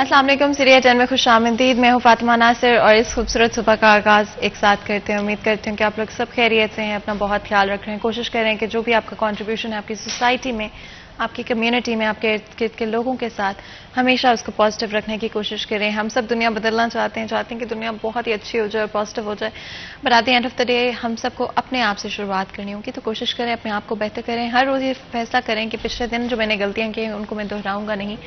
अस्सलाम वालेकुम। सीरिया 10 में खुशामदीद। मैं हूँ फातिमा नासिर और इस खूबसूरत सुबह का आगाज़ एक साथ करते हैं। उम्मीद करती हूँ कि आप लोग सब खैरियत से हैं, अपना बहुत ख्याल रख रहे हैं। कोशिश कर रहे हैं कि जो भी आपका कंट्रीब्यूशन है आपकी सोसाइटी में, आपकी कम्युनिटी में, आपके इर्द गिर्द के लोगों के साथ, हमेशा उसको पॉजिटिव रखने की कोशिश करें। हम सब दुनिया बदलना चाहते हैं कि दुनिया बहुत ही अच्छी हो जाए और पॉजिटिव हो जाए, but at the end of the day हम सबको अपने आप से शुरुआत करनी होगी। तो कोशिश करें अपने आप को बेहतर करें। हर रोज़ ये फैसला करें कि पिछले दिन जो मैंने गलतियाँ की हैं उनको मैं दोहराऊंगा नहीं,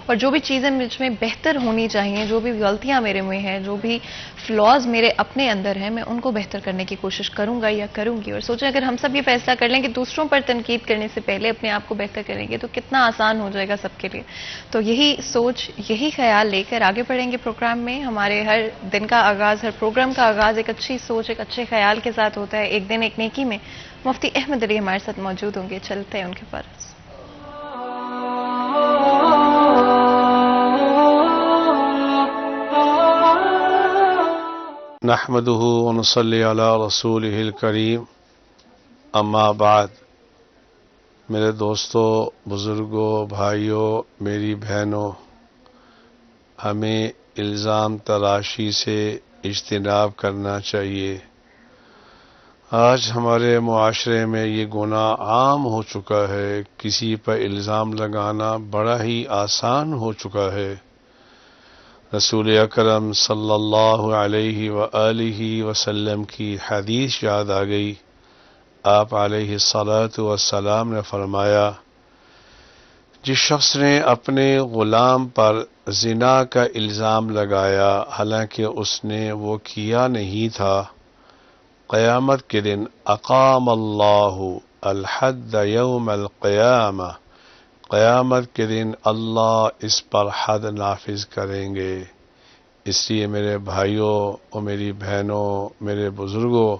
और जो भी चीज़ें मुझ में बेहतर होनी चाहिए, जो भी गलतियाँ मेरे में हैं, जो भी फ्लॉज मेरे अपने अंदर हैं, मैं उनको बेहतर करने की कोशिश करूंगा या करूंगी। और सोचें अगर हम सब ये फैसला कर लें कि दूसरों पर तनकीद करने से पहले अपने आप को बेहतर करेंगे तो कितना आसान हो जाएगा सबके लिए। तो यही सोच, यही ख्याल लेकर आगे बढ़ेंगे प्रोग्राम में। हमारे हर दिन का आगाज़, हर प्रोग्राम का आगाज़ एक अच्छी सोच, एक अच्छे ख्याल के साथ होता है। एक दिन एक नेकी में मुफ्ती अहमद अली हमारे साथ मौजूद होंगे, चलते हैं उनके पास। नहमदुहु व नुसल्ली अला रसूलिहिल करीम, अम्मा बाद। मेरे दोस्तों, बुज़ुर्गों, भाइयों, मेरी बहनों, हमें इल्ज़ाम तराशी से इज्तिनाब करना चाहिए। आज हमारे मुआशरे में ये गुनाह आम हो चुका है। किसी पर इल्ज़ाम लगाना बड़ा ही आसान हो चुका है। रसूल अकरम सल्लल्लाहु अलैहि व आलिहि वसल्लम की हदीस याद आ गई। आप अलैहिस्सलातु वस्सलाम ने फरमाया, जिस शख्स ने अपने गुलाम पर जिना का इल्ज़ाम लगाया हालांकि उसने वो किया नहीं था, क़यामत के दिन अक़ामल्लाहु अल हद्द यौमल क़यामा, क़यामत के दिन अल्लाह इस पर हद नाफिज करेंगे। इसलिए मेरे भाइयों और मेरी बहनों, मेरे बुज़ुर्गों,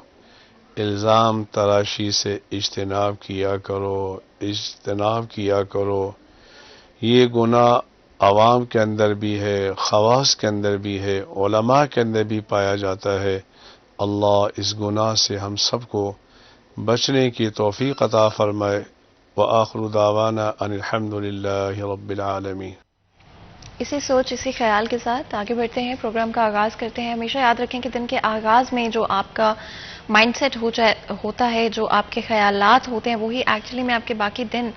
इल्ज़ाम तराशी से इज्तिनाब किया करो, इज्तिनाब किया करो। ये गुनाह अवाम के अंदर भी है, ख़वास के अंदर भी है, उलमा के अंदर भी पाया जाता है। अल्लाह इस गुनाह से हम सबको बचने की तौफ़ीक़ अता फ़रमाए। व आखिरु दावाना अनिल हम्दुलिल्लाहि रब्बिल आलमीन। इसी सोच, इसी ख्याल के साथ आगे बढ़ते हैं, प्रोग्राम का आगाज़ करते हैं। हमेशा याद रखें कि दिन के आगाज़ में जो आपका माइंडसेट होता है, जो आपके ख्यालात होते हैं, वही एक्चुअली में आपके बाकी दिन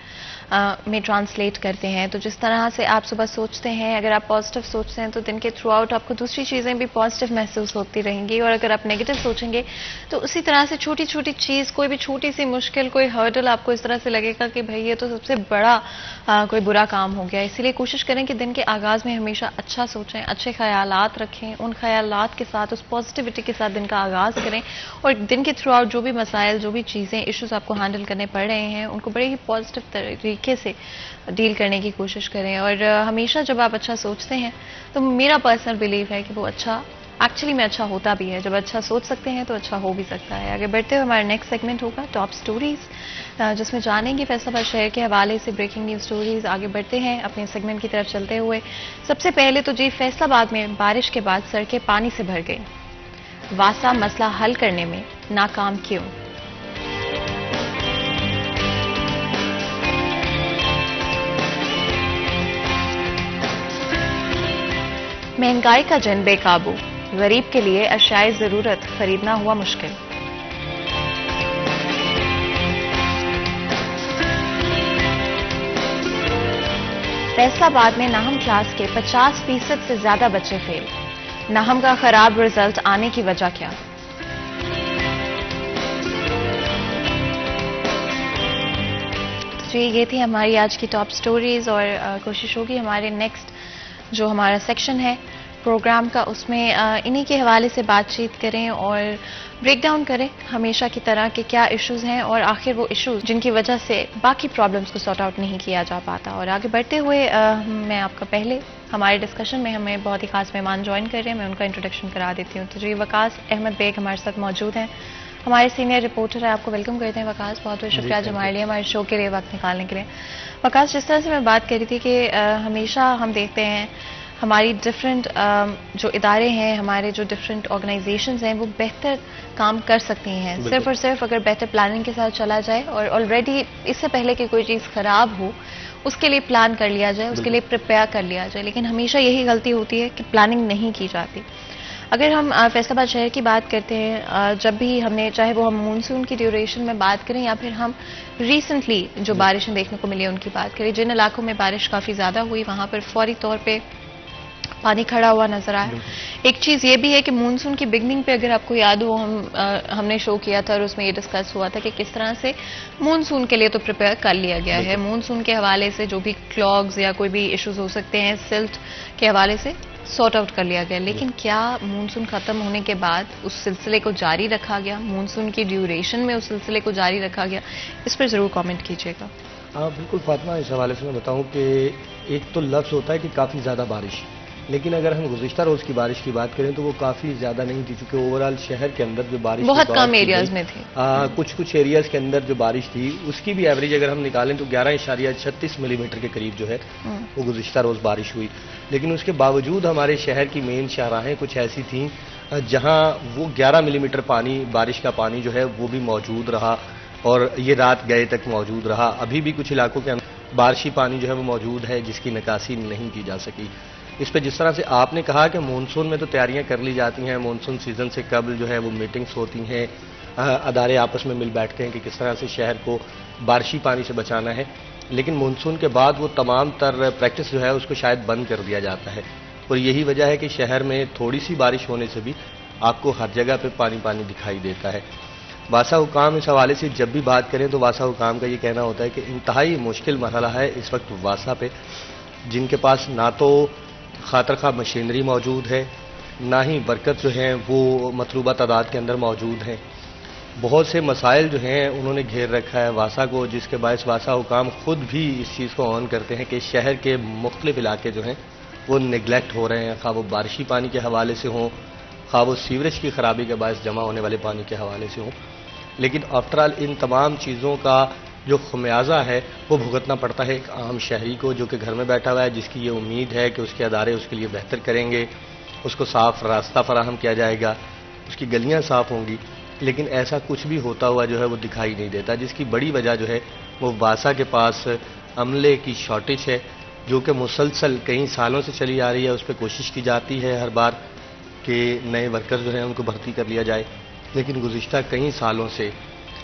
में ट्रांसलेट करते हैं। तो जिस तरह से आप सुबह सोचते हैं, अगर आप पॉजिटिव सोचते हैं तो दिन के थ्रू आउट आपको दूसरी चीज़ें भी पॉजिटिव महसूस होती रहेंगी, और अगर आप नेगेटिव सोचेंगे तो उसी तरह से छोटी छोटी चीज़, कोई भी छोटी सी मुश्किल, कोई हर्डल आपको इस तरह से लगेगा कि भाई ये तो सबसे बड़ा कोई बुरा काम हो गया। इसीलिए कोशिश करें कि दिन के आगाज़ में हमेशा अच्छा सोचें, अच्छे ख्यालात रखें, उन ख्यालात के साथ, उस पॉजिटिविटी के साथ दिन का आगाज़ करें, और दिन के थ्रू आउट जो भी मसाइल, जो भी चीज़ें, इश्यूज़ आपको हैंडल करने पड़ रहे हैं, उनको बड़े ही पॉजिटिव तरीके से डील करने की कोशिश करें। और हमेशा जब आप अच्छा सोचते हैं तो मेरा पर्सनल बिलीव है कि वो अच्छा एक्चुअली में अच्छा होता भी है। जब अच्छा सोच सकते हैं तो अच्छा हो भी सकता है। आगे बढ़ते हुए हमारा नेक्स्ट सेगमेंट होगा टॉप स्टोरीज, जिसमें जानेंगे फैसलाबाद शहर के हवाले से ब्रेकिंग न्यूज स्टोरीज। आगे बढ़ते हैं अपने सेगमेंट की तरफ चलते हुए। सबसे पहले तो जी, फैसलाबाद में बारिश के बाद सड़कें पानी से भर गई, वासा मसला हल करने में नाकाम क्यों? महंगाई का जन बेकाबू, गरीब के लिए अशाए जरूरत खरीदना हुआ मुश्किल। फैसलाबाद में नाहम क्लास के 50% से ज्यादा बच्चे फेल, नाहम का खराब रिजल्ट आने की वजह क्या? तो ये थी हमारी आज की टॉप स्टोरीज, और कोशिश होगी हमारे नेक्स्ट जो हमारा सेक्शन है प्रोग्राम का, उसमें इन्हीं के हवाले से बातचीत करें और ब्रेक डाउन करें हमेशा की तरह कि क्या इश्यूज हैं और आखिर वो इश्यूज जिनकी वजह से बाकी प्रॉब्लम्स को सॉर्ट आउट नहीं किया जा पाता। और आगे बढ़ते हुए मैं आपका पहले हमारे डिस्कशन में हमें बहुत ही खास मेहमान ज्वाइन कर रहे हैं, मैं उनका इंट्रोडक्शन करा देती हूँ। तो जी, वकास अहमद बेग हमारे साथ मौजूद हैं, हमारे सीनियर रिपोर्टर है। आपको वेलकम करते हैं वकास, बहुत बहुत शुक्रिया आज हमारे लिए, हमारे शो के लिए वक्त निकालने के लिए। वकास, जिस तरह से मैं बात करी थी कि हमेशा हम देखते हैं हमारी डिफरेंट जो इदारे हैं, हमारे जो डिफरेंट ऑर्गेनाइजेशंस हैं, वो बेहतर काम कर सकती हैं सिर्फ और सिर्फ अगर बेहतर प्लानिंग के साथ चला जाए, और ऑलरेडी इससे पहले कि कोई चीज़ ख़राब हो उसके लिए प्लान कर लिया जाए, उसके लिए प्रिपेयर कर लिया जाए, लेकिन हमेशा यही गलती होती है कि प्लानिंग नहीं की जाती। अगर हम फैसलाबाद शहर की बात करते हैं, जब भी हमने, चाहे वो हम मानसून की ड्यूरेशन में बात करें या फिर हम रिसेंटली जो बारिशें देखने को मिली उनकी बात करें, जिन इलाकों में बारिश काफ़ी ज़्यादा हुई वहां पर फौरी तौर पे पानी खड़ा हुआ नजर आया। एक चीज ये भी है कि मानसून की बिगनिंग पे अगर आपको याद हो, हमने शो किया था और उसमें ये डिस्कस हुआ था कि किस तरह से मानसून के लिए तो प्रिपेयर कर लिया गया है। मानसून के हवाले से जो भी क्लॉग्स या कोई भी इश्यूज हो सकते हैं सिल्ट के हवाले से सॉर्ट आउट कर लिया गया, लेकिन क्या मानसून खत्म होने के बाद उस सिलसिले को जारी रखा गया? मानसून की ड्यूरेशन में उस सिलसिले को जारी रखा गया? इस पर जरूर कमेंट कीजिएगा। हाँ बिल्कुल फातिमा, इस हवाले से मैं बताऊं कि एक तो लफ्ज़ होता है कि काफ़ी ज़्यादा बारिश, लेकिन अगर हम गुज़िश्ता रोज़ की बारिश की बात करें तो वो काफ़ी ज़्यादा नहीं थी, क्योंकि ओवरऑल शहर के अंदर जो बारिश बहुत कम एरियाज में थी। कुछ एरियाज के अंदर जो बारिश थी उसकी भी एवरेज अगर हम निकालें तो 11.36 मिलीमीटर के करीब जो है वो गुज़िश्ता रोज़ बारिश हुई। लेकिन उसके बावजूद हमारे शहर की मेन शाहराहें कुछ ऐसी थीं जहाँ वो 11 मिलीमीटर पानी, बारिश का पानी जो है वो भी मौजूद रहा और ये रात गए तक मौजूद रहा। अभी भी कुछ इलाकों के अंदर बारिशी पानी जो है वो मौजूद है जिसकी निकासी नहीं की जा सकी। इस पे जिस तरह से आपने कहा कि मानसून में तो तैयारियां कर ली जाती हैं, मानसून सीजन से कबल जो है वो मीटिंग्स होती हैं, अदारे आपस में मिल बैठते हैं कि किस तरह से शहर को बारिशी पानी से बचाना है, लेकिन मानसून के बाद वो तमाम तर प्रैक्टिस जो है उसको शायद बंद कर दिया जाता है। और यही वजह है कि शहर में थोड़ी सी बारिश होने से भी आपको हर जगह पे पानी पानी दिखाई देता है। वासा हुकाम इस हवाले से जब भी बात करें तो वासा हुकाम का ये कहना होता है कि इंतहाई मुश्किल मरहला है इस वक्त वासा पे, जिनके पास ना तो खातर खा मशीनरी मौजूद है, ना ही बरकत जो है वो मतलूबा तादाद के अंदर मौजूद हैं। बहुत से मसाइल जो हैं उन्होंने घेर रखा है वासा को, जिसके बायस वासा हुकाम खुद भी इस चीज़ को ऑन करते हैं कि शहर के मुख्तलिफ इलाके जो हैं वो निगलेक्ट हो रहे हैं, खा वो बारिशी पानी के हवाले से हों, खा वो सीवरेज की खराबी के बायस जमा होने वाले पानी के हवाले से हों। लेकिन आफ्टरऑल इन तमाम चीज़ों का जो खमियाजा है वो भुगतना पड़ता है एक आम शहरी को, जो कि घर में बैठा हुआ है, जिसकी ये उम्मीद है कि उसके अदारे उसके लिए बेहतर करेंगे, उसको साफ रास्ता फराहम किया जाएगा, उसकी गलियां साफ होंगी, लेकिन ऐसा कुछ भी होता हुआ जो है वो दिखाई नहीं देता, जिसकी बड़ी वजह जो है वो वासा के पास अमले की शॉर्टेज है, जो कि मुसलसल कई सालों से चली आ रही है। उस पर कोशिश की जाती है हर बार कि नए वर्कर जो हैं उनको भर्ती कर लिया जाए, लेकिन गुज़िश्ता कई सालों से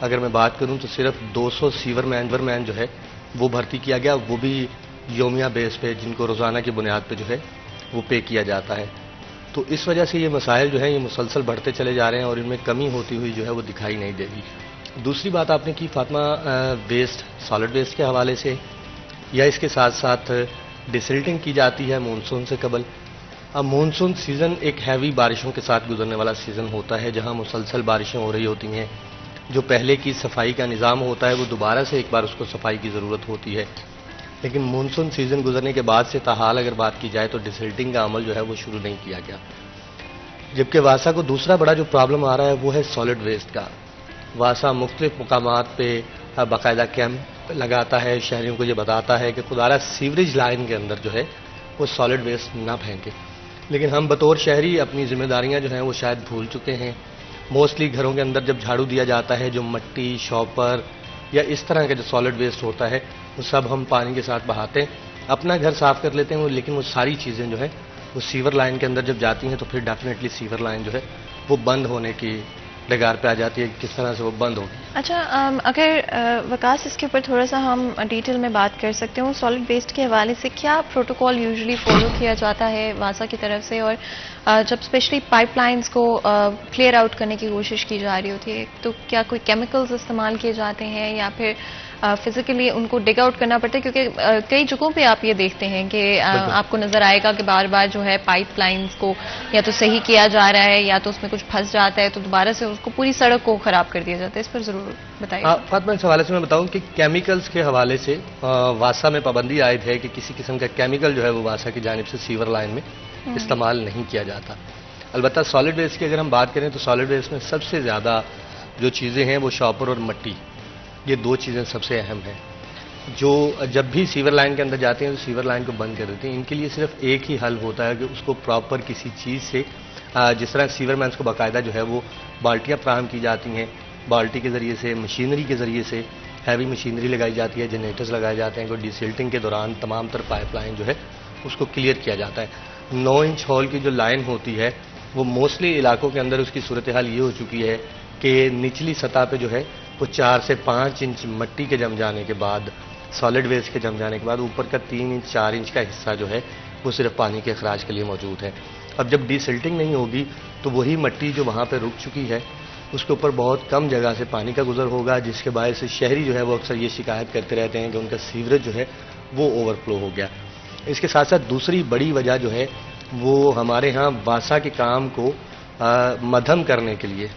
अगर मैं बात करूं तो सिर्फ 200 सीवरमैन जो है वो भर्ती किया गया, वो भी योमिया बेस पे, जिनको रोज़ाना की बुनियाद पे जो है वो पे किया जाता है। तो इस वजह से ये मसाइल जो हैं ये मुसलसल बढ़ते चले जा रहे हैं और इनमें कमी होती हुई जो है वो दिखाई नहीं देगी। दूसरी बात आपने की फातिमा वेस्ट, सॉलिड वेस्ट के हवाले से, या इसके साथ साथ डिसिल्टिंग की जाती है मानसून से कबल। अब मानसून सीज़न एक हैवी बारिशों के साथ गुजरने वाला सीज़न होता है, जहां मुसलसल बारिशें हो रही होती हैं। जो पहले की सफाई का निज़ाम होता है वो दोबारा से एक बार उसको सफाई की ज़रूरत होती है। लेकिन मानसून सीज़न गुजरने के बाद से ताहाल अगर बात की जाए तो डिसिल्टिंग का अमल जो है वो शुरू नहीं किया गया। जबकि वासा को दूसरा बड़ा जो प्रॉब्लम आ रहा है वो है सॉलिड वेस्ट का। वासा मुख्तलिफ मकामात पे बाकायदा कैंप लगाता है, शहरियों को ये बताता है कि खुदारा सीवरेज लाइन के अंदर जो है वो सॉलिड वेस्ट ना फेंके, लेकिन हम बतौर शहरी अपनी जिम्मेदारियां जो हैं वो शायद भूल चुके हैं। मोस्टली घरों के अंदर जब झाड़ू दिया जाता है, जो मट्टी, शॉपर या इस तरह का जो सॉलिड वेस्ट होता है वो सब हम पानी के साथ बहाते हैं, अपना घर साफ कर लेते हैं, लेकिन वो सारी चीज़ें जो है वो सीवर लाइन के अंदर जब जाती हैं तो फिर डेफिनेटली सीवर लाइन जो है वो बंद होने की डगार पे आ जाती है। किस तरह से वो बंद होगी? अच्छा, अगर वकास इसके ऊपर थोड़ा सा हम डिटेल में बात कर सकते हो, सॉलिड वेस्ट के हवाले से क्या प्रोटोकॉल यूजुअली फॉलो किया जाता है वासा की तरफ से, और जब स्पेशली पाइपलाइंस को क्लियर आउट करने की कोशिश की जा रही होती है तो क्या कोई केमिकल्स इस्तेमाल किए जाते हैं या फिर फिजिकली उनको डिग आउट करना पड़ता है? क्योंकि कई जगहों पे आप ये देखते हैं कि आपको नजर आएगा कि बार बार जो है पाइपलाइंस को या तो सही किया जा रहा है या तो उसमें कुछ फंस जाता है तो दोबारा से उसको पूरी सड़क को खराब कर दिया जाता है। इस पर जरूर बताइए। फातिमा, इस हवाले से मैं बताऊं कि केमिकल्स के हवाले से वासा में पाबंदी आयद है कि किसी किस्म का केमिकल जो है वो वासा की जानिब से सीवर लाइन में इस्तेमाल नहीं किया जाता। अलबत्ता सॉलिड वेस्ट की अगर हम बात करें तो सॉलिड वेस्ट में सबसे ज़्यादा जो चीज़ें हैं वो शॉपर और मट्टी, ये दो चीज़ें सबसे अहम हैं, जो जब भी सीवर लाइन के अंदर जाते हैं तो सीवर लाइन को बंद कर देते हैं। इनके लिए सिर्फ एक ही हल होता है कि उसको प्रॉपर किसी चीज़ से, जिस तरह सीवरमैन को बाकायदा जो है वो बाल्टियाँ फ्राहम की जाती हैं, बाल्टी के ज़रिए से, मशीनरी के ज़रिए से हैवी मशीनरी लगाई जाती है, जनरेटर्स लगाए जाते हैं, कोई डिसिल्टिंग के दौरान तमाम तर पाइपलाइन जो है उसको क्लियर किया जाता है। 9 इंच हॉल की जो लाइन होती है वो मोस्टली इलाकों के अंदर उसकी सूरत हाल ये हो चुकी है कि निचली सतह पे जो है वो 4 से 5 इंच मिट्टी के जम जाने के बाद, सॉलिड वेस्ट के जम जाने के बाद ऊपर का 3 इंच 4 इंच का हिस्सा जो है वो सिर्फ पानी के अखराज के लिए मौजूद है। अब जब डिसिल्टिंग नहीं होगी तो वही मिट्टी जो वहाँ पे रुक चुकी है उसके ऊपर बहुत कम जगह से पानी का गुजर होगा, जिसके बायस से शहरी जो है वो अक्सर ये शिकायत करते रहते हैं कि उनका सीवरेज जो है वो ओवरफ्लो हो गया। इसके साथ साथ दूसरी बड़ी वजह जो है वो हमारे यहाँ वासा के काम को मध्यम करने के लिए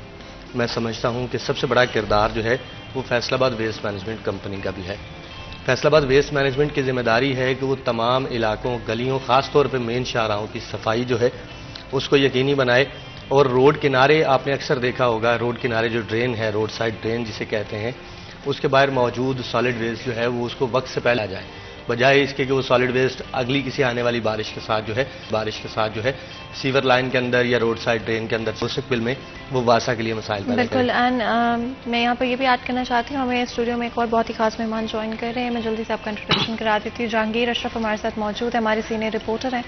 मैं समझता हूँ कि सबसे बड़ा किरदार जो है वो फैसलाबाद वेस्ट मैनेजमेंट कंपनी का भी है। फैसलाबाद वेस्ट मैनेजमेंट की जिम्मेदारी है कि वो तमाम इलाकों, गलियों, ख़ास तौर पे मेन शाहराहों की सफाई जो है उसको यकीनी बनाए। और रोड किनारे आपने अक्सर देखा होगा, रोड किनारे जो ड्रेन है, रोड साइड ड्रेन जिसे कहते हैं, उसके बाहर मौजूद सॉलिड वेस्ट जो है वो उसको वक्त से पहले आ जाए, बजाय इसके कि वो सॉलिड वेस्ट अगली किसी आने वाली बारिश के साथ जो है सीवर लाइन के अंदर या रोड साइड ड्रेन के अंदर मुस्तकबिल में वो वासा के लिए मसाइल पैदा बिल्कुल। एंड मैं यहाँ पर ये भी ऐड करना चाहती हूँ, हमें स्टूडियो में एक और बहुत ही खास मेहमान ज्वाइन कर रहे हैं। मैं जल्दी से आपका इंट्रोडक्शन करा देती हूँ। जहांगीर अशरफ हमारे साथ मौजूद है, हमारे सीनियर रिपोर्टर हैं।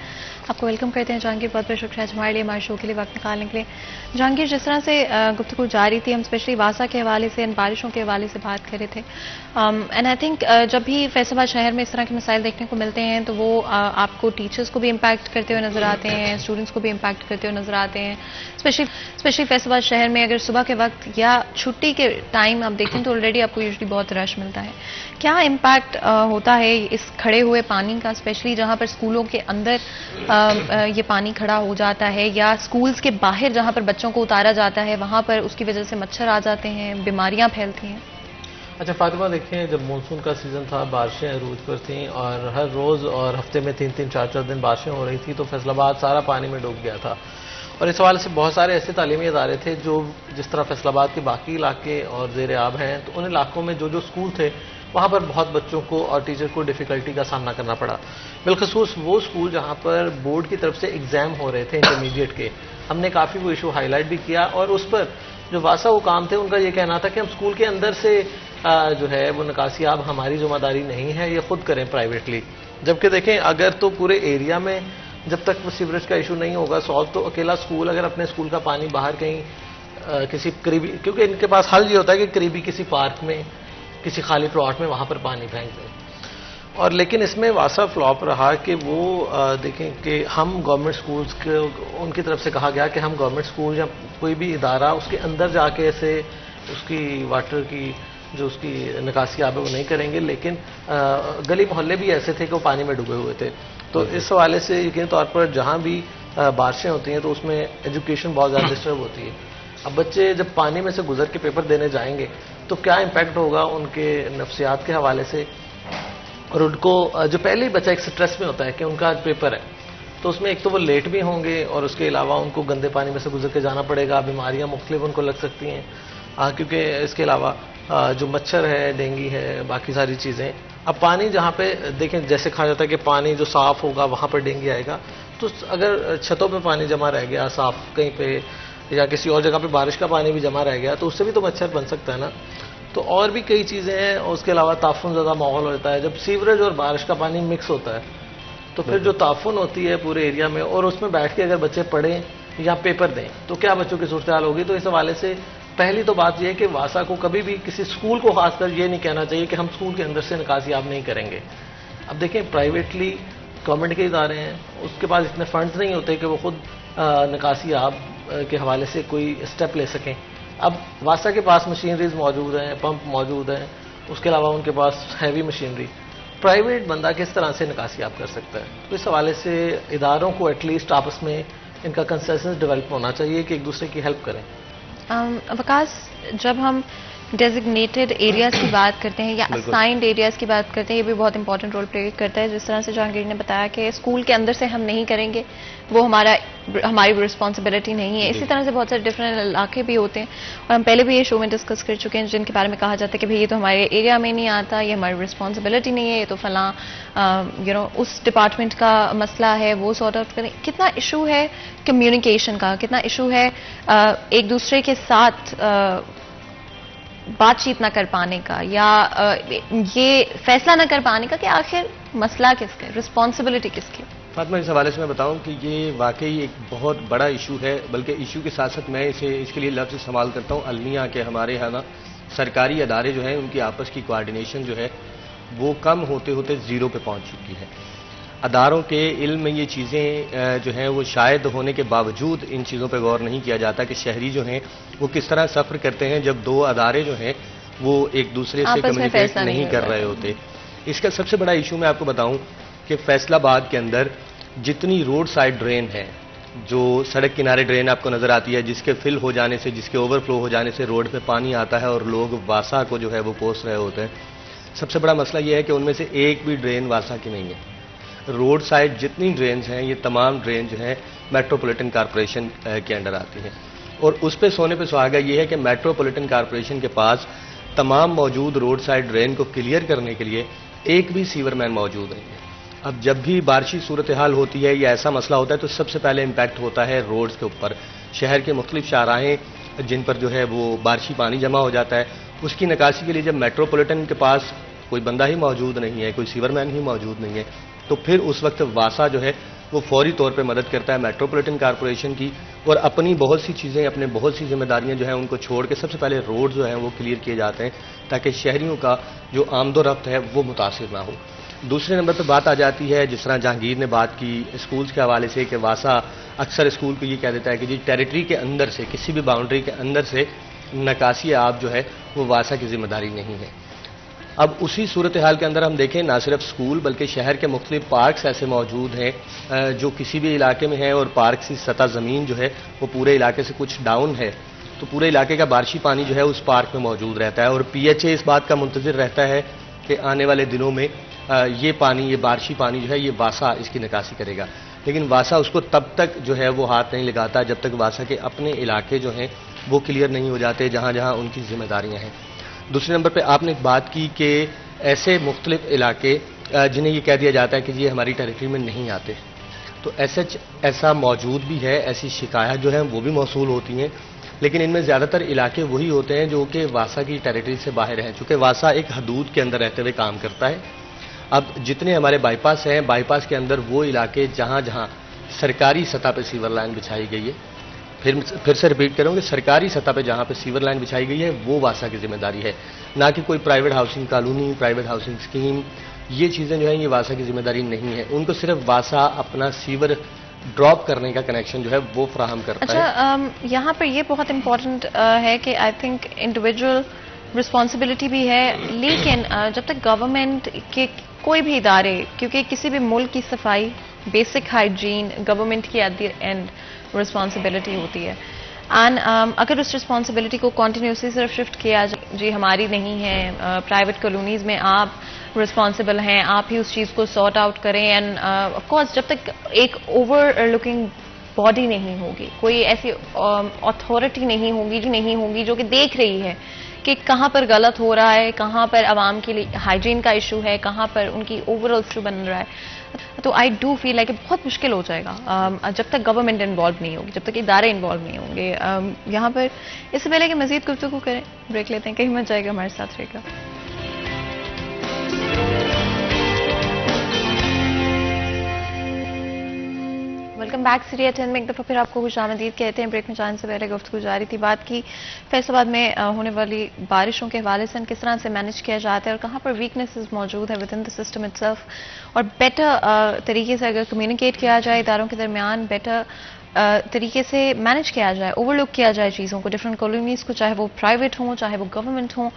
आपको वेलकम करते हैं जहांगीर, बहुत बहुत शुक्रिया हमारे लिए, हमारे शो के लिए वक्त निकालने के लिए। जहांगीर, जिस तरह से गुफ्तगू जारी थी, हम स्पेशली वासा के हवाले से, इन बारिशों के हवाले से बात कर रहे थे। एंड आई थिंक जब भी फैसलाबाद शहर में इस तरह के मसाइल देखने को मिलते हैं तो वो आपको टीचर्स को भी इम्पैक्ट करते हुए नजर आते हैं, स्टूडेंट्स को भी इम्पैक्ट करते हुए नजर आते हैं। स्पेशली फैसलाबाद शहर में अगर सुबह के वक्त या छुट्टी के टाइम आप देखें तो ऑलरेडी आपको यूजुअली बहुत रश मिलता है। क्या इम्पैक्ट होता है इस खड़े हुए पानी का, स्पेशली जहां पर स्कूलों के अंदर ये पानी खड़ा हो जाता है, या स्कूल्स के बाहर जहां पर बच्चों को उतारा जाता है वहां पर उसकी वजह से मच्छर आ जाते हैं, बीमारियां फैलती हैं? अच्छा फातिमा, देखिए जब मानसून का सीज़न था, बारिशें अरूज पर थीं और हर रोज़ और हफ्ते में 3-3, 4-4 दिन बारिशें हो रही थी, तो फैसलाबाद सारा पानी में डूब गया था। और इस हवाले से बहुत सारे ऐसे तालीमी इदारे थे जो जिस तरह फैसलाबाद के बाकी इलाके और ज़ेर आब हैं, तो उन इलाकों में जो स्कूल थे वहाँ पर बहुत बच्चों को और टीचर को डिफ़िकल्टी का सामना करना पड़ा। बिलखसूस वो स्कूल जहाँ पर बोर्ड की तरफ से एग्ज़ाम हो रहे थे इंटरमीडिएट के, हमने काफ़ी वो इशू हाईलाइट भी किया और उस पर जो वासा हुकाम थे उनका ये कहना था कि हम स्कूल के अंदर से जो है वो निकासी अब हमारी जिम्मेदारी नहीं है, ये खुद करें प्राइवेटली। जबकि देखें अगर तो पूरे एरिया में जब तक वो सीवरेज का इशू नहीं होगा सॉल्व, तो अकेला स्कूल अगर अपने स्कूल का पानी बाहर कहीं किसी करीबी, क्योंकि इनके पास हल ये होता है कि करीबी किसी पार्क में, किसी खाली प्लॉट में वहाँ पर पानी फेंक दें। और लेकिन इसमें वासा फ्लॉप रहा कि वो देखें कि हम गवर्नमेंट स्कूल्स के, उनकी तरफ से कहा गया कि हम गवर्नमेंट स्कूल या कोई भी इदारा उसके अंदर जाके ऐसे उसकी वाटर की जो उसकी निकासी आब है वो नहीं करेंगे, लेकिन गली मोहल्ले भी ऐसे थे कि वो पानी में डूबे हुए थे। तो इस हवाले से यकीनी तौर पर जहाँ भी बारिशें होती हैं तो उसमें एजुकेशन बहुत ज़्यादा डिस्टर्ब होती है। अब बच्चे जब पानी में से गुजर के पेपर देने जाएंगे तो क्या इम्पैक्ट होगा उनके नफ्सियात के हवाले से, और उनको जो पहले ही बच्चा एक स्ट्रेस में होता है कि उनका आज पेपर है, तो उसमें एक तो वो लेट भी होंगे और उसके अलावा उनको गंदे पानी में से गुजर के जाना पड़ेगा, बीमारियाँ मुख्तलिफ उनको लग सकती हैं, क्योंकि इसके अलावा जो मच्छर है, डेंगू है, बाकी सारी चीज़ें। अब पानी जहाँ पे देखें जैसे कहा जाता है कि पानी जो साफ़ होगा वहाँ पर डेंगू आएगा, तो अगर छतों पे पानी जमा रह गया साफ़ कहीं पे, या किसी और जगह पे बारिश का पानी भी जमा रह गया, तो उससे भी तो मच्छर बन सकता है ना। तो और भी कई चीज़ें हैं, और उसके अलावा ताफुन ज़्यादा माहौल होता है जब सीवरेज और बारिश का पानी मिक्स होता है, तो फिर जो ताफुन होती है पूरे एरिया में, और उसमें बैठ के अगर बच्चे पढ़ें या पेपर दें तो क्या बच्चों की सूरत हाल होगी। तो इस हवाले से पहली तो बात यह है कि वासा को कभी भी किसी स्कूल को खासकर ये नहीं कहना चाहिए कि हम स्कूल के अंदर से निकासियाब नहीं करेंगे। अब देखें प्राइवेटली गवर्नमेंट के इदारे हैं, उसके पास इतने फंड्स नहीं होते कि वो खुद निकासियाब के हवाले से कोई स्टेप ले सकें। अब वासा के पास मशीनरीज मौजूद हैं, पंप मौजूद हैं, उसके अलावा उनके पास हैवी मशीनरी, प्राइवेट बंदा किस तरह से निकासियाब कर सकता है। तो इस हवाले से इदारों को एटलीस्ट आपस में इनका कंसेंसस डेवलप होना चाहिए कि एक दूसरे की हेल्प करें। विकास, जब हम डेजिग्नेटेड एरियाज की बात करते हैं या असाइंड एरियाज की बात करते हैं, ये भी बहुत इंपॉर्टेंट रोल प्ले करता है। जिस तरह से जहांगीर ने बताया कि स्कूल के अंदर से हम नहीं करेंगे, वो हमारी रिस्पॉन्सिबिलिटी नहीं है। इसी तरह से बहुत सारे डिफरेंट इलाके भी होते हैं, और हम पहले भी ये शो में डिस्कस कर चुके हैं, जिनके बारे में कहा जाता है कि भाई ये तो हमारे एरिया में नहीं आता, ये हमारी रिस्पॉन्सिबिलिटी नहीं है, ये तो फलां उस डिपार्टमेंट का मसला है, वो सॉर्ट आउट करें। कितना इशू है कम्युनिकेशन का, कितना इशू है एक दूसरे के साथ बातचीत ना कर पाने का या ये फैसला ना कर पाने का कि आखिर मसला किसका है, रिस्पॉन्सिबिलिटी किसकी? फातिमा, इस हवाले से मैं बताऊं कि ये वाकई एक बहुत बड़ा इशू है, बल्कि इशू के साथ साथ मैं इसके लिए लफ्ज़ इस्तेमाल करता हूं अलमिया के। हमारे यहाँ ना सरकारी अदारे जो हैं उनकी आपस की कोऑर्डिनेशन जो है वो कम होते होते ज़ीरो पे पहुंच चुकी है। अदारों के इल्म में ये चीज़ें जो हैं वो शायद होने के बावजूद इन चीज़ों पर गौर नहीं किया जाता कि शहरी जो हैं वो किस तरह सफ़र करते हैं जब दो अदारे जो हैं वो एक दूसरे से कम्युनिकेट नहीं कर रहे होते। इसका सबसे बड़ा इशू मैं आपको बताऊं कि फैसलाबाद के अंदर जितनी रोड साइड ड्रेन है, जो सड़क किनारे ड्रेन आपको नज़र आती है, जिसके फिल हो जाने से, जिसके ओवरफ्लो हो जाने से रोड पे पानी आता है और लोग वासा को जो है वो कोस रहे होते हैं, सबसे बड़ा मसला ये है कि उनमें से एक भी ड्रेन वासा की नहीं है। रोड साइड जितनी ड्रेन्स हैं ये तमाम ड्रेन जो हैं मेट्रोपॉलिटन कॉरपोरेशन के अंडर आती हैं, और उस पे सोने पे सुहागा ये है कि मेट्रोपॉलिटन कॉरपोरेशन के पास तमाम मौजूद रोड साइड ड्रेन को क्लियर करने के लिए एक भी सीवरमैन मौजूद नहीं है। अब जब भी बारिशी सूरत हाल होती है या ऐसा मसला होता है तो सबसे पहले इम्पैक्ट होता है रोड्स के ऊपर। शहर के मुख्तलिफ शाहराहें जिन पर जो है वो बारिशी पानी जमा हो जाता है, उसकी निकासी के लिए जब मेट्रोपॉलिटन के पास कोई बंदा ही मौजूद नहीं है, कोई सीवरमैन ही मौजूद नहीं है, तो फिर उस वक्त वासा जो है वो फौरी तौर पे मदद करता है मेट्रोपॉलिटन कॉरपोरेशन की, और अपनी बहुत सी चीज़ें, अपने बहुत सी जिम्मेदारियां जो हैं उनको छोड़ के सबसे पहले रोड जो हैं वो क्लियर किए जाते हैं ताकि शहरियों का जो आमदोरफ्त है वो मुतासिर ना हो। दूसरे नंबर पर बात आ जाती है, जिस तरह जहांगीर ने बात की स्कूल्स के हवाले से, कि वासा अक्सर स्कूल को ये कह देता है कि जी टेरिटरी के अंदर से, किसी भी बाउंड्री के अंदर से नकासी आप जो है वो वासा की जिम्मेदारी नहीं है। अब उसी सूरत हाल के अंदर हम देखें, ना सिर्फ स्कूल बल्कि शहर के मुख्तलिफ पार्क्स ऐसे मौजूद हैं जो किसी भी इलाके में हैं, और पार्क की सतह ज़मीन जो है वो पूरे इलाके से कुछ डाउन है, तो पूरे इलाके का बारिशी पानी जो है उस पार्क में मौजूद रहता है, और PHA इस बात का मुंतज़िर रहता है कि आने वाले दिनों में ये पानी, ये बारिशी पानी जो है ये वासा इसकी निकासी करेगा। लेकिन वासा उसको तब तक जो है वो हाथ नहीं लगाता जब तक वासा के अपने इलाके जो हैं वो क्लियर नहीं हो जाते जहाँ जहाँ उनकी जिम्मेदारियाँ हैं। दूसरे नंबर पे आपने एक बात की कि ऐसे मुख्तलिफ इलाके जिन्हें ये कह दिया जाता है कि ये हमारी टेरिटरी में नहीं आते, तो ऐसा मौजूद भी है, ऐसी शिकायत जो है वो भी मौसूल होती हैं, लेकिन इनमें ज़्यादातर इलाके वही होते हैं जो कि वासा की टेरिटरी से बाहर हैं, चूँकि वासा एक हदूद के अंदर रहते हुए काम करता है। अब जितने हमारे बाईपास हैं, बाईपास के अंदर वो इलाके जहाँ जहाँ सरकारी सतह पर सीवर लाइन बिछाई गई है, फिर से रिपीट करूँगी, सरकारी सतह पे जहाँ पे सीवर लाइन बिछाई गई है वो वासा की जिम्मेदारी है, ना कि कोई private housing colony, private housing scheme, ये चीज़ें जो हैं ये वासा की जिम्मेदारी नहीं है। उनको सिर्फ वासा अपना सीवर ड्रॉप करने का कनेक्शन जो है वो फराहम करता है। अच्छा, यहाँ पर ये बहुत इंपॉर्टेंट है कि आई थिंक इंडिविजुअल रिस्पॉन्सिबिलिटी भी है, लेकिन जब तक गवर्नमेंट के कोई भी इदारे, क्योंकि किसी भी मुल्क की सफाई, बेसिक हाइजीन गवर्नमेंट की एट द एंड रिस्पॉन्सिबिलिटी होती है, एंड अगर उस रिस्पॉन्सिबिलिटी को कॉन्टीन्यूसली सिर्फ शिफ्ट किया जाए, जी हमारी नहीं है, प्राइवेट कॉलोनीज में आप रिस्पॉन्सिबल हैं, आप ही उस चीज़ को सॉर्ट आउट करें, एंड ऑफ कोर्स जब तक एक ओवर लुकिंग बॉडी नहीं होगी, कोई ऐसी अथॉरिटी नहीं होगी जो कि देख रही है कि कहाँ पर गलत हो रहा है, कहाँ पर आवाम के लिए हाइजीन का इशू है, कहाँ पर उनकी ओवरऑल इशू बन रहा है, तो आई डू फील लाइक बहुत मुश्किल हो जाएगा जब तक गवर्नमेंट इन्वॉल्व नहीं होगी, जब तक इदारे इन्वॉल्व नहीं होंगे। यहाँ पर इससे पहले कि मजीद गुफ्तगू करें, ब्रेक लेते हैं, कहीं मत जाएगा, हमारे साथ रहेगा। Welcome back. सीरिया 10 में एक दफ़ा फिर आपको खुशामदीद कहते हैं। ब्रेक में जाने से पहले गुफ्तगू जारी थी, बात की फैसलाबाद में होने वाली बारिशों के हवाले से किस तरह से मैनेज किया जाता है और कहाँ पर वीकनेसेस मौजूद है with in the system itself, और बेटर तरीके से अगर कम्युनिकेट किया जाए इदारों के दरमियान, बेटर तरीके से मैनेज किया जाए, ओवरलुक किया जाए चीज़ों को, डिफरेंट कॉलोनीज को, चाहे वो प्राइवेट हों चाहे वो गवर्नमेंट हों,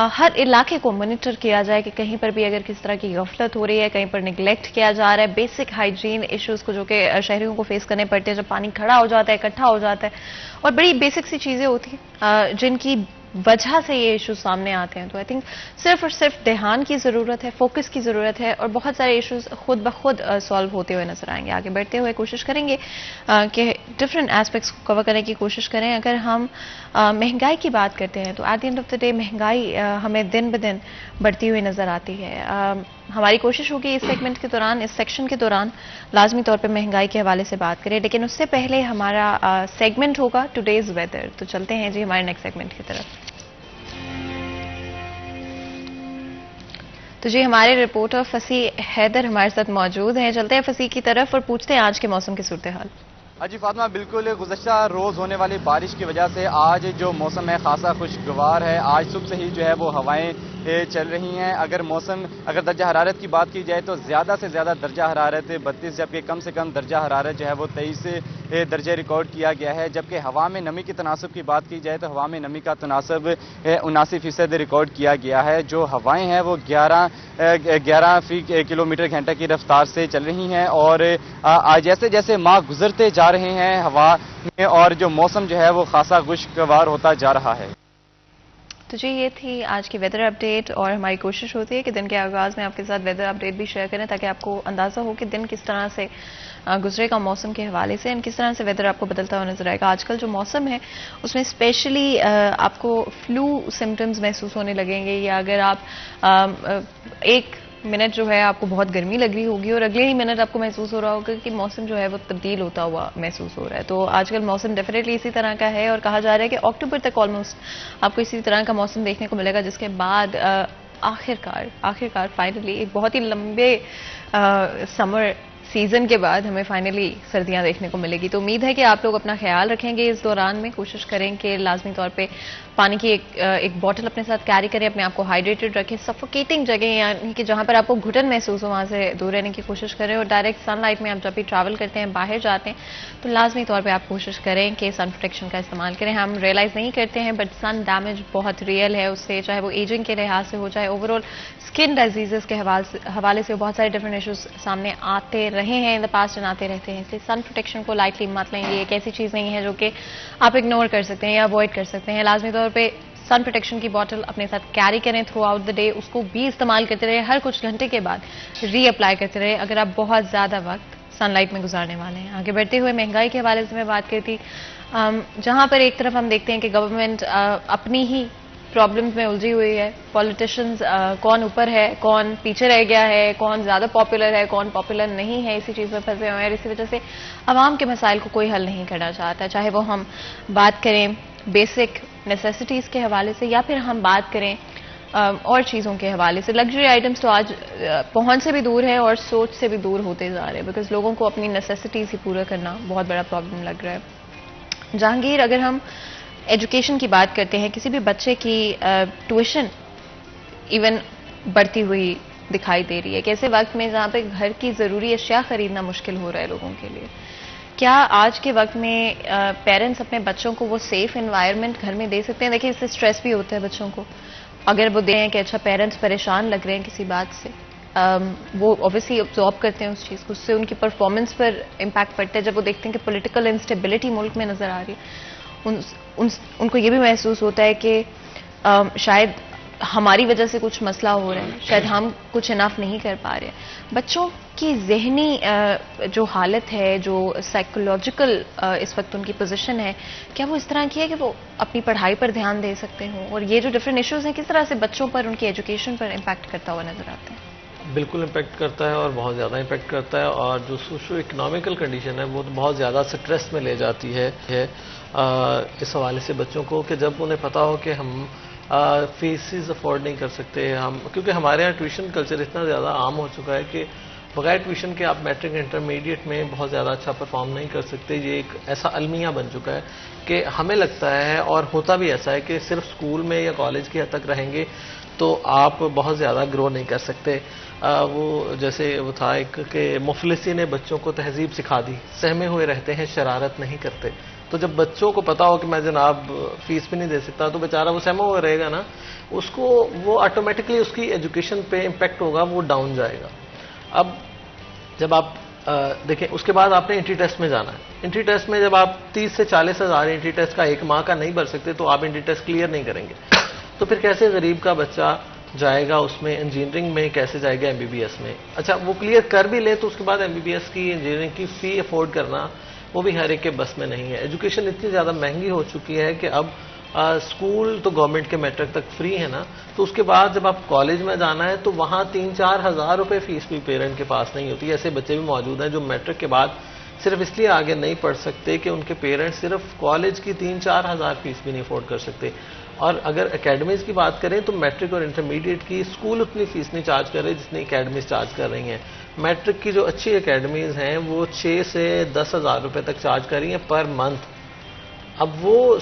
हर इलाके को मॉनिटर किया जाए कि कहीं पर भी अगर किस तरह की गफलत हो रही है, कहीं पर निगलेक्ट किया जा रहा है, बेसिक हाइजीन इश्यूज़ को जो कि शहरियों को फेस करने पड़ते हैं जब पानी खड़ा हो जाता है, इकट्ठा हो जाता है, और बड़ी बेसिक सी चीज़ें होती हैं जिनकी वजह से ये इश्यूज सामने आते हैं। तो आई थिंक सिर्फ और सिर्फ ध्यान की ज़रूरत है, फोकस की ज़रूरत है, और बहुत सारे इश्यूज खुद ब खुद सॉल्व होते हुए नजर आएंगे। आगे बढ़ते हुए कोशिश करेंगे कि डिफरेंट एस्पेक्ट्स को कवर करने की कोशिश करें। अगर हम महंगाई की बात करते हैं तो at the end of the day महंगाई हमें दिन ब दिन बढ़ती हुई नजर आती है। हमारी कोशिश होगी इस सेगमेंट के दौरान, इस सेक्शन के दौरान लाजमी तौर पर महंगाई के हवाले से बात करें, लेकिन उससे पहले हमारा सेगमेंट होगा टुडेज वेदर। तो चलते हैं जी हमारे नेक्स्ट सेगमेंट की तरफ। तो जी हमारे रिपोर्टर फसी हैदर हमारे साथ मौजूद हैं। चलते हैं फसी की तरफ और पूछते हैं आज के मौसम की सूरत हाल। जी फातिमा, बिल्कुल गुज़श्ता रोज़ होने वाली बारिश की वजह से आज जो मौसम है खासा खुशगवार है। आज सुबह से ही जो है वो हवाएं चल रही हैं। अगर दर्जा हरारत की बात की जाए तो ज़्यादा से ज़्यादा दर्जा हरारत 32, जबकि कम से कम दर्जा हरारत जो है वो 23 दर्जे रिकॉर्ड किया गया है। जबकि हवा में नमी की तनासब की बात की जाए तो हवा में नमी का तनासब 79% रिकॉर्ड किया गया है। जो हवाएँ हैं वो 11 फी किलोमीटर घंटे की रफ्तार से चल रही हैं और जैसे जैसे माह गुजरते जा रहे हैं हवा में और जो मौसम जो है वो खासा खुशगवार होता जा रहा है। तो जी ये थी आज की वेदर अपडेट और हमारी कोशिश होती है कि दिन के आगाज़ में आपके साथ वेदर अपडेट भी शेयर करें ताकि आपको अंदाज़ा हो कि दिन किस तरह से गुजरेगा मौसम के हवाले से, किस तरह से वेदर आपको बदलता हुआ नजर आएगा। आजकल जो मौसम है उसमें स्पेशली आपको फ्लू सिम्टम्स महसूस होने लगेंगे, या अगर आप एक मिनट जो है आपको बहुत गर्मी लग रही होगी और अगले ही मिनट आपको महसूस हो रहा होगा कि मौसम जो है वो तब्दील होता हुआ महसूस हो रहा है। तो आजकल मौसम डेफिनेटली इसी तरह का है और कहा जा रहा है कि अक्टूबर तक ऑलमोस्ट आपको इसी तरह का मौसम देखने को मिलेगा, जिसके बाद आखिरकार फाइनली एक बहुत ही लंबे समर सीजन के बाद हमें फाइनली सर्दियां देखने को मिलेगी। तो उम्मीद है कि आप लोग अपना ख्याल रखेंगे इस दौरान में, कोशिश करें कि लाजमी तौर पे पानी की एक बॉटल अपने साथ कैरी करें, अपने आप को हाइड्रेटेड रखें, सफोकेटिंग जगह यानी कि जहां पर आपको घुटन महसूस हो वहां से दूर रहने की कोशिश करें और डायरेक्ट सनलाइट में आप जब भी ट्रैवल करते हैं, बाहर जाते हैं, तो लाजमी तौर पर आप कोशिश करें कि सन प्रोटेक्शन का इस्तेमाल करें। हम रियलाइज नहीं करते हैं बट सन डैमेज बहुत रियल है उससे, चाहे वो एजिंग के लिहाज से हो, चाहे ओवरऑल स्किन डिजीजेस के हवाले से बहुत सारे डिफरेंट इशूज सामने आते रहे हैं इन द पास्ट एंड आते रहते हैं। इसलिए सन प्रोटेक्शन को लाइटली मत लें। ये एक ऐसी चीज़ नहीं है जो कि आप इग्नोर कर सकते हैं या अवॉइड कर सकते हैं। लाजमी तौर पे सन प्रोटेक्शन की बॉटल अपने साथ कैरी करें थ्रू आउट द डे, उसको भी इस्तेमाल करते रहे, हर कुछ घंटे के बाद रीअप्लाई करते रहे अगर आप बहुत ज़्यादा वक्त सनलाइट में गुजारने वाले हैं। आगे बढ़ते हुए महंगाई के हवाले से मैं बात करती, जहां पर एक तरफ हम देखते हैं कि गवर्नमेंट अपनी ही प्रॉब्लम्स में उलझी हुई है, पॉलिटिशियंस कौन ऊपर है, कौन पीछे रह गया है, कौन ज़्यादा पॉपुलर है, कौन पॉपुलर नहीं है, इसी चीज़ में फंसे हुए हैं और इसी वजह से आवाम के मसाइल को कोई हल नहीं करना चाहता, चाहे वो हम बात करें बेसिक नेसेसिटीज़ के हवाले से या फिर हम बात करें और चीज़ों के हवाले से। लग्जरी आइटम्स तो आज पहुंच से भी दूर है और सोच से भी दूर होते जा रहे हैं, बिकॉज लोगों को अपनी नेसेसिटीज़ ही पूरा करना बहुत बड़ा प्रॉब्लम लग रहा है। जहांगीर, अगर हम एजुकेशन की बात करते हैं, किसी भी बच्चे की ट्यूशन इवन बढ़ती हुई दिखाई दे रही है, कैसे वक्त में जहाँ पे घर की ज़रूरी अशिया खरीदना मुश्किल हो रहा है लोगों के लिए, क्या आज के वक्त में पेरेंट्स अपने बच्चों को वो सेफ एनवायरनमेंट घर में दे सकते हैं? देखिए इससे स्ट्रेस भी होता है बच्चों को, अगर वो दें कि अच्छा पेरेंट्स परेशान लग रहे हैं किसी बात से, वो ऑब्वियसली ऑब्जॉर्ब करते हैं उस चीज़ को, उससे उनकी परफॉर्मेंस पर इम्पैक्ट पड़ता है। जब वो देखते हैं कि पॉलिटिकल इंस्टेबिलिटी मुल्क में नज़र आ रही है, उनको ये भी महसूस होता है कि शायद हमारी वजह से कुछ मसला हो रहा है, शायद हम कुछ इनफ नहीं कर पा रहे हैं। बच्चों की जहनी जो हालत है, जो साइकोलॉजिकल इस वक्त उनकी पोजीशन है, क्या वो इस तरह की है कि वो अपनी पढ़ाई पर ध्यान दे सकते हों? और ये जो डिफरेंट इश्यूज हैं किस तरह से बच्चों पर, उनकी एजुकेशन पर इम्पैक्ट करता हुआ नजर आता है? बिल्कुल इम्पैक्ट करता है और बहुत ज़्यादा इम्पैक्ट करता है, और जो सोशो इकोनॉमिकल कंडीशन है वो तो बहुत ज़्यादा स्ट्रेस में ले जाती है इस हवाले से बच्चों को, कि जब उन्हें पता हो कि हम फीसिस अफोर्ड नहीं कर सकते हम, क्योंकि हमारे यहाँ ट्यूशन कल्चर इतना ज़्यादा आम हो चुका है कि बगैर ट्यूशन के आप मैट्रिक इंटरमीडिएट में बहुत ज़्यादा अच्छा परफॉर्म नहीं कर सकते। ये एक ऐसा अलमिया बन चुका है कि हमें लगता है, और होता भी ऐसा है, कि सिर्फ स्कूल में या कॉलेज की हद तक रहेंगे तो आप बहुत ज़्यादा ग्रो नहीं कर सकते। वो जैसे वो था एक कि मुफलिसी ने बच्चों को तहजीब सिखा दी, सहमे हुए रहते हैं, शरारत नहीं करते। तो जब बच्चों को पता हो कि मैं जनाब फीस भी नहीं दे सकता, तो बेचारा वो सहमा हुआ रहेगा ना, उसको वो ऑटोमेटिकली उसकी एजुकेशन पे इम्पेक्ट होगा, वो डाउन जाएगा। अब जब आप देखें, उसके बाद आपने एंट्री टेस्ट में जाना है। एंट्री टेस्ट में जब आप 30 से 40 हज़ार एंट्री टेस्ट का एक माह का नहीं भर सकते तो आप एंट्री टेस्ट क्लियर नहीं करेंगे, तो फिर कैसे गरीब का बच्चा जाएगा उसमें, इंजीनियरिंग में कैसे जाएगा, एमबीबीएस में? अच्छा, वो क्लियर कर भी ले तो उसके बाद एमबीबीएस की, इंजीनियरिंग की फी अफोर्ड करना वो भी हर एक के बस में नहीं है। एजुकेशन इतनी ज़्यादा महंगी हो चुकी है कि अब स्कूल तो गवर्नमेंट के मैट्रिक तक फ्री है ना, तो उसके बाद जब आप कॉलेज में जाना है तो वहाँ 3-4 हज़ार रुपये फीस भी पेरेंट के पास नहीं होती। ऐसे बच्चे भी मौजूद हैं जो मैट्रिक के बाद सिर्फ इसलिए आगे नहीं पढ़ सकते कि उनके पेरेंट्स सिर्फ कॉलेज की 3-4 हज़ार फीस भी नहीं अफोर्ड कर सकते। और अगर एकेडमीज़ की बात करें तो मैट्रिक और इंटरमीडिएट की स्कूल उतनी फीस नहीं चार्ज कर रहे जितनी एकेडमीज़ चार्ज कर रही हैं। मैट्रिक की जो अच्छी एकेडमीज़ हैं वो 6 से 10 हज़ार रुपये तक चार्ज कर रही हैं पर मंथ। अब वो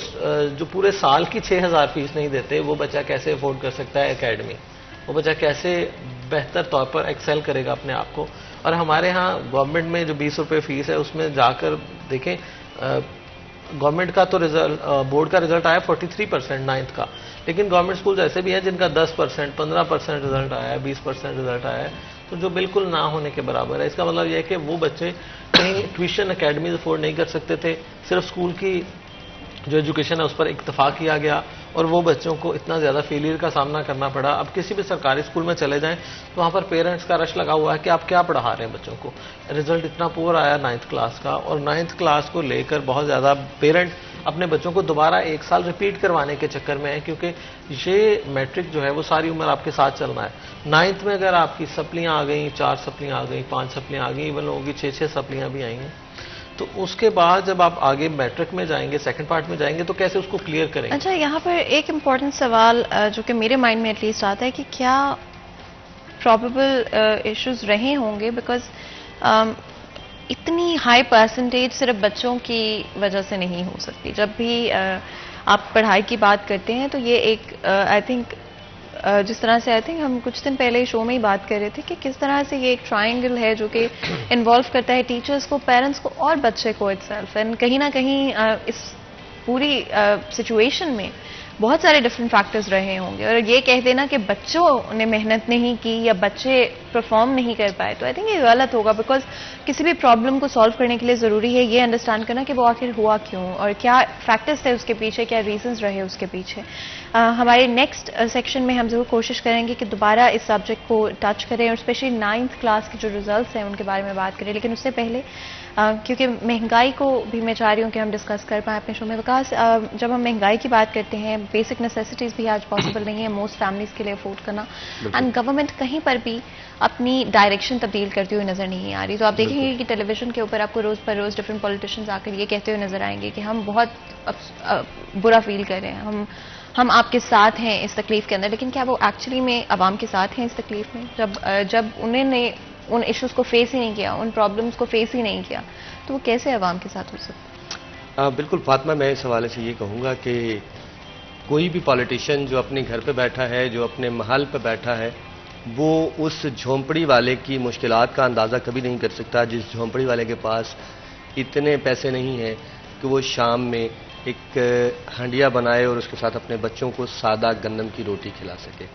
जो पूरे साल की 6,000 फीस नहीं देते, वो बच्चा कैसे अफोर्ड कर सकता है एकेडमी? वो बच्चा कैसे बेहतर तौर पर एक्सेल करेगा अपने आप को? और हमारे यहाँ गवर्नमेंट में जो 20 रुपये फीस है उसमें जाकर देखें, गवर्नमेंट का तो रिजल्ट, बोर्ड का रिजल्ट आया 43% 9th का, लेकिन गवर्नमेंट स्कूल ऐसे भी हैं जिनका 10%, 15% रिजल्ट आया है, 20% रिजल्ट आया है, तो जो बिल्कुल ना होने के बराबर है। इसका मतलब यह है कि वो बच्चे कहीं ट्यूशन अकेडमीज अफोर्ड नहीं कर सकते थे, सिर्फ स्कूल की जो एजुकेशन है उस पर इत्तफा किया गया और वो बच्चों को इतना ज़्यादा फेलियर का सामना करना पड़ा। अब किसी भी सरकारी स्कूल में चले जाएं तो वहाँ पर पेरेंट्स का रश लगा हुआ है कि आप क्या पढ़ा रहे हैं बच्चों को। रिजल्ट इतना पुअर आया 9th क्लास का, और 9th क्लास को लेकर बहुत ज़्यादा पेरेंट अपने बच्चों को दोबारा 1 साल रिपीट करवाने के चक्कर में है, क्योंकि ये मैट्रिक जो है वो सारी उम्र आपके साथ चलना है। 9th में अगर आपकी सप्लियाँ आ गई, 4 सप्लियाँ आ गई, 5 सप्लियाँ आ गई, इवन लोगों की 6-6 सप्लियाँ भी आई हैं, तो उसके बाद जब आप आगे मैट्रिक में जाएंगे, सेकंड पार्ट में जाएंगे, तो कैसे उसको क्लियर करेंगे? अच्छा, यहाँ पर एक इम्पॉर्टेंट सवाल जो कि मेरे माइंड में एटलीस्ट आता है कि क्या प्रोबेबल इश्यूज रहे होंगे, बिकॉज इतनी हाई परसेंटेज सिर्फ बच्चों की वजह से नहीं हो सकती। जब भी आप पढ़ाई की बात करते हैं तो ये एक आई थिंक जिस तरह से आई थिंक हम कुछ दिन पहले शो में ही बात कर रहे थे कि किस तरह से ये एक ट्रायंगल है जो कि इन्वॉल्व करता है टीचर्स को, पेरेंट्स को और बच्चे को इटसेल्फ। एंड कहीं ना कहीं इस पूरी सिचुएशन में बहुत सारे डिफरेंट फैक्टर्स रहे होंगे, और ये कह देना कि बच्चों ने मेहनत नहीं की या बच्चे परफॉर्म नहीं कर पाए, तो आई थिंक ये गलत होगा। बिकॉज किसी भी प्रॉब्लम को सॉल्व करने के लिए ज़रूरी है ये अंडरस्टैंड करना कि वो आखिर हुआ क्यों और क्या फैक्टर्स थे उसके पीछे, क्या रीजंस रहे उसके पीछे। हमारे नेक्स्ट सेक्शन में हम जरूर कोशिश करेंगे कि दोबारा इस सब्जेक्ट को टच करें और स्पेशली 9th क्लास के जो रिजल्ट्स हैं उनके बारे में बात करें। लेकिन उससे पहले क्योंकि महंगाई को भी मैं चाह रही हूँ कि हम डिस्कस कर पाएँ अपने शो में। विकास, जब हम महंगाई की बात करते हैं, बेसिक नेसेसिटीज़ भी आज पॉसिबल नहीं है मोस्ट फैमिलीज़ के लिए अफोर्ड करना, एंड गवर्नमेंट कहीं पर भी अपनी डायरेक्शन तब्दील करती हुई नज़र नहीं आ रही। तो आप देखेंगे कि टेलीविजन के ऊपर आपको रोज़ पर रोज़ डिफरेंट पॉलिटिशियंस आकर ये कहते हुए नजर आएंगे कि हम बहुत बुरा फील कर रहे हैं, हम आपके साथ हैं इस तकलीफ के अंदर। लेकिन क्या वो एक्चुअली में आवाम के साथ हैं इस तकलीफ में? जब उन्होंने उन इश्यूज को फेस ही नहीं किया, उन प्रॉब्लम्स को फेस ही नहीं किया, तो वो कैसे आवाम के साथ हो सकता है? बिल्कुल फातिमा, मैं इस हवाले से ये कहूँगा कि कोई भी पॉलिटिशियन जो अपने घर पे बैठा है, जो अपने महल पे बैठा है, वो उस झोंपड़ी वाले की मुश्किलात का अंदाज़ा कभी नहीं कर सकता जिस झोंपड़ी वाले के पास इतने पैसे नहीं हैं कि वो शाम में एक हंडिया बनाए और उसके साथ अपने बच्चों को सादा गंदम की रोटी खिला सके।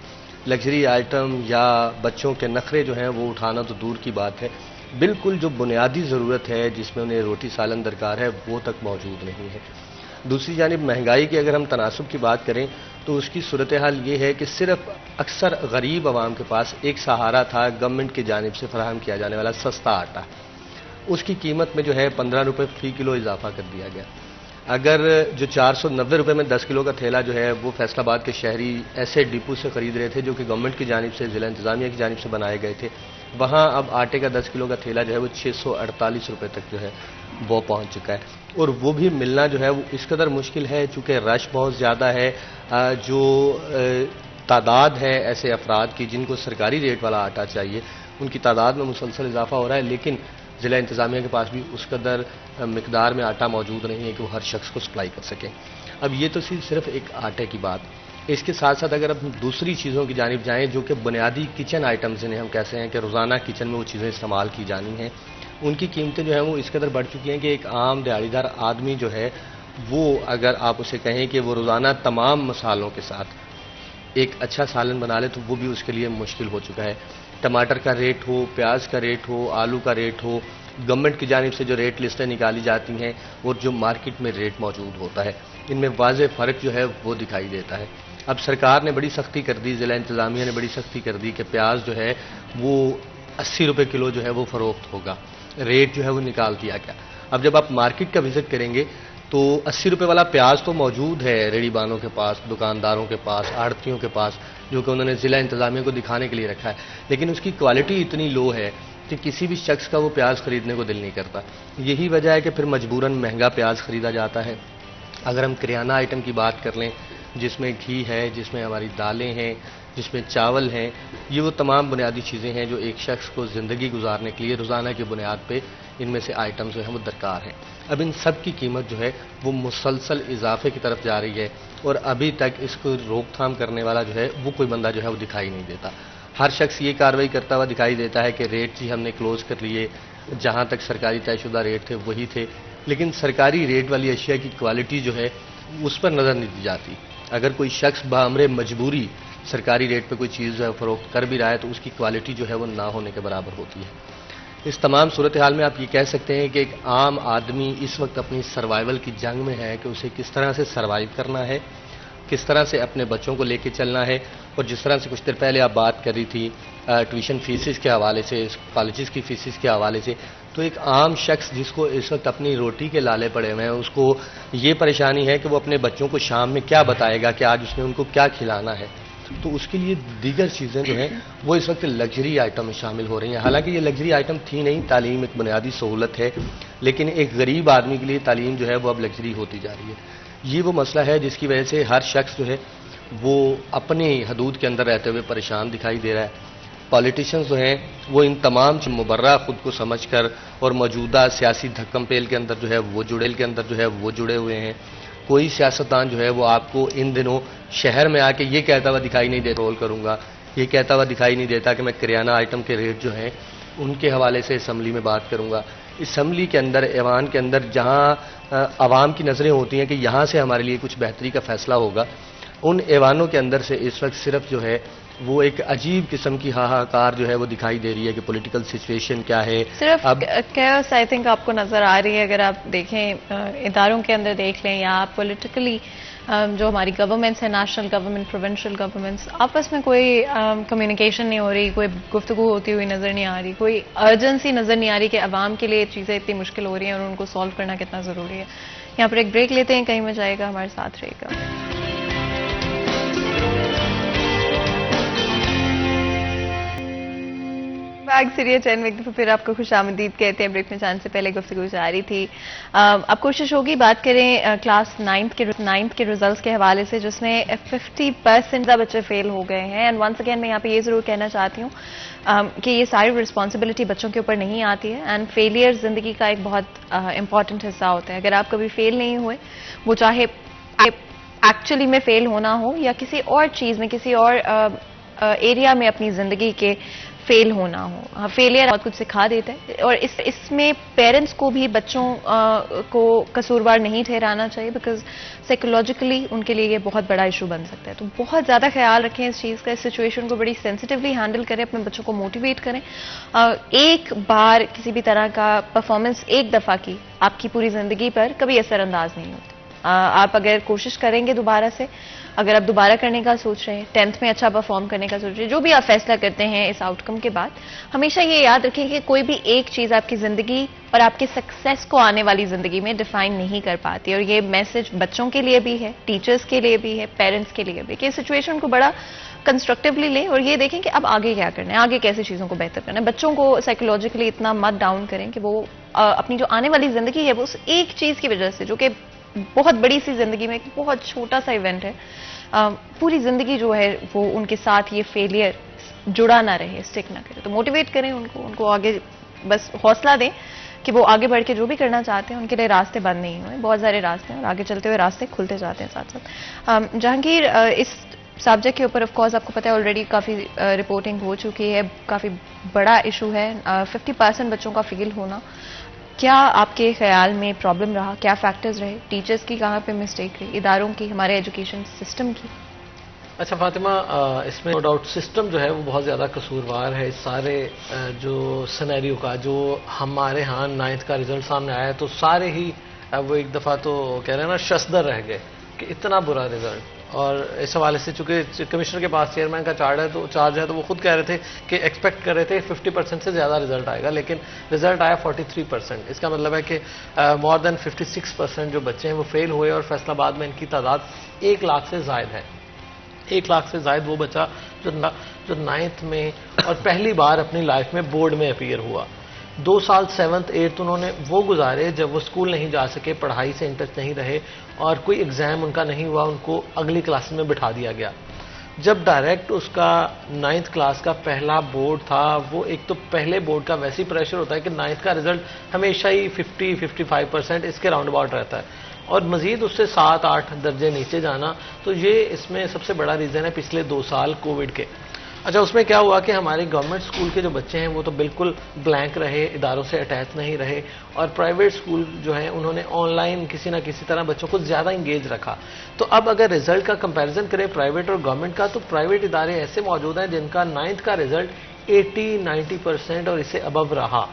लग्जरी आइटम या बच्चों के नखरे जो हैं वो उठाना तो दूर की बात है, बिल्कुल जो बुनियादी ज़रूरत है जिसमें उन्हें रोटी सालन दरकार है वो तक मौजूद नहीं है। दूसरी जानिब महंगाई की अगर हम तनासुब की बात करें तो उसकी सूरत हाल ये है कि सिर्फ अक्सर गरीब आवाम के पास एक सहारा था गवर्नमेंट की जानिब से फराहम किया जाने वाला सस्ता आटा। उसकी कीमत में जो है 15 रुपये फ़ी किलो इजाफा कर दिया गया। अगर जो 490 रुपये में 10 किलो का थैला जो है वो फैसलाबाद के शहरी ऐसे डिपो से ख़रीद रहे थे जो कि गवर्नमेंट की जानिब से, ज़िला इंतज़ामिया की जानिब से बनाए गए थे, वहाँ अब आटे का 10 किलो का थैला जो है वो 648 रुपये तक जो है वो पहुँच चुका है। और वो भी मिलना जो है वो इस कदर मुश्किल है चूँकि रश बहुत ज़्यादा है। जो तादाद है ऐसे अफराद की जिनको सरकारी रेट वाला आटा चाहिए, उनकी तादाद में मुसलसल इजाफा हो रहा है, लेकिन ज़िला इंतज़ामिया के पास भी उस कदर मिकदार में आटा मौजूद नहीं है कि वो हर शख्स को सप्लाई कर सकें। अब ये तो सिर्फ एक आटे की बात। इसके साथ साथ अगर हम दूसरी चीज़ों की जानिब जाएँ जो कि बुनियादी किचन आइटम्स जिन्हें हम कहते हैं कि रोज़ाना किचन में वो चीज़ें इस्तेमाल की जानी हैं, उनकी कीमतें जो हैं वो इस कदर बढ़ चुकी हैं कि एक आम दिहाड़ीदार आदमी जो है वो अगर आप उसे कहें कि वो रोज़ाना तमाम मसालों के साथ एक अच्छा सालन बना ले तो वो भी उसके लिए मुश्किल हो चुका है। टमाटर का रेट हो, प्याज का रेट हो, आलू का रेट हो, गवर्नमेंट की जानिब से जो रेट लिस्टें निकाली जाती हैं और जो मार्केट में रेट मौजूद होता है, इनमें वाज़ेह फ़र्क जो है वो दिखाई देता है। अब सरकार ने बड़ी सख्ती कर दी, ज़िला इंतज़ामिया ने बड़ी सख्ती कर दी कि प्याज जो है वो 80 रुपये किलो जो है वो फ़रोख्त होगा, रेट जो है वो निकाल दिया गया। अब जब आप मार्केट का विज़िट करेंगे तो 80 रुपये वाला प्याज तो मौजूद है रेड़ीबानों के पास, दुकानदारों के पास, आड़तियों के पास, जो कि उन्होंने ज़िला इंतज़ामिया को दिखाने के लिए रखा है, लेकिन उसकी क्वालिटी इतनी लो है कि किसी भी शख्स का वो प्याज खरीदने को दिल नहीं करता। यही वजह है कि फिर मजबूरन महंगा प्याज खरीदा जाता है। अगर हम किराना आइटम की बात कर लें, जिसमें घी है, जिसमें हमारी दालें हैं, जिसमें चावल हैं, ये वो तमाम बुनियादी चीज़ें हैं जो एक शख्स को ज़िंदगी गुजारने के लिए रोज़ाना की बुनियाद पे इनमें से आइटम जो हैं वो दरकार हैं। अब इन सब की कीमत जो है वो मुसलसल इजाफे की तरफ जा रही है और अभी तक इसको रोकथाम करने वाला जो है वो कोई बंदा जो है वो दिखाई नहीं देता। हर शख्स ये कार्रवाई करता हुआ दिखाई देता है कि रेट जी हमने क्लोज कर लिए, जहाँ तक सरकारी तयशुदा रेट थे वही थे, लेकिन सरकारी रेट वाली अशिया की क्वालिटी जो है उस पर नज़र नहीं दी जाती। अगर कोई शख्स बामरे मजबूरी सरकारी रेट पे कोई चीज़ जो है फ़रोख्त कर भी रहा है तो उसकी क्वालिटी जो है वो ना होने के बराबर होती है। इस तमाम सूरत हाल में आप ये कह सकते हैं कि एक आम आदमी इस वक्त अपनी सर्वाइवल की जंग में है कि उसे किस तरह से सर्वाइव करना है, किस तरह से अपने बच्चों को लेके चलना है। और जिस तरह से कुछ देर पहले आप बात कर रही थी ट्यूशन फीसिस के हवाले से, कॉलेजेस की फीसिस के हवाले से, तो एक आम शख्स जिसको इस वक्त अपनी रोटी के लाले पड़े हुए हैं, उसको ये परेशानी है कि वो अपने बच्चों को शाम में क्या बताएगा कि आज उसने उनको क्या खिलाना है। तो उसके लिए दीगर चीज़ें जो हैं वो इस वक्त लग्जरी आइटम में शामिल हो रही हैं। हालांकि ये लग्जरी आइटम थी नहीं, तालीम एक बुनियादी सहूलत है, लेकिन एक गरीब आदमी के लिए तालीम जो है वो अब लग्जरी होती जा रही है। ये वो मसला है जिसकी वजह से हर शख्स जो है वो अपने हदूद के अंदर रहते हुए परेशान दिखाई दे रहा है। पॉलिटिशियंस जो हैं वो इन तमाम मुबर्रा खुद को समझकर और मौजूदा सियासी धक्कम पेल के अंदर जो है वो जुड़ेल के अंदर जो है वो जुड़े हुए हैं। कोई सियासतदान जो है वो आपको इन दिनों शहर में आके ये कहता हुआ दिखाई नहीं दे रोल करूंगा, ये कहता हुआ दिखाई नहीं देता कि मैं किराना आइटम के रेट जो हैं उनके हवाले से असम्बली में बात करूंगा। असम्बली के अंदर, ऐवान के अंदर जहां आवाम की नज़रें होती हैं कि यहाँ से हमारे लिए कुछ बेहतरी का फैसला होगा, उन ऐवानों के अंदर से इस वक्त सिर्फ जो है वो एक अजीब किस्म की हाहाकार जो है वो दिखाई दे रही है कि पॉलिटिकल सिचुएशन क्या है। सिर्फ अब कैओस आई थिंक आपको नजर आ रही है। अगर आप देखें इदारों के अंदर देख लें या आप पॉलिटिकली जो हमारी गवर्नमेंट्स है, नेशनल गवर्नमेंट, प्रोविंशियल गवर्नमेंट्स, आपस में कोई कम्युनिकेशन नहीं हो रही, कोई गुफ्तगू होती हुई नजर नहीं आ रही, कोई अर्जेंसी नजर नहीं आ रही कि अवाम के लिए चीज़ें इतनी मुश्किल हो रही हैं और उनको सॉल्व करना कितना ज़रूरी है। यहाँ पर एक ब्रेक लेते हैं, कहीं में जाएगा, हमारे साथ रहेगा। बैग सीरिया चैन में एक दफा फिर आपको खुशामदीद कहते हैं। ब्रेक में जाने से पहले गुफ्तगू जारी थी। अब कोशिश होगी बात करें क्लास 9th के रिजल्ट्स के हवाले से, जिसमें 50% बच्चे फेल हो गए हैं। एंड वंस अगेन मैं यहाँ पे ये जरूर कहना चाहती हूँ कि ये सारी रिस्पॉन्सिबिलिटी बच्चों के ऊपर नहीं आती है। एंड फेलियर जिंदगी का एक बहुत इंपॉर्टेंट हिस्सा होता है। अगर आप कभी फेल नहीं हुए, वो चाहे एक्चुअली में फेल होना हो या किसी और चीज में, किसी और एरिया में अपनी जिंदगी के फेल होना हो, फेलियर बहुत कुछ सिखा देता है। और इसमें पेरेंट्स को भी बच्चों को कसूरवार नहीं ठहराना चाहिए, बिकॉज साइकोलॉजिकली उनके लिए ये बहुत बड़ा इशू बन सकता है। तो बहुत ज़्यादा ख्याल रखें इस चीज़ का, इस सिचुएशन को बड़ी सेंसिटिवली हैंडल करें, अपने बच्चों को मोटिवेट करें। एक बार किसी भी तरह का परफॉर्मेंस एक दफ़ा की आपकी पूरी ज़िंदगी पर कभी असरअंदाज नहीं होती। आप अगर कोशिश करेंगे दोबारा से, अगर आप दोबारा करने का सोच रहे हैं, 10th में अच्छा परफॉर्म करने का सोच रहे हैं, जो भी आप फैसला करते हैं इस आउटकम के बाद, हमेशा ये याद रखें कि कोई भी एक चीज़ आपकी ज़िंदगी और आपके सक्सेस को आने वाली ज़िंदगी में डिफाइन नहीं कर पाती। और ये मैसेज बच्चों के लिए भी है, टीचर्स के लिए भी है, पेरेंट्स के लिए भी, कि सिचुएशन को बड़ा कंस्ट्रक्टिवली लें और ये देखें कि अब आगे क्या करना है, आगे कैसी चीज़ों को बेहतर करना है। बच्चों को साइकोलॉजिकली इतना मत डाउन करें कि वो अपनी जो आने वाली ज़िंदगी है वो उस एक चीज़ की वजह से, जो कि बहुत बड़ी सी जिंदगी में एक बहुत छोटा सा इवेंट है, पूरी जिंदगी जो है वो उनके साथ ये फेलियर जुड़ा ना रहे, स्टिक ना करे। तो मोटिवेट करें उनको आगे, बस हौसला दें कि वो आगे बढ़ के जो भी करना चाहते हैं उनके लिए रास्ते बंद नहीं हुए, बहुत सारे रास्ते हैं और आगे चलते हुए रास्ते खुलते जाते हैं साथ साथ। जहांगीर, इस सब्जेक्ट के ऊपर ऑफ कोर्स आपको पता है ऑलरेडी काफ़ी रिपोर्टिंग हो चुकी है, काफ़ी बड़ा इशू है 50% बच्चों का फेल होना। क्या आपके ख्याल में प्रॉब्लम रहा, क्या फैक्टर्स रहे, टीचर्स की कहाँ पे मिस्टेक रही, इदारों की, हमारे एजुकेशन सिस्टम की? अच्छा फातिमा, इसमें नो डाउट सिस्टम जो है वो बहुत ज़्यादा कसूरवार है इस सारे जो सिनेरियो का। जो हमारे यहाँ 9th का रिजल्ट सामने आया तो सारे ही वो एक दफ़ा तो कह रहे हैं ना शस्दर रह गए कि इतना बुरा रिजल्ट। और इस हवाले से चूंकि कमिश्नर के पास चेयरमैन का चार्ज है तो वो खुद कह रहे थे कि एक्सपेक्ट कर रहे थे 50% से ज़्यादा रिजल्ट आएगा, लेकिन रिजल्ट आया 43%। इसका मतलब है कि मोर देन 56% जो बच्चे हैं वो फेल हुए और फैसलाबाद में इनकी तादाद 1 लाख से ज़ायद है। 1 लाख से ज़ायद वो बच्चा जो जो 9th में और पहली बार अपनी लाइफ में बोर्ड में अपीयर हुआ। 2 साल 7th 8th उन्होंने वो गुजारे जब वो स्कूल नहीं जा सके, पढ़ाई से इन टच नहीं रहे और कोई एग्जाम उनका नहीं हुआ, उनको अगली क्लास में बिठा दिया गया। जब डायरेक्ट उसका 9th क्लास का पहला बोर्ड था, वो एक तो पहले बोर्ड का वैसे ही प्रेशर होता है कि 9th का रिजल्ट हमेशा ही 50-55% इसके राउंड अबाउट रहता है और मजीद उससे 7-8 दर्जे नीचे जाना, तो ये इसमें सबसे बड़ा रीज़न है पिछले 2 साल कोविड के। अच्छा, उसमें क्या हुआ कि हमारे गवर्नमेंट स्कूल के जो बच्चे हैं वो तो बिल्कुल ब्लैंक रहे, इदारों से अटैच नहीं रहे और प्राइवेट स्कूल जो हैं उन्होंने ऑनलाइन किसी ना किसी तरह बच्चों को ज़्यादा इंगेज रखा। तो अब अगर रिजल्ट का कंपैरिजन करें प्राइवेट और गवर्नमेंट का, तो प्राइवेट इदारे ऐसे मौजूद हैं जिनका 9th का रिजल्ट 80-90% और इससे अबव रहा।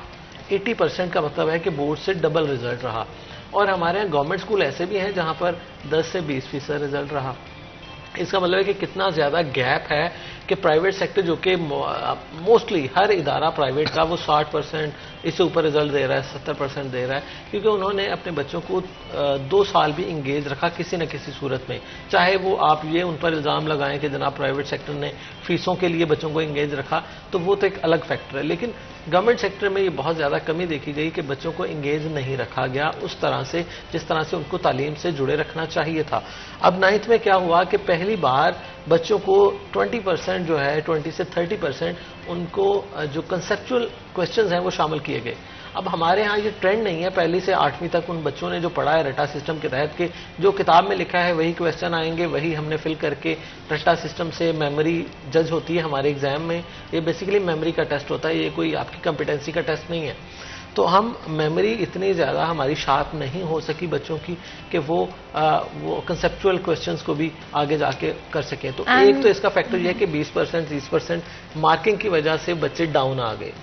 80% का मतलब है कि बोर्ड से डबल रिजल्ट रहा। और हमारे यहाँ गवर्नमेंट स्कूल ऐसे भी हैं जहाँ पर 10 से 20% रिजल्ट रहा। इसका मतलब है कि कितना ज़्यादा गैप है कि प्राइवेट सेक्टर जो कि मोस्टली हर इदारा प्राइवेट का वो 60% इससे ऊपर रिजल्ट दे रहा है, 70% दे रहा है, क्योंकि उन्होंने अपने बच्चों को 2 साल भी इंगेज रखा किसी न किसी सूरत में। चाहे वो आप ये उन पर इल्ज़ाम लगाएं कि जनाब प्राइवेट सेक्टर ने फीसों के लिए बच्चों को इंगेज रखा, तो वो तो एक अलग फैक्टर है, लेकिन गवर्नमेंट सेक्टर में ये बहुत ज़्यादा कमी देखी गई कि बच्चों को इंगेज नहीं रखा गया उस तरह से जिस तरह से उनको तालीम से जुड़े रखना चाहिए था। अब 9th में क्या हुआ कि पहली बार बच्चों को 20% जो है 20 से 30% उनको जो कंसेप्चुअल क्वेश्चंस हैं वो शामिल किए गए। अब हमारे यहाँ ये ट्रेंड नहीं है, पहली से 8वीं तक उन बच्चों ने जो पढ़ा है रट्टा सिस्टम के तहत के जो किताब में लिखा है वही क्वेश्चन आएंगे, वही हमने फिल करके रट्टा सिस्टम से मेमोरी जज होती है हमारे एग्जाम में। ये बेसिकली मेमोरी का टेस्ट होता है, ये कोई आपकी कॉम्पिटेंसी का टेस्ट नहीं है। तो हम मेमोरी इतनी ज़्यादा हमारी शार्प नहीं हो सकी बच्चों की कि वो कंसेप्चुअल क्वेश्चंस को भी आगे जाके कर सकें। तो एक तो इसका फैक्टर ये है कि 20% 30% मार्किंग की वजह से बच्चे डाउन आ गए।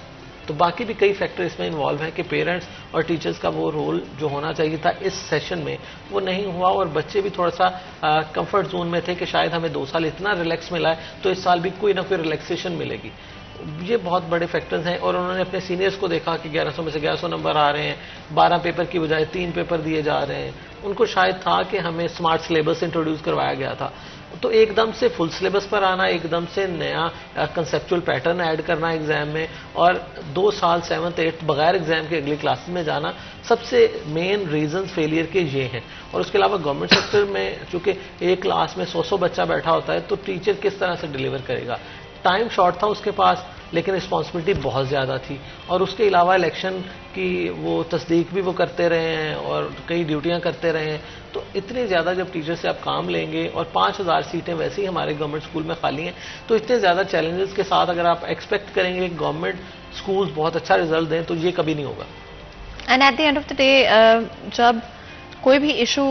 तो बाकी भी कई फैक्टर इसमें इन्वॉल्व हैं कि पेरेंट्स और टीचर्स का वो रोल जो होना चाहिए था इस सेशन में वो नहीं हुआ और बच्चे भी थोड़ा सा कंफर्ट जोन में थे कि शायद हमें 2 साल इतना रिलैक्स मिला है तो इस साल भी कोई ना कोई रिलैक्सेशन मिलेगी। ये बहुत बड़े फैक्टर्स हैं और उन्होंने अपने सीनियर्स को देखा कि 1100 में से 1100 नंबर आ रहे हैं, 12 पेपर की बजाय 3 पेपर दिए जा रहे हैं। उनको शायद था कि हमें स्मार्ट सिलेबस इंट्रोड्यूस करवाया गया था, तो एकदम से फुल सिलेबस पर आना, एकदम से नया कंसेप्चुअल पैटर्न ऐड करना एग्जाम में और 2 साल 7th 8th बगैर एग्जाम के अगली क्लास में जाना, सबसे मेन रीजन फेलियर के ये हैं। और उसके अलावा गवर्नमेंट सेक्टर में चूंकि एक क्लास में 100 बच्चा बैठा होता है तो टीचर किस तरह से डिलीवर करेगा। टाइम शॉर्ट था उसके पास लेकिन रिस्पॉन्सिबिलिटी बहुत ज़्यादा थी और उसके अलावा इलेक्शन की वो तस्दीक भी वो करते रहे हैं और कई ड्यूटियां करते रहे हैं। तो इतने ज़्यादा जब टीचर से आप काम लेंगे और 5000 सीटें वैसे ही हमारे गवर्नमेंट स्कूल में खाली हैं, तो इतने ज़्यादा चैलेंजेस के साथ अगर आप एक्सपेक्ट करेंगे कि गवर्नमेंट स्कूल्स बहुत अच्छा रिजल्ट दें तो ये कभी नहीं होगा। And at the end of the day जब कोई भी इशू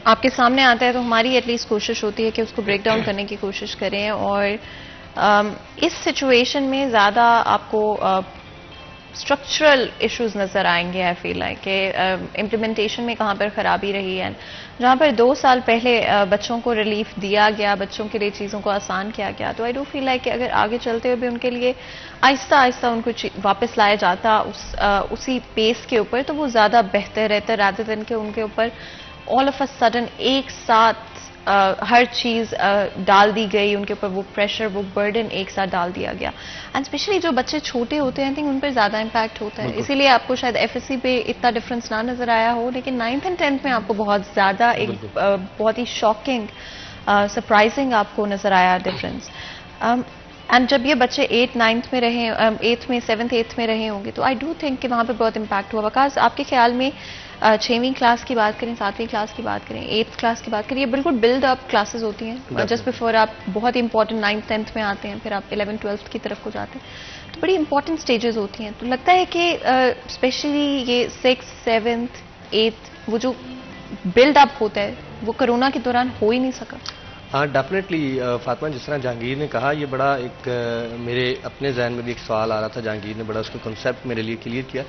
आपके सामने आता है तो हमारी एटलीस्ट कोशिश होती है कि उसको ब्रेक डाउन करने की कोशिश करें और इस सिचुएशन में ज़्यादा आपको स्ट्रक्चरल इश्यूज नज़र आएंगे। आई फील लाइक कि इम्प्लीमेंटेशन में कहाँ पर ख़राबी रही है, जहाँ पर 2 साल पहले बच्चों को रिलीफ दिया गया, बच्चों के लिए चीज़ों को आसान किया गया, तो आई डू फील लाइक कि अगर आगे चलते हुए भी उनके लिए आहिस्ता आहिस्ता उनको वापस लाया जाता उसी पेस के ऊपर तो वो ज़्यादा बेहतर रहता रादर देन कि उनके ऊपर ऑल ऑफ अ सडन एक साथ हर चीज़ डाल दी गई, उनके ऊपर वो प्रेशर वो बर्डन एक साथ डाल दिया गया। एंड स्पेशली जो बच्चे छोटे होते हैं आई थिंक उन पर ज़्यादा इम्पैक्ट होता है, इसीलिए आपको शायद एफएससी पे इतना डिफरेंस ना नज़र आया हो, लेकिन 9th एंड 10th में आपको बहुत ज़्यादा एक बहुत ही शॉकिंग सरप्राइजिंग आपको नज़र आया डिफरेंस। एंड जब ये बच्चे 8th 9th में रहे 8th में 7th 8th में रहे होंगे तो आई डू थिंक कि वहाँ पर बहुत इम्पैक्ट हुआ। बिकॉज आपके ख्याल में 6वीं क्लास की बात करें, 7वीं क्लास की बात करें, 8th क्लास की बात करें, ये बिल्कुल बिल्ड अप क्लासेस होती हैं जस्ट बिफोर आप बहुत इंपॉर्टेंट 9th 10th में आते हैं, फिर आप 11th 12th की तरफ को जाते हैं, तो बड़ी इंपॉर्टेंट स्टेजेस होती हैं। तो लगता है कि स्पेशली ये 6th 7th 8th वो जो बिल्ड अप होता है वो कोरोना के दौरान हो ही नहीं सका। हाँ डेफिनेटली फातिमा, जिस तरह जहांगीर ने कहा, ये बड़ा एक मेरे अपने जहन में भी एक सवाल आ रहा था, जहांगीर ने बड़ा उसका कंसेप्ट मेरे लिए क्लियर किया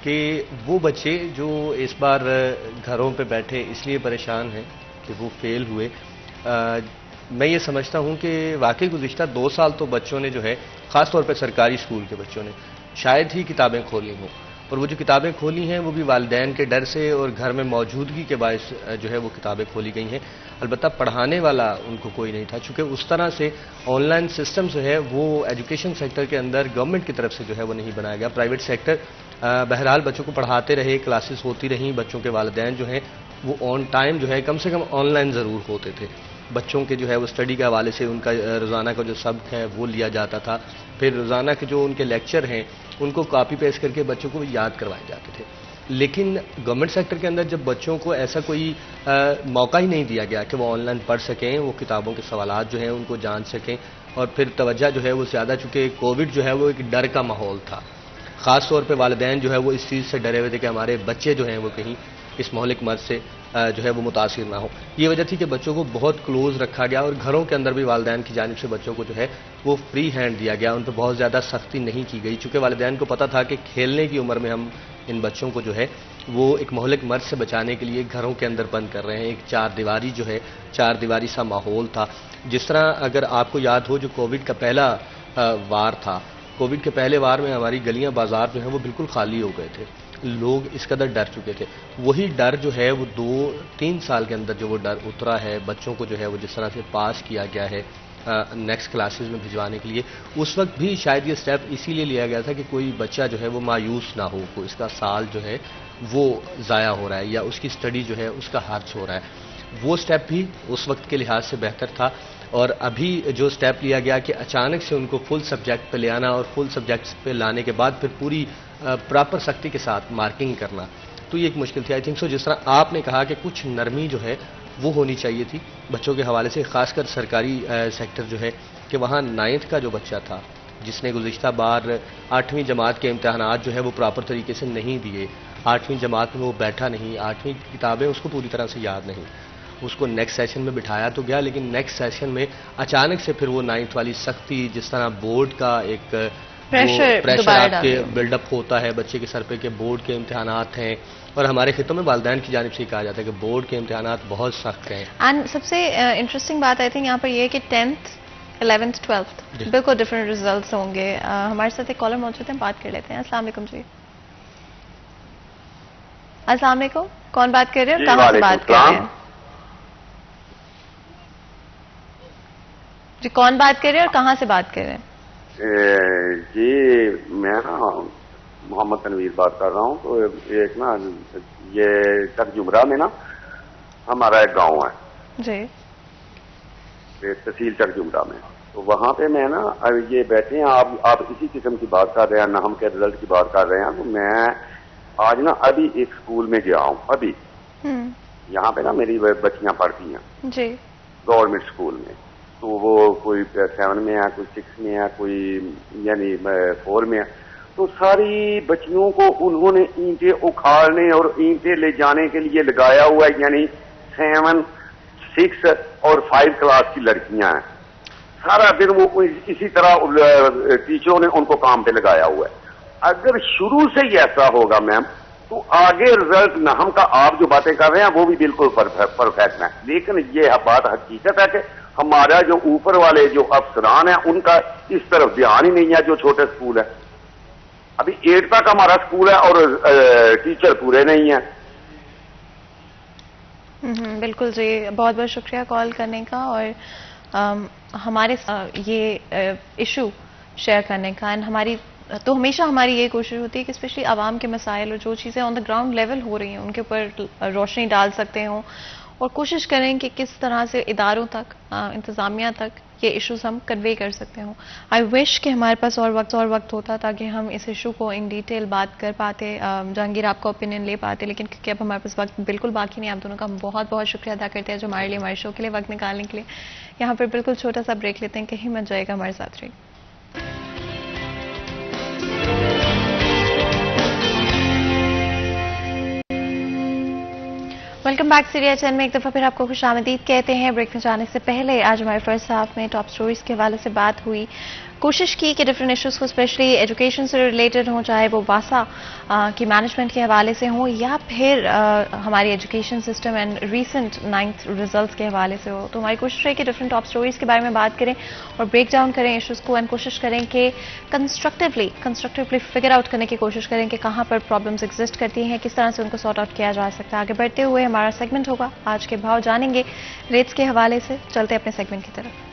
कि वो बच्चे जो इस बार घरों पे बैठे इसलिए परेशान हैं कि वो फेल हुए, मैं ये समझता हूँ कि वाकई गुज़िश्ता 2 साल तो बच्चों ने जो है ख़ास तौर पे सरकारी स्कूल के बच्चों ने शायद ही किताबें खोली हों और वो जो किताबें खोली हैं वो भी वालिदैन के डर से और घर में मौजूदगी के बायस जो है वो किताबें खोली गई हैं। अलबत्ता पढ़ाने वाला उनको कोई नहीं था, चूँकि उस तरह से ऑनलाइन सिस्टम जो है वो एजुकेशन सेक्टर के अंदर गवर्नमेंट की तरफ से जो है वो नहीं बनाया गया। प्राइवेट सेक्टर बहरहाल बच्चों को पढ़ाते रहे, क्लासेस होती रहीं, बच्चों के वालिदैन जो हैं वो ऑन टाइम जो है कम से कम ऑनलाइन ज़रूर होते थे। बच्चों के जो है वो स्टडी के हवाले से उनका रोज़ाना का जो सबक है वो लिया जाता था, फिर रोज़ाना के जो उनके लेक्चर हैं उनको कॉपी पेस्ट करके बच्चों को याद करवाए जाते थे। लेकिन गवर्नमेंट सेक्टर के अंदर जब बच्चों को ऐसा कोई मौका ही नहीं दिया गया कि वो ऑनलाइन पढ़ सकें, वो किताबों के सवालात जो हैं उनको जान सकें, और फिर तवज्जो जो है वो ज़्यादा, चूँकि कोविड जो है वो एक डर का माहौल था, ख़ास तौर पे वालिदैन जो है वो इस चीज़ से डरे हुए थे कि हमारे बच्चे जो हैं वो कहीं इस महलिक मर्ज से जो है वो मुतासिर ना हो। ये वजह थी कि बच्चों को बहुत क्लोज रखा गया और घरों के अंदर भी वालिदैन की जानिब से बच्चों को जो है वो फ्री हैंड दिया गया, उन पर बहुत ज़्यादा सख्ती नहीं की गई, चूँकि वालिदैन को पता था कि खेलने की उम्र में हम इन बच्चों को जो है वो एक महलिक मर्ज से बचाने के लिए घरों के अंदर बंद कर रहे हैं। एक चार दीवारी जो है, चार दीवारी सा माहौल था। जिस तरह अगर आपको याद हो जो कोविड का पहला वार था, कोविड के पहले वार में हमारी गलियां बाजार जो है वो बिल्कुल खाली हो गए थे, लोग इस कदर डर चुके थे। वही डर जो है वो 2-3 साल के अंदर जो वो डर उतरा है, बच्चों को जो है वो जिस तरह से पास किया गया है नेक्स्ट क्लासेस में भिजवाने के लिए, उस वक्त भी शायद ये स्टेप इसीलिए लिया गया था कि कोई बच्चा जो है वो मायूस ना हो, कोई इसका साल जो है वो ज़ाया हो रहा है या उसकी स्टडी जो है उसका खर्च हो रहा है। वो स्टेप भी उस वक्त के लिहाज से बेहतर था। और अभी जो स्टेप लिया गया कि अचानक से उनको फुल सब्जेक्ट पे ले आना और फुल सब्जेक्ट्स पे लाने के बाद फिर पूरी प्रॉपर सख्ती के साथ मार्किंग करना, तो ये एक मुश्किल थी। आई थिंक सो जिस तरह आपने कहा कि कुछ नरमी जो है वो होनी चाहिए थी बच्चों के हवाले से, खासकर सरकारी सेक्टर जो है, कि वहाँ 9th का जो बच्चा था जिसने गुज़िश्ता बार 8वीं जमात के इम्तहानात जो है वो प्रॉपर तरीके से नहीं दिए, 8वीं जमात में वो बैठा नहीं, 8वीं की किताबें उसको पूरी तरह से याद नहीं, उसको नेक्स्ट सेशन में बिठाया तो गया, लेकिन नेक्स्ट सेशन में अचानक से फिर वो 9th वाली सख्ती, जिस तरह बोर्ड का एक प्रेशर आपके बिल्डअप होता है बच्चे के सर पे कि बोर्ड के इम्तिहानात हैं, और हमारे खितों में वालिदैन की जानिब से कहा जाता है कि बोर्ड के इम्तिहानात बहुत सख्त हैं। एंड सबसे इंटरेस्टिंग बात आई थिंक यहाँ पर ये है कि 10th 11th 12th बिल्कुल डिफरेंट रिजल्ट्स होंगे। हमारे साथ एक कॉलर मौजूद हैं, बात कर लेते हैं। अस्सलाम वालेकुम जी। अस्सलाम वालेकुम, कौन बात कर रहे हैं और कहाँ से बात कर रहे हैं? जी कौन बात कर रहे हैं और कहाँ से बात कर रहे हैं? जी मैं ना मोहम्मद तनवीर बात कर रहा हूँ। तो एक ना ये चक जुमरा में ना हमारा एक गांव है जी, तहसील चक जुमरा में, तो वहाँ पे मैं ना ये बैठे हैं, आप इसी किस्म की बात कर रहे हैं, नाम के रिजल्ट की बात कर रहे हैं। तो मैं आज ना अभी एक स्कूल में गया हूँ, अभी यहाँ पे ना मेरी बच्चियां पढ़ती हैं जी गवर्नमेंट स्कूल में, तो वो कोई 7 में है, कोई 6 में है, कोई यानी 4 में है। तो सारी बच्चियों को उन्होंने ईंटें उखाड़ने और ईंटें ले जाने के लिए लगाया हुआ है, यानी 7, 6 और 5 क्लास की लड़कियां हैं। सारा दिन वो इसी तरह टीचरों ने उनको काम पे लगाया हुआ है। अगर शुरू से ही ऐसा होगा मैम, तो आगे रिजल्ट ना हम का आप जो बातें कर रहे हैं वो भी बिल्कुल परफेक्ट है, लेकिन ये बात हकीकत है कि हमारा जो ऊपर वाले जो अफसरान हैं उनका इस तरफ ध्यान ही नहीं है। जो छोटे स्कूल है, अभी 8 तक हमारा स्कूल है और टीचर पूरे नहीं है। बिल्कुल जी, बहुत बहुत शुक्रिया कॉल करने का और हमारे ये इशू शेयर करने का। एंड हमारी तो हमेशा हमारी ये कोशिश होती है कि स्पेशली आवाम के मसाइल और जो चीज़ें ऑन द ग्राउंड लेवल हो रही हैं उनके ऊपर रोशनी डाल सकते हों और कोशिश करें कि किस तरह से इदारों तक, इंतज़ामिया तक ये इश्यूज हम कन्वे कर सकते हों। आई विश कि हमारे पास और वक्त होता ताकि हम इस इशू को इन डिटेल बात कर पाते, जहांगीर आपका ओपिनियन ले पाते, लेकिन क्योंकि अब हमारे पास वक्त बिल्कुल बाकी नहीं। आप दोनों का बहुत बहुत शुक्रिया अदा करते हैं जो हमारे लिए, हमारे शो के लिए वक्त निकालने के लिए। यहाँ पर बिल्कुल छोटा सा ब्रेक लेते हैं, कहीं मत जाएगा, हमारे साथ रहिए। वेलकम बैक सीरिया 10 में एक दफ़ा फिर आपको खुश आमदीद कहते हैं। ब्रेक में जाने से पहले आज हमारे फर्स्ट हाफ में टॉप स्टोरीज के हवाले से बात हुई। कोशिश की कि डिफरेंट इश्यूज को स्पेशली एजुकेशन से रिलेटेड हो, चाहे वो वासा की मैनेजमेंट के हवाले से हो या फिर हमारी education system and recent 9th results के हवाले से हो। तो हमारी कोशिश है कि डिफरेंट टॉप स्टोरीज के बारे में बात करें और ब्रेक डाउन करें इश्यूज को एंड कोशिश करें कि कंस्ट्रक्टिवली फिगर आउट करने की कोशिश करें कि कहाँ पर प्रॉब्लम्स एग्जिस्ट करती हैं, किस तरह से उनको सॉर्ट आउट किया जा सकता है। आगे बढ़ते हुए हमारा सेगमेंट होगा आज के भाव जानेंगे रेट्स के हवाले से। चलते अपने सेगमेंट की तरफ।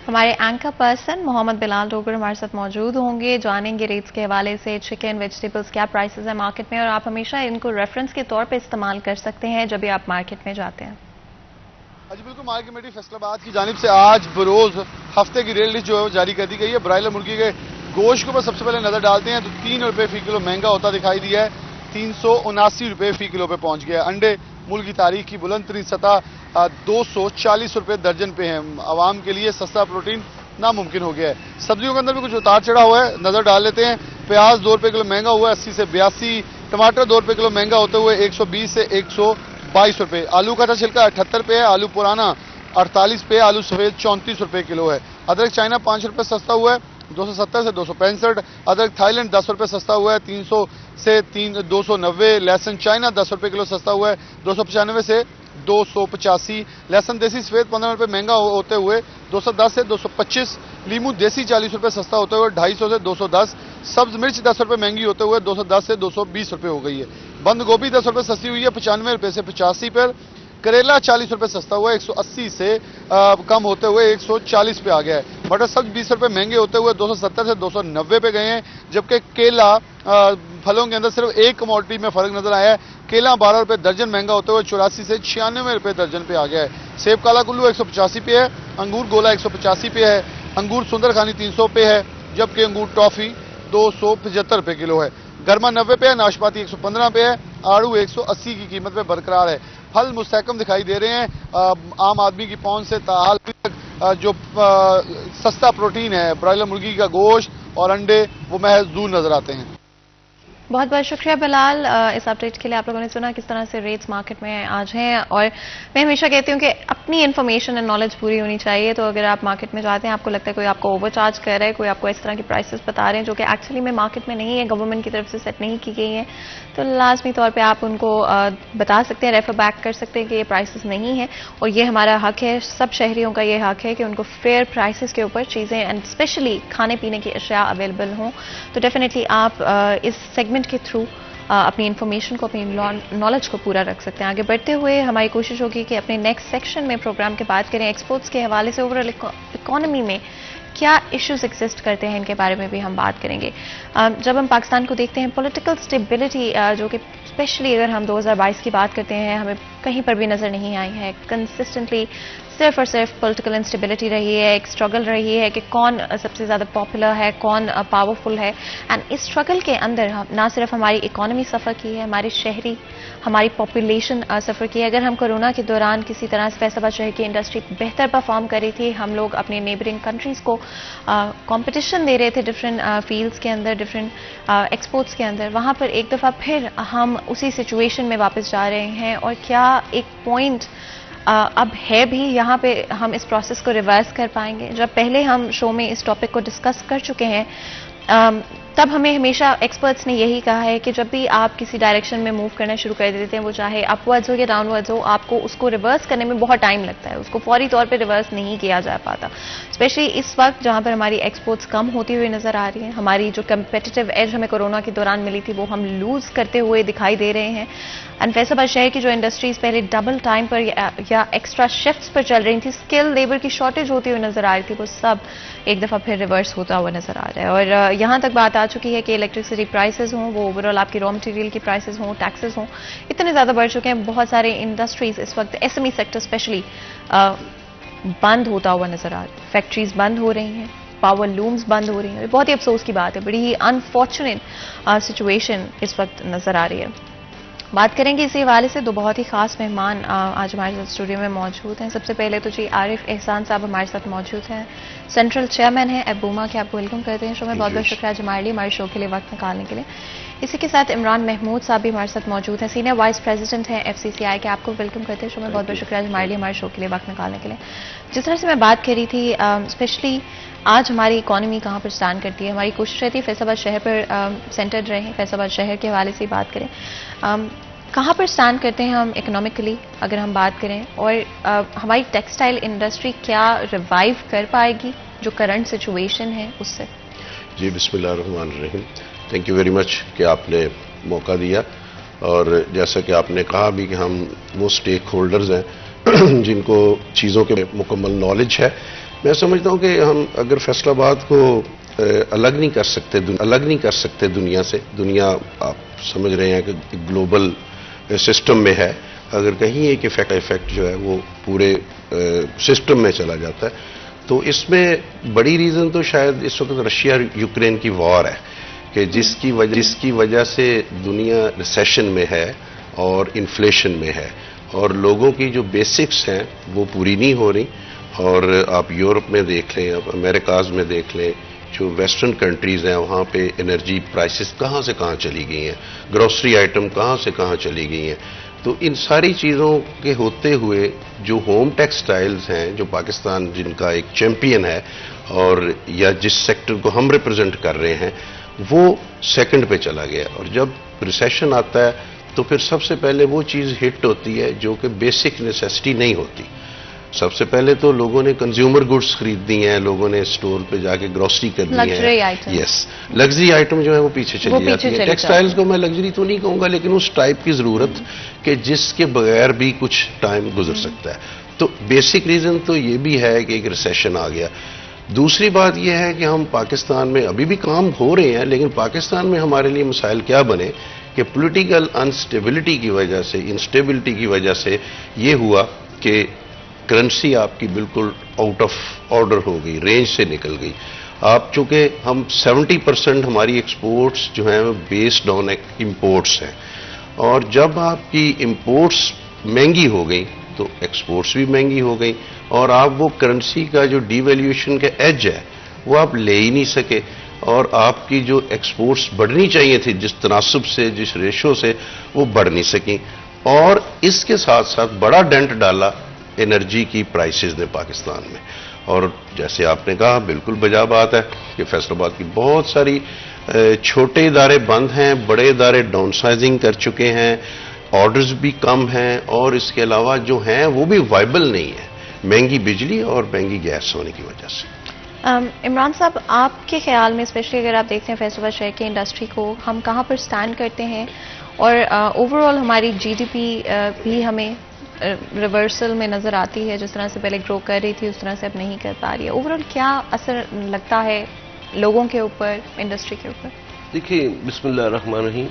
हमारे एंकर पर्सन मोहम्मद बिलाल डोगर हमारे साथ मौजूद होंगे, जानेंगे रेट्स के हवाले से चिकन वेजिटेबल्स क्या प्राइसेस है मार्केट में, और आप हमेशा इनको रेफरेंस के तौर पे इस्तेमाल कर सकते हैं जब भी आप मार्केट में जाते हैं। जी बिल्कुल, मार्केट कमेटी फैसलाबाद की जानिब से आज बरोज हफ्ते की रेट लिस्ट जो है वो जारी कर दी गई है। ब्रायलर मुर्गी के गोश्त के ऊपर सबसे पहले नजर डालते हैं तो 3 रुपये फी किलो महंगा होता दिखाई दिया है, 379 रुपये फी किलो पे पहुंच गया है। अंडे मुल्क की तारीख की बुलंद तरीन सतह 240 रुपये दर्जन पे है। आवाम के लिए सस्ता प्रोटीन नामुमकिन हो गया है। सब्जियों के अंदर भी कुछ उतार चढ़ा हुआ है, नजर डाल लेते हैं। प्याज 2 रुपये किलो महंगा हुआ है 80 से 82, टमाटर 2 रुपये किलो महंगा होते हुए 120 से 122 रुपये। आलू का छिलका 78 पे है, आलू पुराना 48 पे, आलू सफेद 34 रुपये किलो है। अदरक चाइना 5 रुपये सस्ता हुआ है 270 से 265। अदरक थाईलैंड 10 रुपये सस्ता हुआ है 300 से 290। लहसुन चाइना 10 रुपये किलो सस्ता हुआ है 295 से 285। लहसुन देसी सफेद 15 रुपये महंगा होते हुए 210 से 225। लीमू देसी 40 रुपये सस्ता होते हुए 250 से 210। सब्ज मिर्च 10 रुपये महंगी होते हुए 210 से 220 रुपये हो गई है। बंद गोभी 10 रुपये सस्ती हुई है 95 रुपये से 85 पर। करेला 40 रुपये सस्ता हुआ है 180 से कम होते हुए 140 पे आ गया है। मटर सब्ज 20 रुपये महंगे होते हुए 270 से 290 पे गए हैं, जबकि केला फलों के अंदर सिर्फ एक कमोडिटी में फर्क नजर आया है। केला 12 रुपये दर्जन महंगा होते हुए 84 से 96 रुपये दर्जन पे आ गया है। सेब काला कुल्लू 185 पे है, अंगूर गोला 185 पे है, अंगूर सुंदर खानी 300 पे है, जबकि अंगूर टॉफी 275 रुपये किलो है। गर्मा 90 पे है, नाशपाती 115 पे है, आड़ू 180 की कीमत पे बरकरार है। फल मुस्तहकम दिखाई दे रहे हैं। आम आदमी की पहुंच से ताहाल जो सस्ता प्रोटीन है ब्रायलर मुर्गी का गोश्त और अंडे वो महज दूर नजर आते हैं। बहुत बहुत शुक्रिया बिलाल इस अपडेट के लिए। आप लोगों ने सुना किस तरह से रेट्स मार्केट में आज हैं, और मैं हमेशा कहती हूँ कि अपनी इन्फॉर्मेशन एंड नॉलेज पूरी होनी चाहिए। तो अगर आप मार्केट में जाते हैं, आपको लगता है कोई आपको ओवरचार्ज कर रहा है, कोई आपको इस तरह की प्राइसेस बता रहे हैं जो कि एक्चुअली में मार्केट में नहीं है, गवर्नमेंट की तरफ से सेट नहीं की गई है, तो लाजमी तौर पर आप उनको बता सकते हैं, रेफर बैक कर सकते हैं कि ये प्राइसेस नहीं है। और ये हमारा हक है, सब शहरियों का ये हक है कि उनको फेयर प्राइसेस के ऊपर चीज़ें एंड स्पेशली खाने पीने की अशिया अवेलेबल हों। तो डेफिनेटली आप इस सेगमेंट के थ्रू अपनी इंफॉर्मेशन को, अपनी नॉलेज को पूरा रख सकते हैं। आगे बढ़ते हुए हमारी कोशिश होगी कि अपने नेक्स्ट सेक्शन में प्रोग्राम की बात करें, एक्सपोर्ट्स के हवाले से ओवरऑल इकोनॉमी में क्या इश्यूज एग्जिस्ट करते हैं, इनके बारे में भी हम बात करेंगे। जब हम पाकिस्तान को देखते हैं, पॉलिटिकल स्टेबिलिटी जो कि स्पेशली अगर हम 2022 की बात करते हैं, हमें कहीं पर भी नज़र नहीं आई है। कंसिस्टेंटली सिर्फ और सिर्फ पॉलिटिकल इंस्टेबिलिटी रही है, एक स्ट्रगल रही है कि कौन सबसे ज़्यादा पॉपुलर है, कौन पावरफुल है। एंड इस स्ट्रगल के अंदर ना सिर्फ हमारी इकोनॉमी सफ़र की है, हमारी शहरी, हमारी पॉपुलेशन सफ़र की है। अगर हम कोरोना के दौरान किसी तरह से फैसलाबाद शहर की इंडस्ट्री बेहतर परफॉर्म कर रही थी, हम लोग अपने नेबरिंग कंट्रीज़ को कंपटीशन दे रहे थे डिफरेंट फील्ड्स के अंदर, डिफरेंट एक्सपोर्ट्स के अंदर, वहाँ पर एक दफ़ा फिर हम उसी सिचुएशन में वापस जा रहे हैं। और क्या एक पॉइंट अब है भी यहाँ पे हम इस प्रोसेस को रिवर्स कर पाएंगे? जब पहले हम शो में इस टॉपिक को डिस्कस कर चुके हैं, तब हमें हमेशा एक्सपर्ट्स ने यही कहा है कि जब भी आप किसी डायरेक्शन में मूव करना शुरू कर देते हैं, वो चाहे अपवर्ड्स हो या डाउनवर्ड्स हो, आपको उसको रिवर्स करने में बहुत टाइम लगता है, उसको फौरी तौर पे रिवर्स नहीं किया जा पाता। स्पेशली इस वक्त जहां पर हमारी एक्सपोर्ट्स कम होती हुई नजर आ रही हैं, हमारी जो कंपेटिटिव एज हमें कोरोना के दौरान मिली थी वो हम लूज करते हुए दिखाई दे रहे हैं। एंड फैसलाबाद शहर की जो इंडस्ट्रीज पहले डबल टाइम पर या एक्स्ट्रा शिफ्ट्स पर चल रही थी, स्किल लेबर की शॉर्टेज होती हुई नजर आ रही थी, वो सब एक दफा फिर रिवर्स होता हुआ नजर आ रहा है। और यहाँ तक बात आ चुकी है कि इलेक्ट्रिसिटी प्राइसेस हों, वो ओवरऑल आपकी रॉ मटेरियल की प्राइसेस हों, टैक्सेस हों, इतने ज़्यादा बढ़ चुके हैं। बहुत सारे इंडस्ट्रीज इस वक्त एसएमई सेक्टर स्पेशली बंद होता हुआ नजर आ रहा है, फैक्ट्रीज बंद हो रही हैं, पावर लूम्स बंद हो रही हैं। बहुत ही अफसोस की बात है, बड़ी ही अनफॉर्चुनेट सिचुएशन इस वक्त नजर आ रही है। बात करेंगे इसी हवाले से, दो बहुत ही खास मेहमान आज हमारे साथ स्टूडियो में मौजूद हैं। सबसे पहले तो जी आरिफ एहसान साहब हमारे साथ मौजूद हैं, सेंट्रल चेयरमैन हैं एबूमा के। आपको वेलकम करते हैं शो में, बहुत बहुत शुक्रिया आज हमारे लिए, हमारे शो के लिए वक्त निकालने के लिए। इसी के साथ इमरान महमूद साहब भी हमारे साथ मौजूद हैं, सीनियर वाइस प्रेसिडेंट हैं FCCI के। आपको वेलकम करते हैं शो में, बहुत बहुत शुक्रिया हमारे लिए, हमारे शो के लिए वक्त निकालने के लिए। जिस तरह से मैं बात कर रही थी, स्पेशली आज हमारी इकॉनमी कहाँ पर स्टैंड करती है, हमारी कोशिश रहती है फैसलाबाद शहर पर सेंटर्ड रहें, फैसलाबाद शहर के हवाले से बात करें। कहाँ पर स्टैंड करते हैं हम इकोनॉमिकली अगर हम बात करें, और हमारी टेक्सटाइल इंडस्ट्री क्या रिवाइव कर पाएगी जो करंट सिचुएशन है उससे? जी बिस्मिल्लाहिर्रहमानिर्रहीम, थैंक यू वेरी मच कि आपने मौका दिया। और जैसा कि आपने कहा भी कि हम वो स्टेक होल्डर्स हैं जिनको चीज़ों के मुकम्मल नॉलेज है। मैं समझता हूँ कि हम अगर फैसलाबाद को अलग नहीं कर सकते दुनिया से। दुनिया आप समझ रहे हैं कि ग्लोबल सिस्टम में है, अगर कहीं एक इफेक्ट जो है वो पूरे सिस्टम में चला जाता है, तो इसमें बड़ी रीज़न तो शायद इस वक्त रशिया यूक्रेन की वॉर है कि जिसकी वजह से दुनिया रिसेशन में है और इन्फ्लेशन में है, और लोगों की जो बेसिक्स हैं वो पूरी नहीं हो रही। और आप यूरोप में देख लें, आप अमेरिकाज में देख लें, जो वेस्टर्न कंट्रीज़ हैं वहाँ पे एनर्जी प्राइसेस कहाँ से कहाँ चली गई हैं, ग्रोसरी आइटम कहाँ से कहाँ चली गई हैं। तो इन सारी चीज़ों के होते हुए जो होम टेक्सटाइल्स हैं, जो पाकिस्तान जिनका एक चैम्पियन है और या जिस सेक्टर को हम रिप्रेजेंट कर रहे हैं, वो सेकंड पे चला गया। और जब रिसेशन आता है तो फिर सबसे पहले वो चीज़ हिट होती है जो कि बेसिक नेसेसिटी नहीं होती। सबसे पहले तो लोगों ने कंज्यूमर गुड्स खरीदनी है, लोगों ने स्टोर पे जाके ग्रोसरी करनी है। यस, लग्जरी आइटम जो है वो पीछे चली जाती है। टेक्सटाइल्स को मैं लग्जरी तो नहीं कहूँगा, लेकिन उस टाइप की ज़रूरत कि जिसके बगैर भी कुछ टाइम गुजर सकता है। तो बेसिक रीज़न तो ये भी है कि एक रिसेशन आ गया। दूसरी बात यह है कि हम पाकिस्तान में अभी भी काम हो रहे हैं, लेकिन पाकिस्तान में हमारे लिए मसाइल क्या बने कि पॉलिटिकल अनस्टेबिलिटी की वजह से, इंस्टेबिलिटी की वजह से ये हुआ कि करेंसी आपकी बिल्कुल आउट ऑफ ऑर्डर हो गई, रेंज से निकल गई। आप चूंकि हम 70% हमारी एक्सपोर्ट्स जो हैं वो बेस्ड ऑन इंपोर्ट्स हैं, और जब आपकी इंपोर्ट्स महंगी हो गई तो एक्सपोर्ट्स भी महंगी हो गई, और आप वो करेंसी का जो डिवैल्यूएशन का एज है वो आप ले ही नहीं सके, और आपकी जो एक्सपोर्ट्स बढ़नी चाहिए थी जिस तनासब से, जिस रेशो से, वो बढ़ नहीं सकी। और इसके साथ साथ बड़ा डेंट डाला एनर्जी की प्राइसेस ने पाकिस्तान में। और जैसे आपने कहा, बिल्कुल बजा बात है कि फैसलाबाद की बहुत सारी छोटे इदारे बंद हैं, बड़े इदारे डाउनसाइजिंग कर चुके हैं, ऑर्डर्स भी कम हैं, और इसके अलावा जो हैं वो भी वाइबल नहीं है, महंगी बिजली और महंगी गैस होने की वजह से। इमरान साहब, आपके ख्याल में स्पेशली अगर आप देखते हैं फैसलाबाद शहर की इंडस्ट्री को, हम कहाँ पर स्टैंड करते हैं, और ओवरऑल हमारी GDP भी हमें रिवर्सल में नज़र आती है, जिस तरह से पहले ग्रो कर रही थी उस तरह से अब नहीं कर पा रही है। ओवरऑल क्या असर लगता है लोगों के ऊपर, इंडस्ट्री के ऊपर? देखिए, बिस्मिल्लाहिर्रहमानिर्रहीम,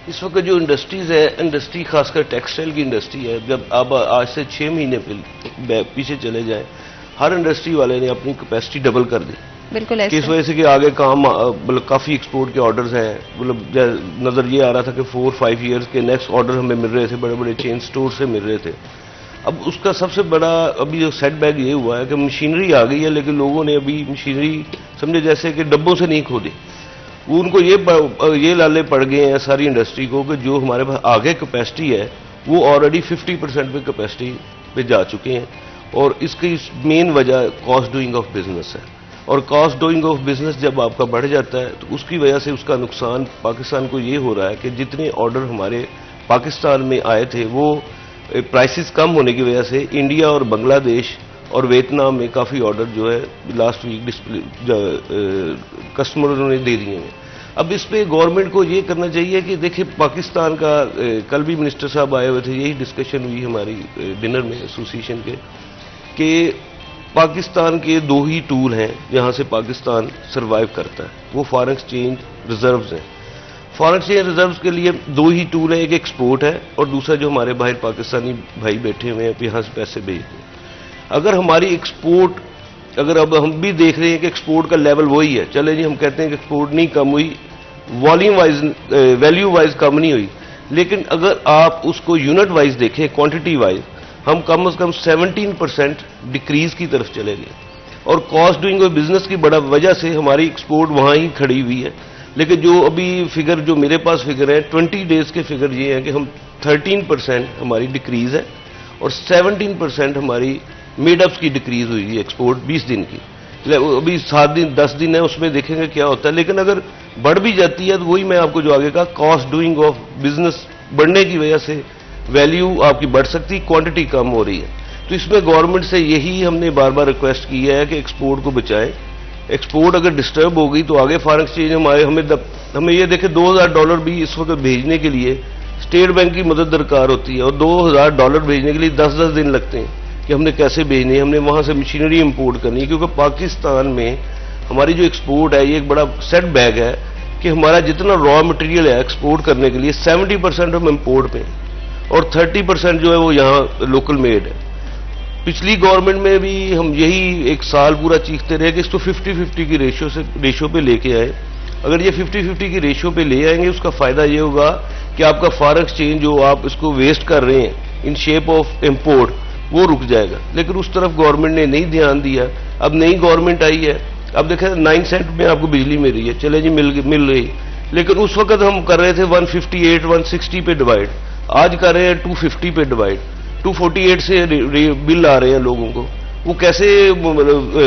इस वक्त जो इंडस्ट्रीज़ है, इंडस्ट्री खासकर टेक्सटाइल की इंडस्ट्री है, जब आप आज से 6 महीने पीछे चले जाएं, हर इंडस्ट्री वाले ने अपनी कैपेसिटी डबल कर दी। बिल्कुल ऐसे। इस वजह से कि आगे काम मतलब काफ़ी एक्सपोर्ट के ऑर्डर्स हैं, मतलब नज़र ये आ रहा था कि 4-5 ईयर्स के नेक्स्ट ऑर्डर हमें मिल रहे थे, बड़े बड़े चेन स्टोर से मिल रहे थे। अब उसका सबसे बड़ा अभी जो सेटबैक ये हुआ है कि मशीनरी आ गई है, लेकिन लोगों ने अभी मशीनरी समझे जैसे कि डब्बों से नहीं खोदी। उनको ये लाले पड़ गए हैं सारी इंडस्ट्री को कि जो हमारे पास आगे कैपेसिटी है वो ऑलरेडी 50% पे कैपेसिटी पे जा चुके हैं, और इसकी मेन वजह कॉस्ट डूइंग ऑफ बिजनेस है। और कॉस्ट डूइंग ऑफ बिजनेस जब आपका बढ़ जाता है तो उसकी वजह से उसका नुकसान पाकिस्तान को ये हो रहा है कि जितने ऑर्डर हमारे पाकिस्तान में आए थे वो प्राइसेस कम होने की वजह से इंडिया और बांग्लादेश और वियतनाम में काफ़ी ऑर्डर जो है लास्ट वीक कस्टमरों ने दे दिए हैं। अब इस पे गवर्नमेंट को ये करना चाहिए कि देखिए, पाकिस्तान का कल भी मिनिस्टर साहब आए हुए थे, यही डिस्कशन हुई हमारी डिनर में एसोसिएशन के, कि पाकिस्तान के 2 ही टूल हैं जहाँ से पाकिस्तान सर्वाइव करता है, वो फॉरेन एक्सचेंज रिजर्व्स हैं। फॉरेन एक्सचेंज रिजर्व्स के लिए 2 ही टूल हैं, एक एक्सपोर्ट है और दूसरा जो हमारे बाहर पाकिस्तानी भाई बैठे हुए हैं यहाँ से पैसे भेजते हैं। अगर हमारी एक्सपोर्ट, अगर अब हम भी देख रहे हैं कि एक्सपोर्ट का लेवल वही है, चले जी हम कहते हैं कि एक्सपोर्ट नहीं कम हुई, वॉल्यूम वाइज वैल्यू वाइज कम नहीं हुई, लेकिन अगर आप उसको यूनिट वाइज देखें, क्वांटिटी वाइज, हम कम से कम 17% डिक्रीज की तरफ चले गए। और कॉस्ट डूइंग बिजनेस की बड़ा वजह से हमारी एक्सपोर्ट वहाँ ही खड़ी हुई है। लेकिन जो अभी फिगर जो मेरे पास फिगर है 20 डेज के फिगर ये हैं कि हम 13% हमारी डिक्रीज है और 17% हमारी मेडअप्स की डिक्रीज हुई है एक्सपोर्ट 20 दिन की। अभी 7 दिन 10 दिन है, उसमें देखेंगे क्या होता है। लेकिन अगर बढ़ भी जाती है तो वही मैं आपको जो आगे का कॉस्ट डूइंग ऑफ बिजनेस बढ़ने की वजह से वैल्यू आपकी बढ़ सकती, क्वांटिटी कम हो रही है। तो इसमें गवर्नमेंट से यही हमने बार बार रिक्वेस्ट की है कि एक्सपोर्ट को बचाएं। एक्सपोर्ट अगर डिस्टर्ब हो गई तो आगे फॉरेन एक्सचेंज हमें ये देखे $2000 भी इस वक्त भेजने के लिए स्टेट बैंक की मदद दरकार होती है और $2000 भेजने के लिए 10-10 दिन लगते हैं कि हमने कैसे भेजनी है, हमने वहां से मशीनरी इंपोर्ट करनी है। क्योंकि पाकिस्तान में हमारी जो एक्सपोर्ट है ये एक बड़ा सेट बैग है कि हमारा जितना रॉ मटेरियल है एक्सपोर्ट करने के लिए 70% हम इंपोर्ट पे और 30% जो है वो यहाँ लोकल मेड है। पिछली गवर्नमेंट में भी हम यही एक साल पूरा चीखते रहे कि इसको 50-50 की रेशियो पे लेके आए। अगर ये 50-50 की रेशियो पे ले आएंगे उसका फायदा ये होगा कि आपका फॉरेन एक्सचेंज जो आप इसको वेस्ट कर रहे हैं इन शेप ऑफ इंपोर्ट वो रुक जाएगा। लेकिन उस तरफ गवर्नमेंट ने नहीं ध्यान दिया। अब नई गवर्नमेंट आई है, अब देखें 9 सेंट में आपको बिजली मिल रही है, चले जी मिल रही, लेकिन उस वक्त हम कर रहे थे 158-160 पे डिवाइड, आज कर रहे हैं 250 पे डिवाइड। 248 से बिल आ रहे हैं लोगों को, वो कैसे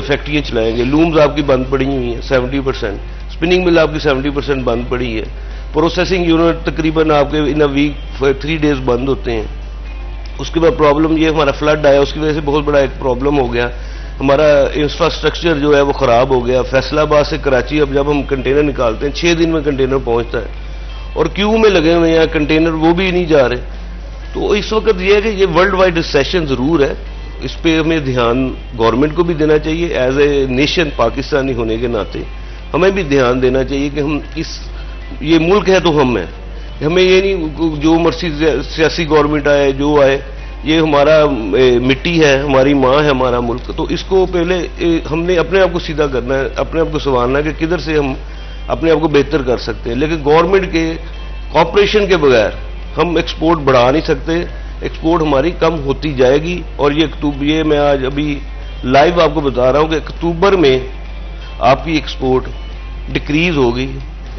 फैक्ट्रियां चलाएंगे। लूम्स आपकी बंद पड़ी हुई हैं 70%, स्पिनिंग मिल आपकी 70% बंद पड़ी है, प्रोसेसिंग यूनिट तकरीबन आपके इन अ वीक 3 डेज बंद होते हैं। उसके बाद प्रॉब्लम ये हमारा फ्लड आया, उसकी वजह से बहुत बड़ा एक प्रॉब्लम हो गया, हमारा इंफ्रास्ट्रक्चर जो है वो खराब हो गया। फैसलाबाद से कराची अब जब हम कंटेनर निकालते हैं 6 दिन में कंटेनर पहुंचता है और क्यू में लगे हुए हैं कंटेनर, वो भी नहीं जा रहे। तो इस वक्त ये है कि ये वर्ल्ड वाइड रिसेशन जरूर है, इस पे हमें ध्यान गवर्नमेंट को भी देना चाहिए। एज ए नेशन पाकिस्तानी होने के नाते हमें भी ध्यान देना चाहिए कि हम ये मुल्क है तो हम हैं, हमें ये नहीं जो मर्जी सियासी गवर्नमेंट आए जो आए, ये हमारा मिट्टी है, हमारी माँ है हमारा मुल्क। तो इसको पहले हमने अपने आप को सीधा करना है, अपने आप को संवारना है कि किधर से हम अपने आप को बेहतर कर सकते हैं। लेकिन गवर्नमेंट के कॉपरेशन के बगैर हम एक्सपोर्ट बढ़ा नहीं सकते, एक्सपोर्ट हमारी कम होती जाएगी। और ये मैं आज अभी लाइव आपको बता रहा हूं कि अक्टूबर में आपकी एक्सपोर्ट डिक्रीज होगी,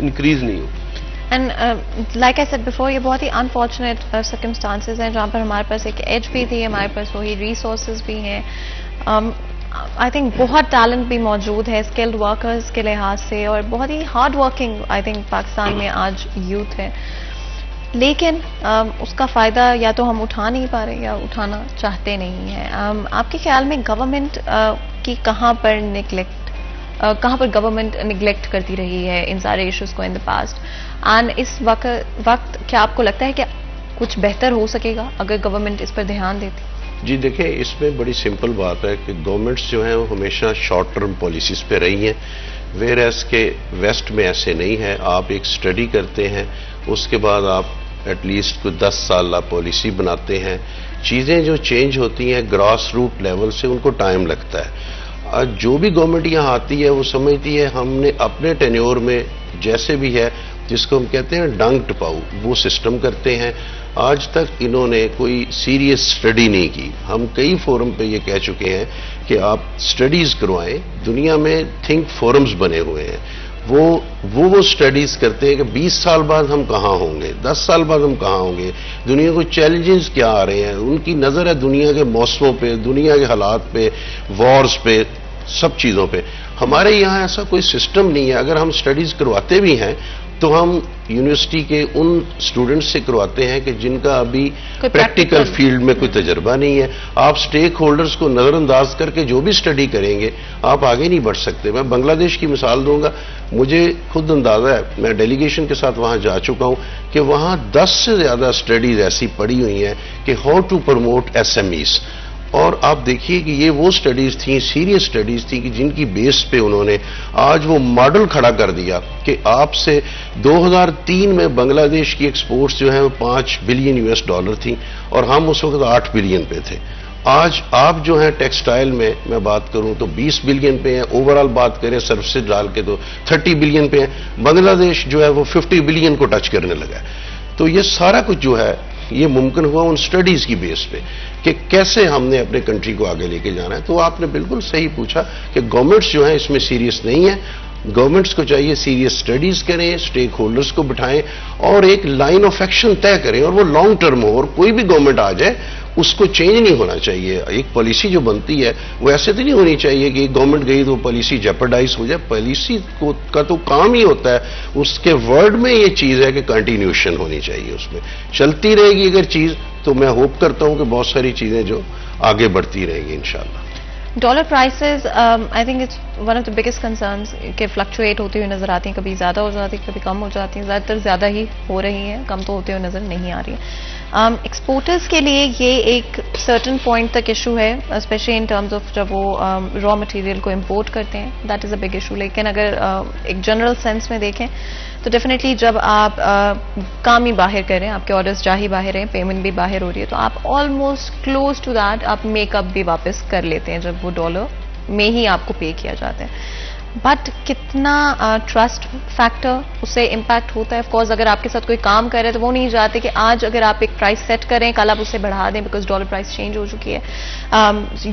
इंक्रीज नहीं होगी। And like I said before, ये बहुत ही अनफॉर्चुनेट सर्कमस्टांसेस हैं जहाँ पर हमारे पास एक एज भी थी, हमारे पास वही रिसोर्सेज भी हैं, आई थिंक बहुत टैलेंट भी मौजूद है स्किल्ड वर्कर्स के लिहाज से, और बहुत ही hard working I think Pakistan में आज यूथ है। लेकिन उसका फ़ायदा या तो हम उठा नहीं पा रहे या उठाना चाहते नहीं हैं। आपके ख्याल में गवर्नमेंट की कहाँ पर गवर्नमेंट निगलेक्ट करती रही है इन सारे इश्यूज़ को इन द पास्ट, एंड इस वक्त क्या आपको लगता है कि कुछ बेहतर हो सकेगा अगर गवर्नमेंट इस पर ध्यान देती? जी देखिए, इसमें बड़ी सिंपल बात है कि गवर्नमेंट्स जो हैं वो हमेशा शॉर्ट टर्म पॉलिसीज़ पे रही हैं, वेयर एज के वेस्ट में ऐसे नहीं है। आप एक स्टडी करते हैं, उसके बाद आप एटलीस्ट कोई 10 साल पॉलिसी बनाते हैं, चीज़ें जो चेंज होती हैं ग्रास रूट लेवल से उनको टाइम लगता है। आज जो भी गवर्नमेंट यहाँ आती है वो समझती है हमने अपने टेन्योर में जैसे भी है, जिसको हम कहते हैं डंग टपाऊ, वो सिस्टम करते हैं। आज तक इन्होंने कोई सीरियस स्टडी नहीं की। हम कई फोरम पे ये कह चुके हैं कि आप स्टडीज करवाएं। दुनिया में थिंक फोरम्स बने हुए हैं, वो स्टडीज करते हैं कि 20 साल बाद हम कहाँ होंगे, 10 साल बाद हम कहाँ होंगे, दुनिया को चैलेंजेस क्या आ रहे हैं। उनकी नज़र है दुनिया के मौसमों पे, दुनिया के हालात पे, वॉर्स पे, सब चीज़ों पे। हमारे यहाँ ऐसा कोई सिस्टम नहीं है। अगर हम स्टडीज करवाते भी हैं तो हम यूनिवर्सिटी के उन स्टूडेंट्स से करवाते हैं कि जिनका अभी प्रैक्टिकल फील्ड में कोई तजर्बा नहीं है। आप स्टेक होल्डर्स को नज़रअंदाज करके जो भी स्टडी करेंगे आप आगे नहीं बढ़ सकते। मैं बांग्लादेश की मिसाल दूंगा, मुझे खुद अंदाजा है, मैं डेलीगेशन के साथ वहां जा चुका हूं कि वहां 10 से ज्यादा स्टडीज ऐसी पड़ी हुई हैं कि हाउ टू प्रमोट SMEs। और आप देखिए कि ये वो स्टडीज थी, सीरियस स्टडीज थी कि जिनकी बेस पे उन्होंने आज वो मॉडल खड़ा कर दिया कि आपसे 2003 में बांग्लादेश की एक्सपोर्ट्स जो है वो $5 बिलियन थी और हम उस वक्त 8 बिलियन पे थे। आज आप जो है टेक्सटाइल में मैं बात करूं तो 20 बिलियन पे हैं, ओवरऑल बात करें सर्विसेज डाल के तो 30 बिलियन पे हैं। बांग्लादेश जो है वो 50 बिलियन को टच करने लगा है। तो ये सारा कुछ जो है ये मुमकिन हुआ उन स्टडीज की बेस पे कि कैसे हमने अपने कंट्री को आगे लेके जाना है। तो आपने बिल्कुल सही पूछा कि गवर्नमेंट्स जो है इसमें सीरियस नहीं है। गवर्नमेंट्स को चाहिए सीरियस स्टडीज करें, स्टेक होल्डर्स को बिठाएं और एक लाइन ऑफ एक्शन तय करें और वो लॉन्ग टर्म हो। और कोई भी गवर्नमेंट आ जाए उसको चेंज नहीं होना चाहिए। एक पॉलिसी जो बनती है वो ऐसे तो नहीं होनी चाहिए कि गवर्नमेंट गई तो पॉलिसी जेपरडाइज हो जाए। पॉलिसी का तो काम ही होता है, उसके वर्ड में ये चीज है कि कंटिन्यूएशन होनी चाहिए, उसमें चलती रहेगी अगर चीज, तो मैं होप करता हूं कि बहुत सारी चीजें जो आगे बढ़ती रहेंगी इंशाल्लाह। Dollar prices I think it's one of the biggest concerns कि फ्लक्चुएट होती हुई नजर आती हैं, कभी ज्यादा हो जाती है, कभी कम हो जाती हैं, ज्यादातर ज्यादा ही हो रही हैं, कम तो होते हुए नजर नहीं आ रही है। एक्सपोर्टर्स के लिए ये एक सर्टन पॉइंट तक इशू है, स्पेशली इन टर्म्स ऑफ जब वो रॉ मटेरियल को इंपोर्ट करते हैं, that is a big issue. लेकिन अगर एक जनरल सेंस में देखें तो डेफिनेटली जब आप काम ही बाहर कर रहे हैं, आपके ऑर्डर्स जा ही बाहर हैं, पेमेंट भी बाहर हो रही है, तो आप ऑलमोस्ट क्लोज टू दैट आप मेकअप भी वापस कर लेते हैं जब वो डॉलर में ही आपको पे किया जाता है। बट कितना ट्रस्ट फैक्टर उससे इम्पैक्ट होता है। ऑफकोर्स अगर आपके साथ कोई काम कर रहे हैं तो वो नहीं चाहते कि आज अगर आप एक प्राइस सेट करें कल आप उसे बढ़ा दें बिकॉज डॉलर प्राइस चेंज हो चुकी है,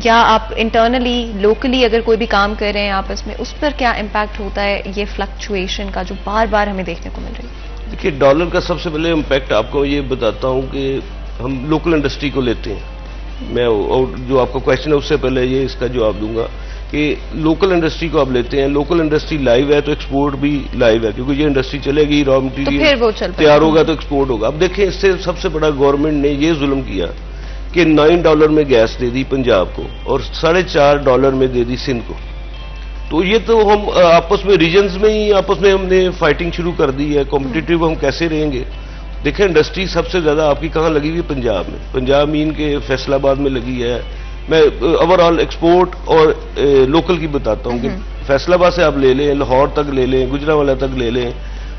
या आप इंटरनली लोकली अगर कोई भी काम कर रहे हैं आपस में, उस पर क्या इम्पैक्ट होता है ये फ्लक्चुएशन का जो बार बार हमें देखने को मिल रही है। देखिए, डॉलर का सबसे पहले इम्पैक्ट आपको ये बताता हूं कि हम लोकल इंडस्ट्री को लेते हैं। मैं और जो आपका क्वेश्चन है उससे पहले ये इसका जवाब दूंगा कि लोकल इंडस्ट्री को आप लेते हैं, लोकल इंडस्ट्री लाइव है तो एक्सपोर्ट भी लाइव है, क्योंकि ये इंडस्ट्री चलेगी, रॉ मटीरियल तैयार होगा तो एक्सपोर्ट होगा। अब देखें, इससे सबसे बड़ा गवर्नमेंट ने ये जुल्म किया कि $9 में गैस दे दी पंजाब को और $4.5 में दे दी सिंध को। तो ये तो हम आपस में रीजन्स में ही आपस में हमने फाइटिंग शुरू कर दी है। कॉम्पिटिटिव हम कैसे रहेंगे? देखें, इंडस्ट्री सबसे ज्यादा आपकी कहाँ लगी हुई है? पंजाब में। पंजाब मीन के फैसलाबाद में लगी है। मैं ओवरऑल एक्सपोर्ट और लोकल की बताता हूँ कि फैसलाबाद से आप ले लें, लाहौर तक ले लें, गुजरांवाला तक ले लें,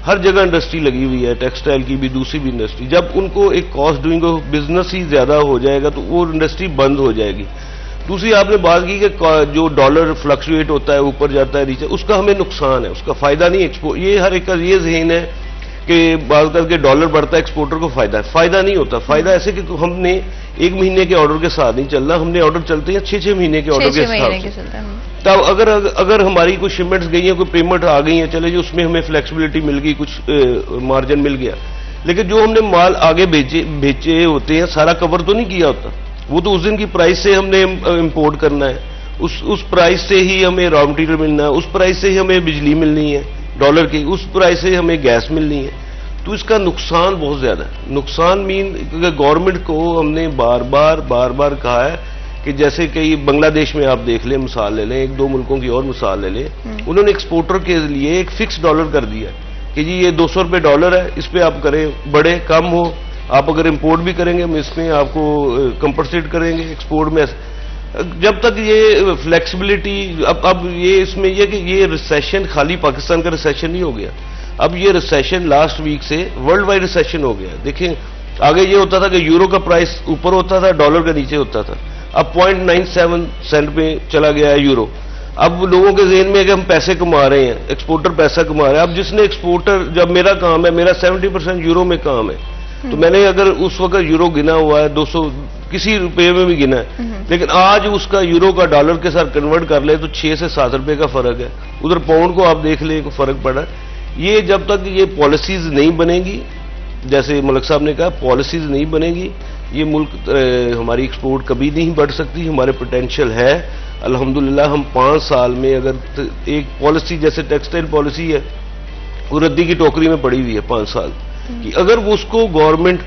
हर जगह इंडस्ट्री लगी हुई है, टेक्सटाइल की भी, दूसरी भी इंडस्ट्री। जब उनको एक कॉस्ट डूइंग ऑफ बिजनेस ही ज्यादा हो जाएगा तो वो इंडस्ट्री बंद हो जाएगी। दूसरी आपने बात की कि जो डॉलर फ्लक्चुएट होता है, ऊपर जाता है नीचे, उसका हमें नुकसान है, उसका फायदा नहीं एक्सपोर्ट। ये हर एक का ये ज़हन है कि बात करके डॉलर बढ़ता है एक्सपोर्टर को फायदा है। फायदा नहीं होता। फायदा ऐसे कि हमने 1 महीने के ऑर्डर के साथ नहीं चलना, हमने ऑर्डर चलते हैं 6-6 महीने के ऑर्डर के साथ। तब अगर हमारी कुछ शिपमेंट्स गई हैं, कोई पेमेंट आ गई है, चले जी उसमें हमें फ्लेक्सिबिलिटी मिल गई, कुछ मार्जिन मिल गया, लेकिन जो हमने माल आगे बेचे होते हैं सारा कवर तो नहीं किया होता। वो तो उस दिन की प्राइस से हमने इंपोर्ट करना है, उस प्राइस से ही हमें रॉ मटीरियल मिलना है, उस प्राइस से ही हमें बिजली मिलनी है डॉलर की, उस प्राइस से हमें गैस मिलनी है। तो इसका नुकसान बहुत ज्यादा है। नुकसान मीन गवर्नमेंट को हमने बार बार कहा है कि जैसे कि बांग्लादेश में आप देख लें, मिसाल ले लें, 1-2 मुल्कों की और मिसाल ले लें, उन्होंने एक्सपोर्टर के लिए एक फिक्स डॉलर कर दिया कि जी ये 200 रुपये डॉलर है, इस पे आप करें, बड़े कम हो, आप अगर इंपोर्ट भी करेंगे हम इसमें आपको कंपनसेट करेंगे एक्सपोर्ट में। जब तक ये फ्लेक्सिबिलिटी, अब ये इसमें ये कि ये रिसेशन खाली पाकिस्तान का रिसेशन नहीं हो गया, अब ये रिसेशन लास्ट वीक से वर्ल्ड वाइड रिसेशन हो गया। देखिए, आगे ये होता था कि यूरो का प्राइस ऊपर होता था, डॉलर का नीचे होता था, अब 0.97 सेंट पे चला गया है यूरो। अब लोगों के ज़हन में है कि हम पैसे कमा रहे हैं, एक्सपोर्टर पैसा कमा रहे हैं। अब जिसने एक्सपोर्टर, जब मेरा काम है, मेरा 70% यूरो में काम है, तो मैंने अगर उस वक्त यूरो गिना हुआ है 200 किसी रुपये में भी गिना है, लेकिन आज उसका यूरो का डॉलर के साथ कन्वर्ट कर ले तो 6 से 7 रुपए का फर्क है। उधर पाउंड को आप देख ले, फर्क पड़ा है। ये जब तक ये पॉलिसीज नहीं बनेगी, जैसे मलिक साहब ने कहा, पॉलिसीज नहीं बनेगी, ये मुल्क हमारी एक्सपोर्ट कभी नहीं बढ़ सकती। हमारे पोटेंशियल है अल्हम्दुलिल्लाह। हम 5 साल में अगर एक पॉलिसी जैसे टेक्सटाइल पॉलिसी है, वो रद्दी की टोकरी में पड़ी हुई है 5 साल कि अगर उसको गवर्नमेंट,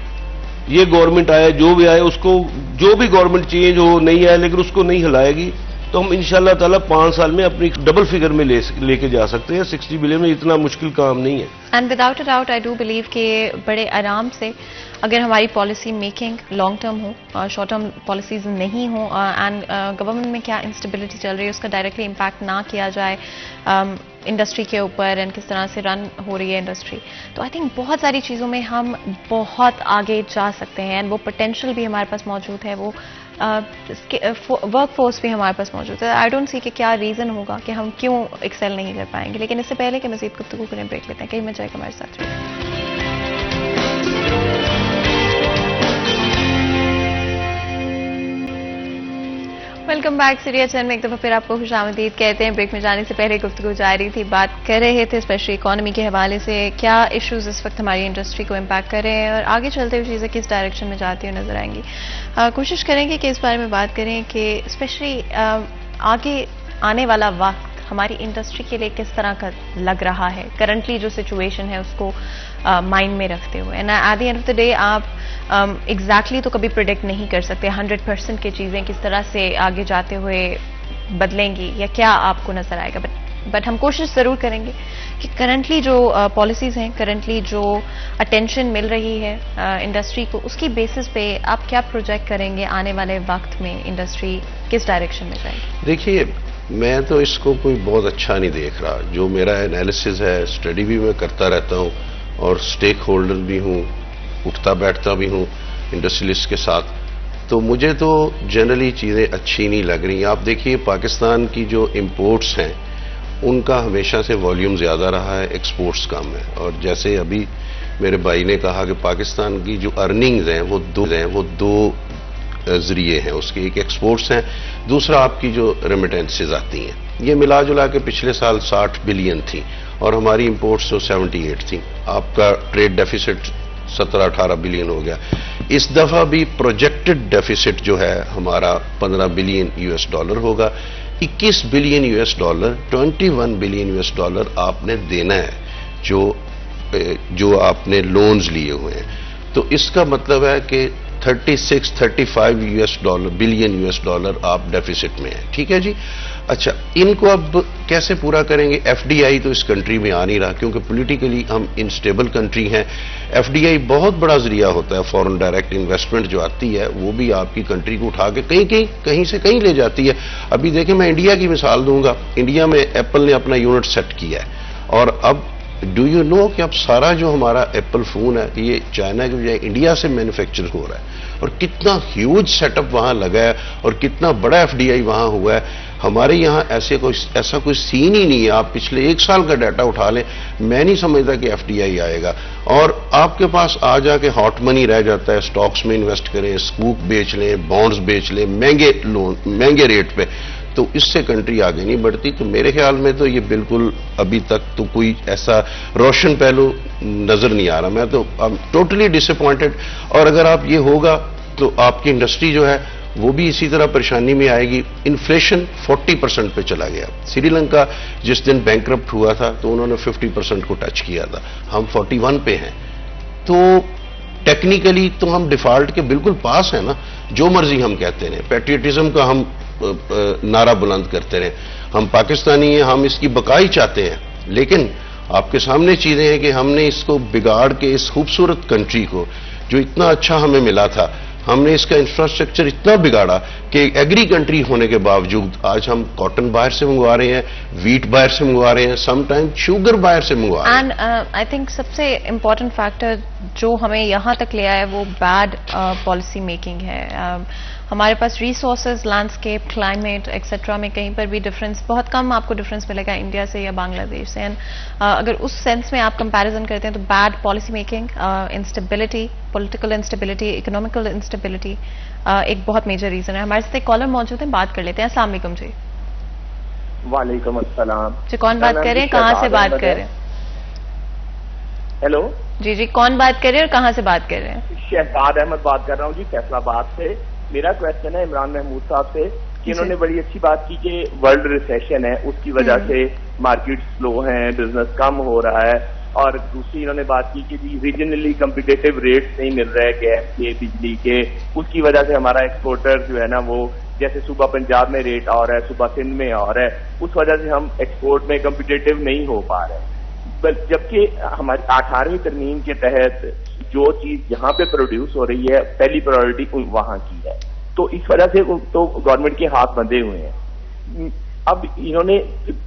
ये गवर्नमेंट आए जो भी आए, उसको जो भी गवर्नमेंट चेंज हो नहीं आए, लेकिन उसको नहीं हिलाएगी तो हम इंशाल्लाह ताला 5 साल में अपनी डबल फिगर में लेके जा सकते हैं। 60 बिलियन में इतना मुश्किल काम नहीं है। And without a doubt I do believe कि बड़े आराम से अगर हमारी पॉलिसी मेकिंग लॉन्ग टर्म हो, शॉर्ट टर्म पॉलिसीज नहीं हो, एंड गवर्नमेंट में क्या इंस्टेबिलिटी चल रही है उसका डायरेक्टली इम्पैक्ट ना किया जाए इंडस्ट्री के ऊपर एंड किस तरह से रन हो रही है इंडस्ट्री, तो आई थिंक बहुत सारी चीज़ों में हम बहुत आगे जा सकते हैं। एंड वो पोटेंशियल भी हमारे पास मौजूद है, वो वर्क फोर्स भी हमारे पास मौजूद है। आई डोंट सी कि क्या रीज़न होगा कि हम क्यों एक्सेल नहीं कर पाएंगे। लेकिन इससे पहले कि मज़ीद गुफ्तगू करें, ब्रेक लेते हैं। कहीं में जाएगा हमारे साथ। Welcome welcome back Syria channel में एक दफा फिर आपको खुशामदीद कहते हैं। ब्रेक में जाने से पहले गुफ्तगू जारी थी, बात कर रहे थे स्पेशली इकोनॉमी के हवाले से क्या इश्यूज इस वक्त हमारी इंडस्ट्री को इम्पैक्ट कर रहे हैं और आगे चलते हुए चीज़ें किस डायरेक्शन में जाती हुई नजर आएंगी। कोशिश करेंगे कि इस बारे में बात करें कि स्पेशली आगे आने वाला वक्त हमारी इंडस्ट्री के लिए किस तरह का लग रहा है, करंटली जो सिचुएशन है उसको माइंड में रखते हुए। And at the end of the day आप एग्जैक्टली तो कभी प्रिडिक्ट नहीं कर सकते 100% की चीज़ें किस तरह से आगे जाते हुए बदलेंगी या क्या आपको नजर आएगा, बट हम कोशिश ज़रूर करेंगे कि करंटली जो पॉलिसीज़ हैं, करंटली जो अटेंशन मिल रही है इंडस्ट्री को, उसकी बेसिस पे आप क्या प्रोजेक्ट करेंगे आने वाले वक्त में इंडस्ट्री किस डायरेक्शन में जाएगी। देखिए, मैं तो इसको कोई बहुत अच्छा नहीं देख रहा। जो मेरा एनालिसिस है, स्टडी भी मैं करता रहता हूँ और स्टेक होल्डर भी हूँ, उठता बैठता भी हूँ इंडस्ट्रियलिस्ट के साथ, तो मुझे तो जनरली चीज़ें अच्छी नहीं लग रही। आप देखिए, पाकिस्तान की जो इंपोर्ट्स हैं उनका हमेशा से वॉल्यूम ज़्यादा रहा है, एक्सपोर्ट्स कम है। और जैसे अभी मेरे भाई ने कहा कि पाकिस्तान की जो अर्निंग्स हैं वो दो जरिए हैं उसके, एक एक्सपोर्ट्स हैं, दूसरा आपकी जो रेमिटेंसेज आती हैं। ये मिला जुला के पिछले साल 60 बिलियन थी और हमारी इंपोर्ट्स तो 78 थी। आपका ट्रेड डेफिसिट 17-18 बिलियन हो गया। इस दफा भी प्रोजेक्टेड डेफिसिट जो है हमारा 15 बिलियन यूएस डॉलर होगा। 21 billion US dollar, 21 billion US dollar आपने देना है जो आपने लोन्स लिए हुए हैं। तो इसका मतलब है कि 36-35 बिलियन यूएस डॉलर आप डेफिसिट में है। ठीक है जी। अच्छा, इनको अब कैसे पूरा करेंगे? एफडीआई तो इस कंट्री में आ नहीं रहा क्योंकि पॉलिटिकली हम इनस्टेबल कंट्री हैं। एफडीआई बहुत बड़ा जरिया होता है, फॉरेन डायरेक्ट इन्वेस्टमेंट जो आती है वो भी आपकी कंट्री को उठा के कहीं से कहीं ले जाती है। अभी देखें, मैं इंडिया की मिसाल दूंगा। इंडिया में एप्पल ने अपना यूनिट सेट किया है और अब डू यू नो कि अब सारा जो हमारा एप्पल फोन है ये चाइना के बजाय इंडिया से मैन्युफैक्चर हो रहा है और कितना ह्यूज सेटअप वहां लगा है और कितना बड़ा एफडीआई वहां हुआ है। हमारे यहाँ ऐसा कोई सीन ही नहीं है। आप पिछले 1 साल का डाटा उठा लें, मैं नहीं समझता कि एफडीआई आएगा। और आपके पास आ जाके हॉट मनी रह जाता है, स्टॉक्स में इन्वेस्ट करें, स्कूप बेच लें, बॉन्ड्स बेच लें महंगे रेट पे, तो इससे कंट्री आगे नहीं बढ़ती। तो मेरे ख्याल में तो ये बिल्कुल अभी तक तो कोई ऐसा रोशन पहलू नजर नहीं आ रहा। मैं तो टोटली डिसअपॉइंटेड। और अगर आप ये होगा तो आपकी इंडस्ट्री जो है वो भी इसी तरह परेशानी में आएगी। इन्फ्लेशन 40% पे चला गया। श्रीलंका जिस दिन बैंकरप्ट हुआ था तो उन्होंने 50% को टच किया था, हम 41 पे हैं। तो टेक्निकली तो हम डिफॉल्ट के बिल्कुल पास है ना। जो मर्जी हम कहते रहे, पैट्रियटिज्म का हम नारा बुलंद करते रहे, हम पाकिस्तानी हैं, हम इसकी बकाई चाहते हैं, लेकिन आपके सामने चीजें हैं कि हमने इसको बिगाड़ के इस खूबसूरत कंट्री को जो इतना अच्छा हमें मिला था, हमने इसका इंफ्रास्ट्रक्चर इतना बिगाड़ा कि एग्री कंट्री होने के बावजूद आज हम कॉटन बाहर से मंगवा रहे हैं, वीट बाहर से मंगवा रहे हैं, समटाइम शुगर बाहर से मंगवा रहे हैं। एंड आई थिंक सबसे इम्पोर्टेंट फैक्टर जो हमें यहाँ तक ले आया है वो बैड पॉलिसी मेकिंग है। हमारे पास रिसोर्सेज, लैंडस्केप, क्लाइमेट एक्सेट्रा में कहीं पर भी डिफरेंस, बहुत कम आपको डिफरेंस मिलेगा इंडिया से या बांग्लादेश से। एंड अगर उस सेंस में आप कंपैरिजन करते हैं तो bad policy making, instability, political instability, economical instability एक बहुत मेजर रीजन है। हमारे साथ एक कॉलर मौजूद है, बात कर लेते हैं। अस्सलाम वालेकुम जी। वालेकुम अस्सलाम जी, कौन बात कर रहे हैं, कहाँ से बात कर रहे हैं? हेलो जी, कौन बात कर रहे हैं और कहाँ से बात कर रहे हैं? शहजाद अहमद बात कर रहा हूँ जी, फैसलाबाद से। मेरा क्वेश्चन है इमरान महमूद साहब से कि इन्होंने बड़ी अच्छी बात की कि वर्ल्ड रिसेशन है, उसकी वजह से मार्केट स्लो है, बिजनेस कम हो रहा है। और दूसरी इन्होंने बात की कि जी रीजनली कम्पिटेटिव रेट्स नहीं मिल रहे गैस के, बिजली के, उसकी वजह से हमारा एक्सपोर्टर जो है ना वो जैसे सुबह पंजाब में रेट आ रहा है, सुबह सिंध में आ रहा है, उस वजह से हम एक्सपोर्ट में कम्पिटेटिव नहीं हो पा रहे। जबकि हमारी 18वीं तरमीम के तहत जो चीज यहाँ पे प्रोड्यूस हो रही है पहली प्रायोरिटी वहां की है, तो इस वजह से तो गवर्नमेंट के हाथ बंधे हुए हैं। अब इन्होंने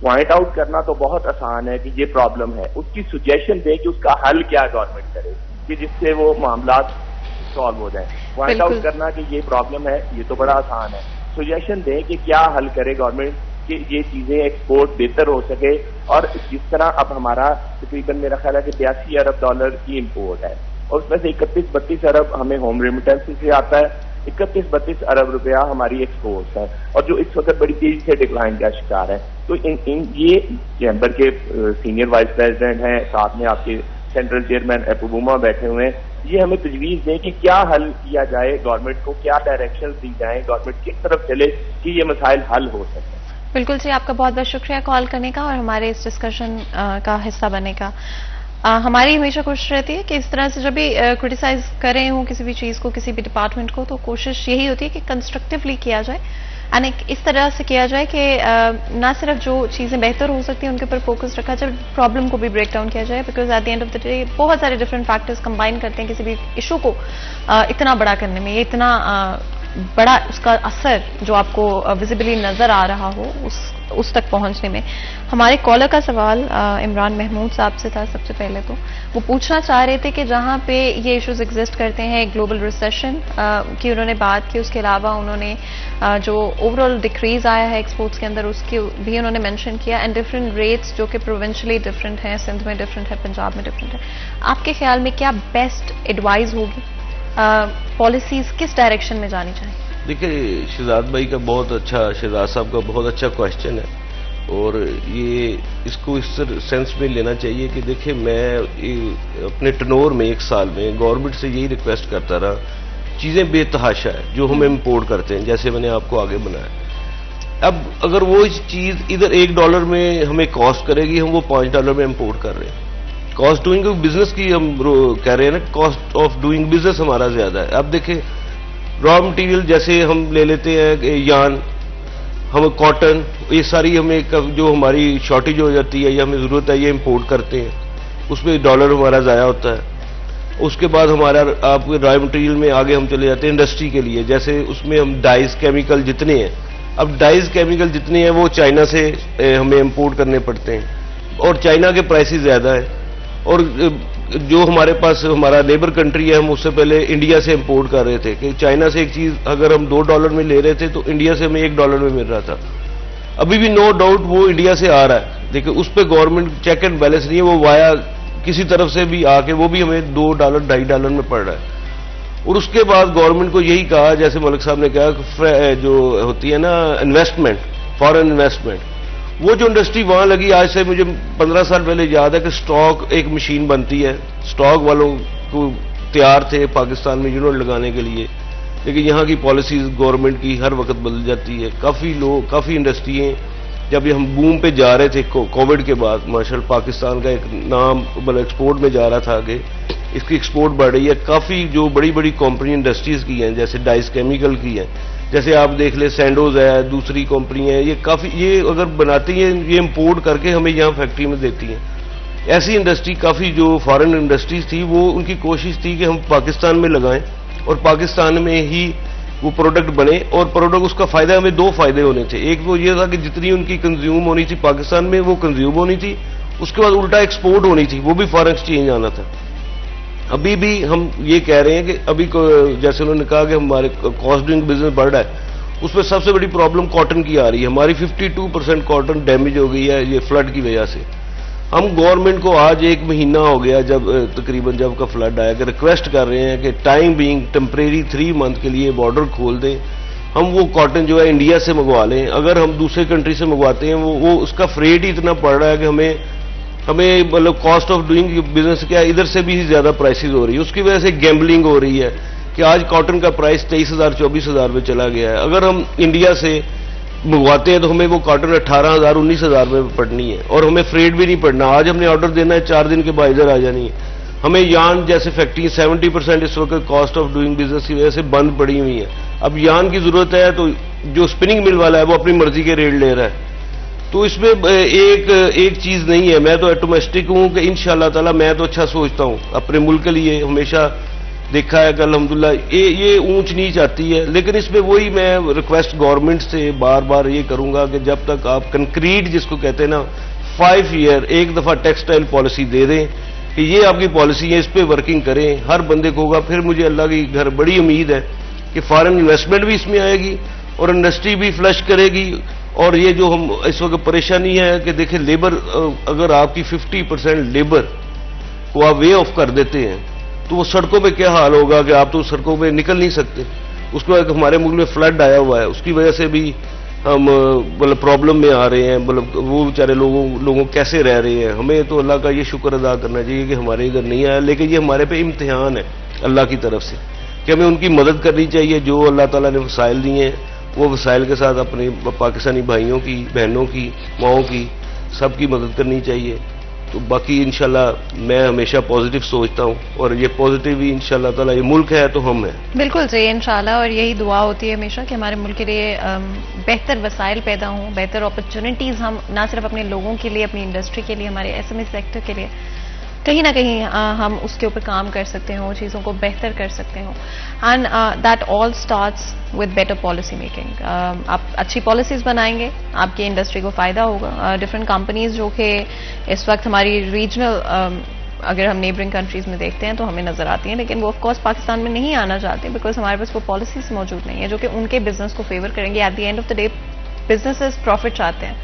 पॉइंट आउट करना तो बहुत आसान है कि ये प्रॉब्लम है, उसकी सुजेशन दे कि उसका हल क्या गवर्नमेंट करे कि जिससे वो मामला सॉल्व हो जाए। पॉइंट आउट करना कि ये प्रॉब्लम है ये तो बड़ा आसान है, सुजेशन दें कि क्या हल करे गवर्नमेंट कि ये चीजें एक्सपोर्ट बेहतर हो सके। और जिस तरह अब हमारा तकरीबन मेरा ख्याल है कि 82 अरब डॉलर की इम्पोर्ट है और उसमें से 31-32 अरब हमें होम रेमिटेंस से आता है 31-32 अरब रुपया हमारी एक्सपोर्ट्स है, और जो इस वक्त बड़ी तेजी से डिक्लाइन का शिकार है। तो ये चैम्बर के सीनियर वाइस प्रेसिडेंट हैं, साथ में आपके सेंट्रल चेयरमैन एपुबुमा बैठे हुए हैं, ये हमें तजवीज़ दें कि क्या हल किया जाए, गवर्नमेंट को क्या डायरेक्शन दी जाए, गवर्नमेंट किस तरफ चले कि ये मसाइल हल हो सके। बिल्कुल जी, आपका बहुत बहुत शुक्रिया कॉल करने का और हमारे इस डिस्कशन का हिस्सा बनने का। हमारी हमेशा कोशिश रहती है कि इस तरह से जब भी क्रिटिसाइज कर रहे हों किसी भी चीज़ को, किसी भी डिपार्टमेंट को, तो कोशिश यही होती है कि कंस्ट्रक्टिवली किया जाए एंड इस तरह से किया जाए कि ना सिर्फ जो चीज़ें बेहतर हो सकती हैं उनके ऊपर फोकस रखा जाए, प्रॉब्लम को भी ब्रेक डाउन किया जाए, because at the end of the day बहुत सारे डिफरेंट फैक्टर्स कंबाइन करते हैं किसी भी इशू को इतना बड़ा करने में, ये इतना बड़ा उसका असर जो आपको विजिबली नजर आ रहा हो उस तक पहुंचने में। हमारे कॉलर का सवाल इमरान महमूद साहब से था। सबसे पहले तो वो पूछना चाह रहे थे कि जहां पे ये इश्यूज एग्जिस्ट करते हैं, ग्लोबल रिसेशन की उन्होंने बात की, उसके अलावा उन्होंने जो ओवरऑल डिक्रीज आया है एक्सपोर्ट्स के अंदर उसकी भी उन्होंने मेंशन किया, एंड डिफरेंट रेट्स जो कि प्रोविंशियली डिफरेंट हैं, सिंध में डिफरेंट है, पंजाब में डिफरेंट है। आपके ख्याल में क्या बेस्ट एडवाइस होगी, पॉलिसीज किस डायरेक्शन में जानी चाहिए? देखिए, शहजाद भाई का बहुत अच्छा, शहजाद साहब का बहुत अच्छा क्वेश्चन है, और ये इसको इस सेंस में लेना चाहिए कि देखिए, मैं अपने टनोर में 1 साल में गवर्नमेंट से यही रिक्वेस्ट करता रहा, चीज़ें बेतहाशा है जो हम इम्पोर्ट करते हैं, जैसे मैंने आपको आगे बनाया। अब अगर वो इस चीज़ इधर $1 में हमें कॉस्ट करेगी, हम वो $5 में इम्पोर्ट कर रहे हैं। कॉस्ट डूइंग बिजनेस की हम कह रहे हैं ना, कॉस्ट ऑफ डूइंग बिजनेस हमारा ज्यादा है। अब देखिए, रॉ मटेरियल जैसे हम ले लेते हैं यार्न, हम कॉटन, ये सारी हमें जो हमारी शॉर्टेज हो जाती है या हमें जरूरत है ये इंपोर्ट करते हैं, उसमें डॉलर हमारा ज़ाया होता है। उसके बाद हमारा आप रॉ मटेरियल में आगे हम चले जाते हैं इंडस्ट्री के लिए, जैसे उसमें हम डाइज केमिकल जितने हैं, अब डाइज केमिकल जितने हैं वो चाइना से हमें इंपोर्ट करने पड़ते हैं, और चाइना के प्राइसेस ज़्यादा है, और जो हमारे पास हमारा नेबर कंट्री है, हम उससे पहले इंडिया से इंपोर्ट कर रहे थे कि चाइना से एक चीज़ अगर हम $2 में ले रहे थे तो इंडिया से हमें $1 में मिल रहा था। अभी भी नो डाउट वो इंडिया से आ रहा है, देखिए उस पर गवर्नमेंट चेक एंड बैलेंस नहीं है, वो वाया किसी तरफ से भी आके वो भी हमें $2 $2.5 में पड़ रहा है। और उसके बाद गवर्नमेंट को यही कहा, जैसे मलिक साहब ने कहा, जो होती है ना इन्वेस्टमेंट, फॉरेन इन्वेस्टमेंट, वो जो इंडस्ट्री वहां लगी, आज से मुझे 15 साल पहले याद है कि स्टॉक एक मशीन बनती है, स्टॉक वालों को तैयार थे पाकिस्तान में यूनिट लगाने के लिए, लेकिन यहाँ की पॉलिसीज गवर्नमेंट की हर वक्त बदल जाती है। काफ़ी लोग, काफ़ी इंडस्ट्रियाँ, जब हम बूम पे जा रहे थे कोविड के बाद, माशाल्लाह पाकिस्तान का एक नाम मतलब एक्सपोर्ट में जा रहा था आगे, इसकी एक्सपोर्ट बढ़ रही है। काफ़ी जो बड़ी बड़ी कंपनी इंडस्ट्रीज़ की हैं, जैसे डाइस केमिकल की हैं, जैसे आप देख ले सैंडोज है, दूसरी कंपनी है, ये काफ़ी, ये अगर बनाती हैं, ये इंपोर्ट करके हमें यहाँ फैक्ट्री में देती हैं। ऐसी इंडस्ट्री काफ़ी जो फॉरेन इंडस्ट्रीज थी, वो उनकी कोशिश थी कि हम पाकिस्तान में लगाएं और पाकिस्तान में ही वो प्रोडक्ट बने, और प्रोडक्ट उसका फ़ायदा, हमें 2 फायदे होने थे। एक तो ये था कि जितनी उनकी कंज्यूम होनी थी पाकिस्तान में वो कंज्यूम होनी थी, उसके बाद उल्टा एक्सपोर्ट होनी थी, वो भी फॉरेन एक्सचेंज आना था। अभी भी हम ये कह रहे हैं कि अभी जैसे उन्होंने कहा कि हमारे कॉस्ट डूइंग बिजनेस बढ़ रहा है, उसमें सबसे बड़ी प्रॉब्लम कॉटन की आ रही है। हमारी 52% कॉटन डैमेज हो गई है ये फ्लड की वजह से। हम गवर्नमेंट को आज 1 महीना हो गया जब तकरीबन जब का फ्लड आया, कि रिक्वेस्ट कर रहे हैं कि टाइम बीइंग टेम्परेरी 3 मंथ के लिए बॉर्डर खोल दें, हम वो कॉटन जो है इंडिया से मंगवा लें। अगर हम दूसरे कंट्री से मंगवाते हैं वो उसका फ्रेट ही इतना पड़ रहा है कि हमें मतलब कॉस्ट ऑफ डूइंग बिजनेस क्या इधर से भी ज्यादा प्राइसेस हो रही है। उसकी वजह से गैम्बलिंग हो रही है कि आज कॉटन का प्राइस 23,000 24,000 में चला गया है। अगर हम इंडिया से मंगवाते हैं तो हमें वो कॉटन 18,000 19,000 में पड़नी है, और हमें फ्रेट भी नहीं पड़ना। आज हमने ऑर्डर देना है, 4 दिन के बाद इधर आ जानी है। हमें यान जैसे फैक्ट्री 70% इस वक्त कॉस्ट ऑफ डूइंग बिजनेस की वजह से बंद पड़ी हुई है। अब यान की जरूरत है तो जो स्पिनिंग मिल वाला है वो अपनी मर्जी के रेट ले रहा है। तो इसमें एक चीज नहीं है। मैं तो एटोमेस्टिक हूं कि इंशाअल्लाह ताला मैं तो अच्छा सोचता हूं अपने मुल्क के लिए, हमेशा देखा है कि अल्हम्दुलिल्लाह ये ऊंच नीच आती है, लेकिन इसमें वही मैं रिक्वेस्ट गवर्नमेंट से बार बार ये करूंगा कि जब तक आप कंक्रीट जिसको कहते हैं ना 5 ईयर एक दफा टेक्सटाइल पॉलिसी दे दें कि ये आपकी पॉलिसी है, इस पे वर्किंग करें, हर बंदे को होगा, फिर मुझे अल्लाह की घर बड़ी उम्मीद है कि फॉरेन इन्वेस्टमेंट भी इसमें आएगी और इंडस्ट्री भी फ्लश करेगी। और ये जो हम इस वक्त परेशानी है कि देखिए लेबर, अगर आपकी 50% लेबर को आप वे ऑफ कर देते हैं तो वो सड़कों पे क्या हाल होगा कि आप तो सड़कों पे निकल नहीं सकते। उसके बाद हमारे मुल्क में फ्लड आया हुआ है, उसकी वजह से भी हम मतलब प्रॉब्लम में आ रहे हैं, मतलब वो बेचारे लोगों कैसे रह रहे हैं। हमें तो अल्लाह का ये शुक्र अदा करना चाहिए कि हमारे इधर नहीं आया, लेकिन ये हमारे पे इम्तिहान है अल्लाह की तरफ से कि हमें उनकी मदद करनी चाहिए। जो अल्लाह ताला ने वसाइल दिए हैं वो वसाइल के साथ अपने पाकिस्तानी भाइयों की, बहनों की, माओं की, सबकी मदद करनी चाहिए। तो बाकी इंशाल्लाह मैं हमेशा पॉजिटिव सोचता हूँ और ये पॉजिटिव ही इंशाल्लाह ताला, ये मुल्क है तो हम हैं। बिल्कुल सही, इंशाल्लाह। और यही दुआ होती है हमेशा कि हमारे मुल्क के लिए बेहतर वसाइल पैदा हों, बेहतर अपॉर्चुनिटीज़ हम ना सिर्फ अपने लोगों के लिए, अपनी इंडस्ट्री के लिए, हमारे एसएमई सेक्टर के लिए कहीं ना कहीं हम उसके ऊपर काम कर सकते हो, चीज़ों को बेहतर कर सकते हो। And that all starts with better policy making. आप अच्छी पॉलिसीज़ बनाएंगे, आपकी इंडस्ट्री को फ़ायदा होगा। डिफरेंट कंपनीज जो कि इस वक्त हमारी रीजनल अगर हम नेबरिंग कंट्रीज़ में देखते हैं तो हमें नज़र आती हैं, लेकिन वो ऑफ कोर्स पाकिस्तान में नहीं आना चाहते बिकॉज हमारे पास वो पॉलिसीज़ मौजूद नहीं है जो कि उनके बिजनेस को फेवर करेंगे। At the end of the day businesses profit चाहते हैं,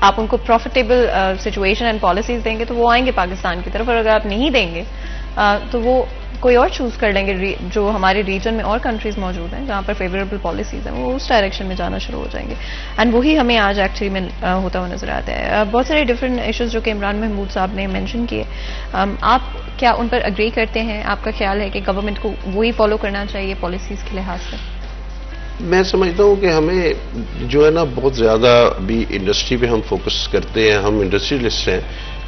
आप उनको प्रॉफिटेबल सिचुएशन एंड पॉलिसीज देंगे तो वो आएंगे पाकिस्तान की तरफ, और अगर आप नहीं देंगे तो वो कोई और चूज कर लेंगे। जो हमारे रीजन में और कंट्रीज मौजूद हैं जहाँ पर फेवरेबल पॉलिसीज हैं, वो उस डायरेक्शन में जाना शुरू हो जाएंगे। एंड वही हमें आज एक्चुअली में होता हुआ नजर आता है। बहुत सारे डिफरेंट इश्यूज जो कि इमरान महमूद साहब ने मेंशन किए, आप क्या उन पर अग्री करते हैं? आपका ख्याल है कि गवर्नमेंट को वही फॉलो करना चाहिए पॉलिसीज के लिहाज से? मैं समझता हूं कि हमें जो है ना, बहुत ज़्यादा भी इंडस्ट्री पे हम फोकस करते हैं, हम इंडस्ट्रियलिस्ट हैं,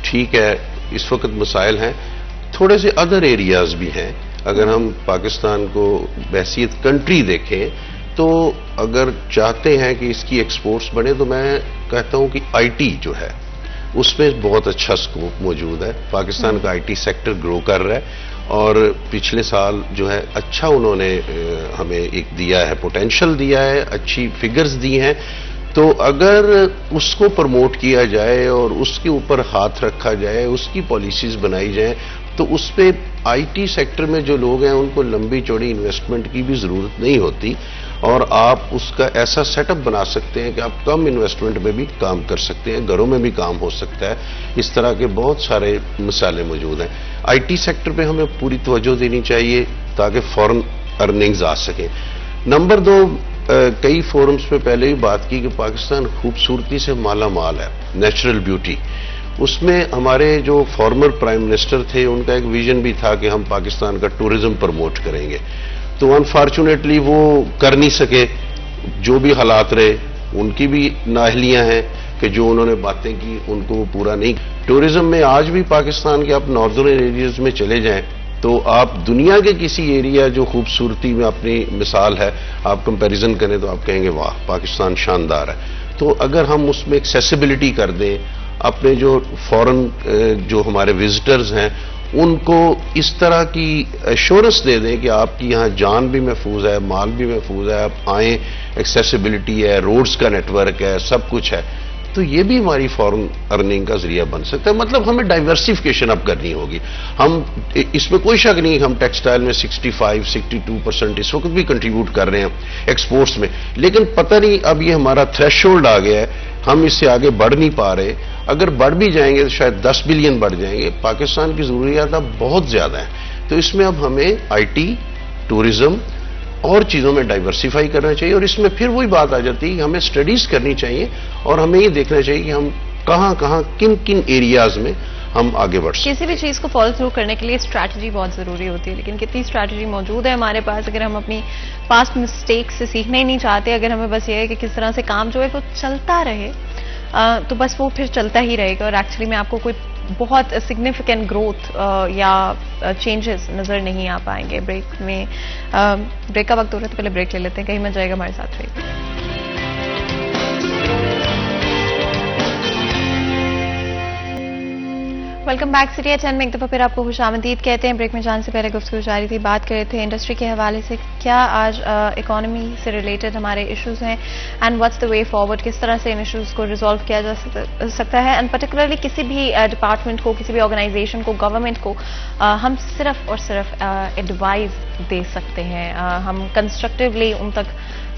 ठीक है, इस वक्त मसाइल हैं, थोड़े से अदर एरियाज भी हैं। अगर हम पाकिस्तान को बहैसियत कंट्री देखें तो अगर चाहते हैं कि इसकी एक्सपोर्ट्स बढ़े तो मैं कहता हूं कि आईटी जो है उसमें बहुत अच्छा स्कोप मौजूद है। पाकिस्तान का आईटी सेक्टर ग्रो कर रहा है और पिछले साल जो है अच्छा उन्होंने हमें एक दिया है, पोटेंशियल दिया है, अच्छी फिगर्स दी हैं। तो अगर उसको प्रमोट किया जाए और उसके ऊपर हाथ रखा जाए, उसकी पॉलिसीज बनाई जाए, तो उस पे आईटी सेक्टर में जो लोग हैं उनको लंबी चौड़ी इन्वेस्टमेंट की भी जरूरत नहीं होती और आप उसका ऐसा सेटअप बना सकते हैं कि आप कम इन्वेस्टमेंट में भी काम कर सकते हैं, घरों में भी काम हो सकता है। इस तरह के बहुत सारे मिसालें मौजूद हैं। आईटी सेक्टर पे हमें पूरी तवज्जो देनी चाहिए ताकि फॉरेन अर्निंग्स आ सकें। नंबर 2, कई फोरम्स पे पहले ही बात की कि पाकिस्तान खूबसूरती से माला माल है, नेचुरल ब्यूटी। उसमें हमारे जो फॉर्मर प्राइम मिनिस्टर थे उनका एक विजन भी था कि हम पाकिस्तान का टूरिज्म प्रमोट करेंगे, तो अनफॉर्चुनेटली वो कर नहीं सके। जो भी हालात रहे, उनकी भी नाअहलियां हैं कि जो उन्होंने बातें की उनको वो पूरा नहीं। टूरिज्म में आज भी पाकिस्तान के आप नॉर्दर्न एरियाज में चले जाएं तो आप दुनिया के किसी एरिया जो खूबसूरती में अपनी मिसाल है, आप कंपैरिजन करें तो आप कहेंगे वाह पाकिस्तान शानदार है। तो अगर हम उसमें एक्सेसिबिलिटी कर दें, अपने जो फॉरेन जो हमारे विजिटर्स हैं उनको इस तरह की एश्योरेंस दे दें कि आपकी यहाँ जान भी महफूज है, माल भी महफूज है, आप आएँ, एक्सेसिबिलिटी है, रोड्स का नेटवर्क है, सब कुछ है, तो ये भी हमारी फॉरेन अर्निंग का जरिया बन सकता है। मतलब हमें डाइवर्सिफिकेशन अब करनी होगी। हम इसमें कोई शक नहीं, हम टेक्सटाइल में 65-62% इस वक्त भी कंट्रीब्यूट कर रहे हैं एक्सपोर्ट्स में, लेकिन पता नहीं अब ये हमारा थ्रेशोल्ड आ गया है, हम इससे आगे बढ़ नहीं पा रहे। अगर बढ़ भी जाएंगे तो शायद 10 बिलियन बढ़ जाएंगे। पाकिस्तान की जरूरियात अब बहुत ज्यादा है, तो इसमें अब हमें आईटी, टूरिज्म और चीजों में डाइवर्सिफाई करना चाहिए। और इसमें फिर वही बात आ जाती है कि हमें स्टडीज करनी चाहिए और हमें ये देखना चाहिए कि हम कहां कहां किन किन एरियाज में हम आगे बढ़ सकते हैं। किसी भी चीज को फॉलो थ्रू करने के लिए स्ट्रैटेजी बहुत जरूरी होती है, लेकिन कितनी स्ट्रैटेजी मौजूद है हमारे पास? अगर हम अपनी पास्ट मिस्टेक से सीखना ही नहीं चाहते, अगर हमें बस ये है कि किस तरह से काम जो है वो चलता रहे, तो बस वो फिर चलता ही रहेगा और एक्चुअली में आपको कोई बहुत सिग्निफिकेंट ग्रोथ या चेंजेस नजर नहीं आ पाएंगे। ब्रेक का वक्त हो रहा है तो पहले ब्रेक ले लेते हैं, कहीं मत जाएगा, हमारे साथ रहिए। वेलकम बैक सिटी एट 10 में एक दफा फिर आपको खुशामदीद कहते हैं। ब्रेक में जाने से पहले गुफ्तगू जारी थी, बात कर रहे थे इंडस्ट्री के हवाले से क्या आज इकोनॉमी से रिलेटेड हमारे इश्यूज हैं and what's the way forward, किस तरह से इन इश्यूज को रिजॉल्व किया जा सकता है। एंड पर्टिकुलरली किसी भी डिपार्टमेंट को, किसी भी ऑर्गेनाइजेशन को, गवर्नमेंट को हम सिर्फ और सिर्फ एडवाइस दे सकते हैं। हम कंस्ट्रक्टिवली उन तक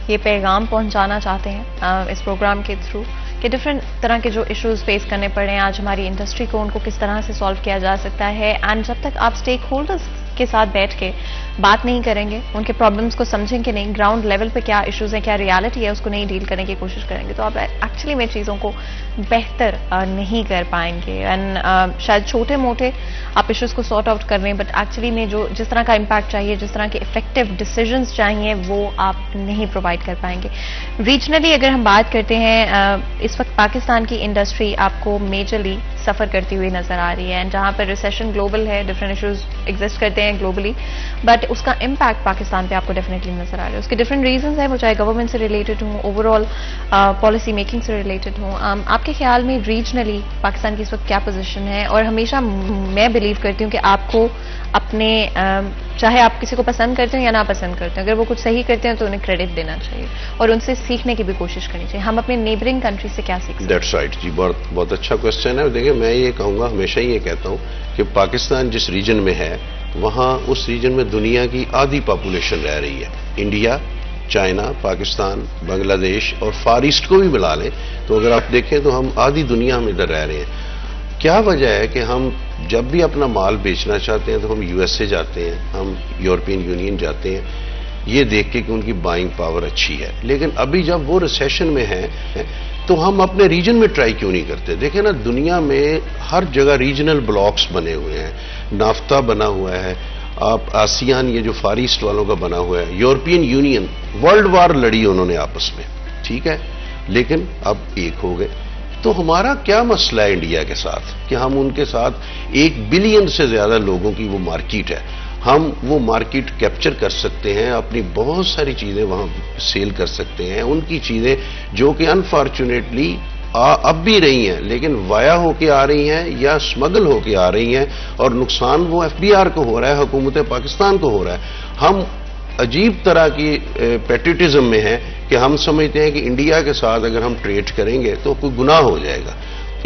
ये पैगाम पहुंचाना चाहते हैं इस प्रोग्राम के थ्रू कि डिफरेंट तरह के जो इश्यूज फेस करने पड़ रहे हैं आज हमारी इंडस्ट्री को, उनको किस तरह से सॉल्व किया जा सकता है। एंड जब तक आप स्टेक होल्डर्स उनके साथ बैठ के बात नहीं करेंगे, उनके प्रॉब्लम्स को समझेंगे नहीं, ग्राउंड लेवल पे क्या इश्यूज हैं, क्या रियलिटी है, उसको नहीं डील करने की कोशिश करेंगे, तो आप एक्चुअली में चीज़ों को बेहतर नहीं कर पाएंगे। एंड शायद छोटे मोटे आप इश्यूज को सॉर्ट आउट कर रहे हैं, बट एक्चुअली में जो जिस तरह का इम्पैक्ट चाहिए, जिस तरह के इफेक्टिव डिसीजंस चाहिए, वो आप नहीं प्रोवाइड कर पाएंगे। रीजनली अगर हम बात करते हैं, इस वक्त पाकिस्तान की इंडस्ट्री आपको मेजरली सफर करती हुई नजर आ रही है, एंड जहां पर रिसेशन ग्लोबल है, डिफरेंट इश्यूज एग्जिस्ट करते हैं ग्लोबली, बट उसका इम्पैक्ट पाकिस्तान पे आपको डेफिनेटली नजर आ रहा है। उसके डिफरेंट रीजंस हैं, वो चाहे गवर्नमेंट से रिलेटेड हों, ओवरऑल पॉलिसी मेकिंग से रिलेटेड हों। आपके ख्याल में रीजनली पाकिस्तान की इस वक्त क्या पोजीशन है? और हमेशा मैं बिलीव करती हूँ कि आपको अपने चाहे आप किसी को पसंद करते हो या ना पसंद करते हो, अगर वो कुछ सही करते हैं तो उन्हें क्रेडिट देना चाहिए और उनसे सीखने की भी कोशिश करनी चाहिए। हम अपने नेबरिंग कंट्री से क्या सीख सकते हैं? दैट्स राइट जी, बहुत अच्छा क्वेश्चन है। देखिए, मैं ये कहूँगा, हमेशा ही ये कहता हूँ कि पाकिस्तान जिस रीजन में है, वहाँ उस रीजन में दुनिया की आधी पॉपुलेशन रह रही है। इंडिया, चाइना, पाकिस्तान, बांग्लादेश और फार ईस्ट को भी मिला लें तो अगर आप देखें तो हम आधी दुनिया में इधर रह रहे हैं। क्या वजह है कि हम जब भी अपना माल बेचना चाहते हैं तो हम यूएसए जाते हैं, हम यूरोपियन यूनियन जाते हैं, ये देख के कि उनकी बाइंग पावर अच्छी है। लेकिन अभी जब वो रिसेशन में है तो हम अपने रीजन में ट्राई क्यों नहीं करते? देखें ना, दुनिया में हर जगह रीजनल ब्लॉक्स बने हुए हैं, नाफ्ता बना हुआ है, आप आसियान, ये जो फार ईस्ट वालों का बना हुआ है, यूरोपियन यूनियन, वर्ल्ड वार लड़ी उन्होंने आपस में, ठीक है, लेकिन अब एक हो गए। तो हमारा क्या मसला है इंडिया के साथ कि हम उनके साथ 1 बिलियन से ज्यादा लोगों की वो मार्केट है, हम वो मार्केट कैप्चर कर सकते हैं, अपनी बहुत सारी चीजें वहां सेल कर सकते हैं, उनकी चीजें जो कि अनफॉर्चुनेटली अब भी रही हैं लेकिन वाया होके आ रही हैं या स्मगल होके आ रही हैं, और नुकसान वो एफबीआर को हो रहा है, हुकूमत पाकिस्तान को हो रहा है। हम अजीब तरह की पैट्रियटिज्म में है कि हम समझते हैं कि इंडिया के साथ अगर हम ट्रेड करेंगे तो कोई गुनाह हो जाएगा।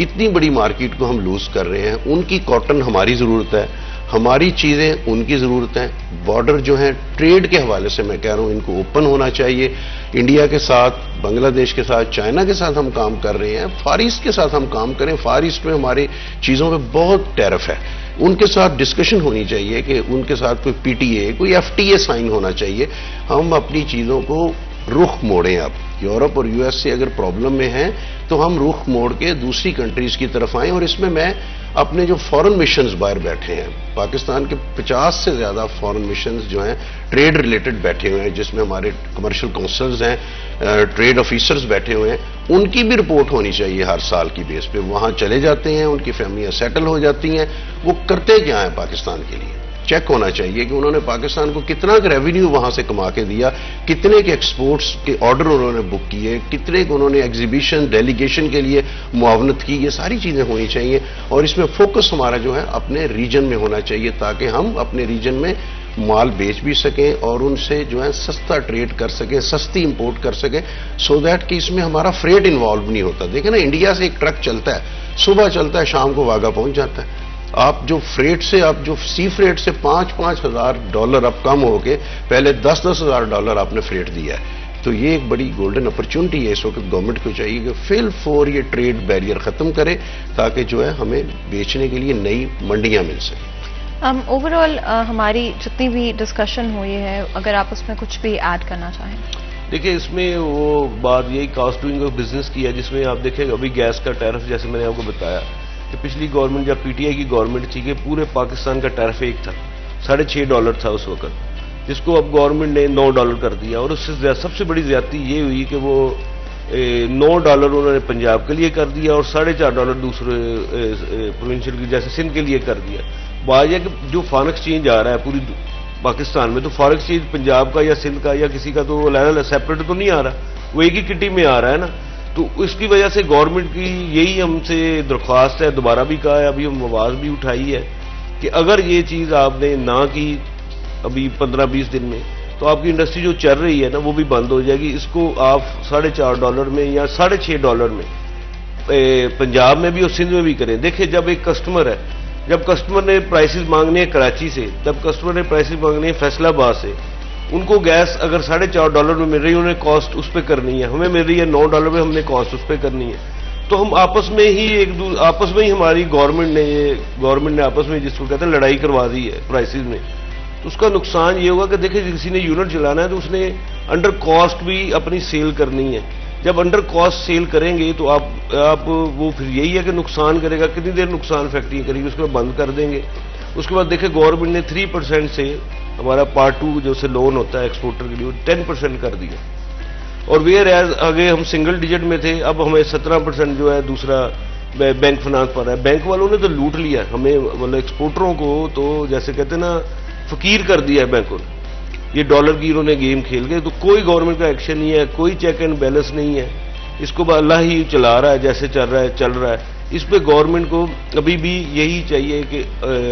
इतनी बड़ी मार्केट को हम लूज कर रहे हैं। उनकी कॉटन हमारी जरूरत है, हमारी चीजें उनकी जरूरत है। बॉर्डर जो है ट्रेड के हवाले से मैं कह रहा हूं इनको ओपन होना चाहिए। इंडिया के साथ, बांग्लादेश के साथ, चाइना के साथ हम काम कर रहे हैं, फार ईस्ट के साथ हम काम करें। फार ईस्ट में हमारी चीजों पे बहुत टैरिफ है, उनके साथ डिस्कशन होनी चाहिए कि उनके साथ कोई पीटीए, कोई एफटीए साइन होना चाहिए। हम अपनी चीजों को रुख मोड़ें। अब यूरोप और यूएस से अगर प्रॉब्लम में हैं तो हम रुख मोड़ के दूसरी कंट्रीज की तरफ आएं। और इसमें मैं अपने जो फॉरेन मिशंस बाहर बैठे हैं, पाकिस्तान के 50 से ज्यादा फॉरेन मिशंस जो हैं ट्रेड रिलेटेड बैठे हुए हैं, जिसमें हमारे कमर्शियल काउंसल्स हैं, ट्रेड ऑफिसर्स बैठे हुए हैं, उनकी भी रिपोर्ट होनी चाहिए हर साल की बेस पे। वहां चले जाते हैं, उनकी फैमिलियां सेटल हो जाती हैं, वो करते क्या है पाकिस्तान के लिए, चेक होना चाहिए कि उन्होंने पाकिस्तान को कितना रेवेन्यू वहां से कमा के दिया, कितने के एक्सपोर्ट्स के ऑर्डर उन्होंने बुक किए, कितने को उन्होंने एग्जीबिशन, डेलीगेशन के लिए मुआवनत की। ये सारी चीजें होनी चाहिए और इसमें फोकस हमारा जो है अपने रीजन में होना चाहिए, ताकि हम अपने रीजन में माल बेच भी सकें और उनसे जो है सस्ता ट्रेड कर सकें, सस्ती इंपोर्ट कर सकें, सो दैट कि इसमें हमारा फ्रेट इन्वॉल्व नहीं होता। देखें ना, इंडिया से एक ट्रक चलता है, सुबह चलता है, शाम को वाघा पहुंच जाता है। आप जो फ्रेट से, आप जो सी फ्रेट से $5,000 $5,000 अब कम हो गए, पहले $10,000 आपने फ्रेट दिया है। तो ये एक बड़ी गोल्डन अपॉर्चुनिटी है। इस वक्त गवर्नमेंट को चाहिए कि फिल फॉर ये ट्रेड बैरियर खत्म करे, ताकि जो है हमें बेचने के लिए नई मंडियां मिल सके। ओवरऑल हमारी जितनी भी डिस्कशन हुई है, अगर आप उसमें कुछ भी ऐड करना चाहें। देखिए, इसमें वो बात यही कॉस्ट डूइंग ऑफ बिजनेस की है, जिसमें आप देखें अभी गैस का टैरिफ, जैसे मैंने आपको बताया कि पिछली गवर्नमेंट, जब पीटीआई की गवर्नमेंट थी, कि पूरे पाकिस्तान का टैरिफ एक था, $6.5 था उस वक्त, जिसको अब गवर्नमेंट ने $9 कर दिया। और उससे सबसे बड़ी ज्यादती ये हुई कि वो $9 उन्होंने पंजाब के लिए कर दिया और $4.5 दूसरे प्रोविंशियल की, जैसे सिंध के लिए कर दिया। बात यह कि जो फॉरेन एक्सचेंज आ रहा है पूरी पाकिस्तान में, तो फॉरेन एक्सचेंज पंजाब का या सिंध का या किसी का तो अलग सेपरेट तो नहीं आ रहा, वो एक ही किटी में आ रहा है ना। तो इसकी वजह से गवर्नमेंट की यही हमसे दरख्वास्त है, दोबारा भी कहा है, अभी हम आवाज भी उठाई है कि अगर ये चीज आपने ना की अभी 15-20 दिन में, तो आपकी इंडस्ट्री जो चल रही है ना वो भी बंद हो जाएगी। इसको आप $4.5 में या $6.5 में पंजाब में भी और सिंध में भी करें। देखिए, जब एक कस्टमर है, जब कस्टमर ने प्राइसेस मांगने हैं कराची से, तब कस्टमर ने प्राइसेस मांगने हैं फैसलाबाद से, उनको गैस अगर $4.5 में मिल रही है, उन्हें कॉस्ट उस पर करनी है, हमें मिल रही है $9 में, हमने कॉस्ट उस पर करनी है। तो हम आपस में ही हमारी गवर्नमेंट ने आपस में जिसको कहते हैं लड़ाई करवा दी है प्राइसेस में। तो उसका नुकसान ये होगा कि देखिए किसी ने यूनिट चलाना है तो उसने अंडर कॉस्ट भी अपनी सेल करनी है। जब अंडर कॉस्ट सेल करेंगे तो आप वो फिर यही है कि नुकसान करेगा। कितनी देर नुकसान फैक्ट्री करेगी, उसके बाद बंद कर देंगे। उसके बाद देखिए गवर्नमेंट ने 3% से हमारा पार्ट 2 जो से लोन होता है एक्सपोर्टर के लिए 10% कर दिया, और वेयर एज आगे हम सिंगल डिजिट में थे, अब हमें 17% जो है दूसरा बैंक फाइनेंस पर है। बैंक वालों ने तो लूट लिया हमें, मतलब एक्सपोर्टरों को तो जैसे कहते हैं ना फकीर कर दिया है बैंकों ने। ये डॉलर की इन्होंने गेम खेल गए, तो कोई गवर्नमेंट का एक्शन नहीं है, कोई चेक एंड बैलेंस नहीं है। इसको अल्लाह ही चला रहा है, जैसे चल रहा है। इस पे गवर्नमेंट को अभी भी यही चाहिए कि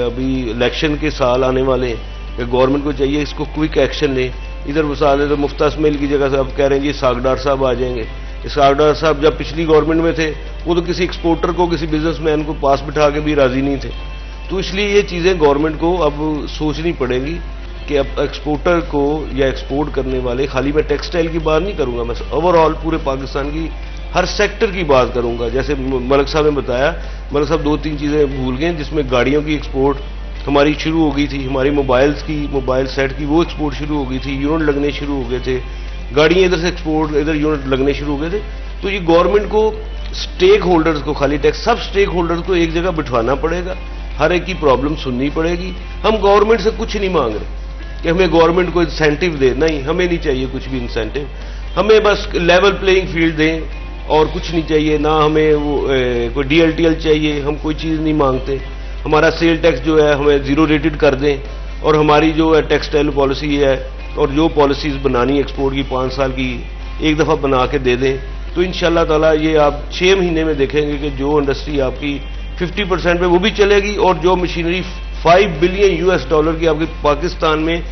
अभी इलेक्शन के साल आने वाले हैं, गवर्नमेंट को चाहिए इसको क्विक एक्शन ले। इधर वसाल तो मुफ्ताज मिल की जगह से अब कह रहे हैं जी सागडार साहब आ जाएंगे। सागडार साहब जब पिछली गवर्नमेंट में थे वो तो किसी एक्सपोर्टर को, किसी बिजनेसमैन को पास बिठा के भी राजी नहीं थे। तो इसलिए ये चीज़ें गवर्नमेंट को अब सोचनी पड़ेगी कि अब एक्सपोर्टर को या एक्सपोर्ट करने वाले, खाली मैं टेक्सटाइल की बात नहीं करूंगा, मैं ओवरऑल पूरे पाकिस्तान की हर सेक्टर की बात करूंगा। जैसे मलिक साहब ने बताया, मलिक साहब 2-3 चीज़ें भूल गए, जिसमें गाड़ियों की एक्सपोर्ट हमारी शुरू हो गई थी, हमारी मोबाइल सेट की वो एक्सपोर्ट शुरू हो गई थी, यूनिट लगने शुरू हो गए थे, गाड़ियाँ इधर से एक्सपोर्ट, इधर यूनिट लगने शुरू हो गए थे। तो ये गवर्नमेंट को स्टेक होल्डर्स को, खाली टैक्स, सब स्टेक होल्डर्स को एक जगह बिठवाना पड़ेगा, हर एक की प्रॉब्लम सुननी पड़ेगी। हम गवर्नमेंट से कुछ नहीं मांग रहे कि हमें गवर्नमेंट को इंसेंटिव दे, नहीं, हमें नहीं चाहिए कुछ भी इंसेंटिव। हमें बस लेवल प्लेइंग फील्ड दें और कुछ नहीं चाहिए। ना हमें वो कोई DLTL चाहिए, हम कोई चीज़ नहीं मांगते। हमारा सेल टैक्स जो है हमें 0 रेटेड कर दें, और हमारी जो है टेक्सटाइल पॉलिसी है और जो पॉलिसीज़ बनानी एक्सपोर्ट की 5 साल की एक दफ़ा बना के दे दें, तो इंशाल्लाह ताला ये आप 6 महीने में देखेंगे कि जो इंडस्ट्री आपकी 50% पे वो भी चलेगी, और जो मशीनरी $5 बिलियन की आपके पाकिस्तान में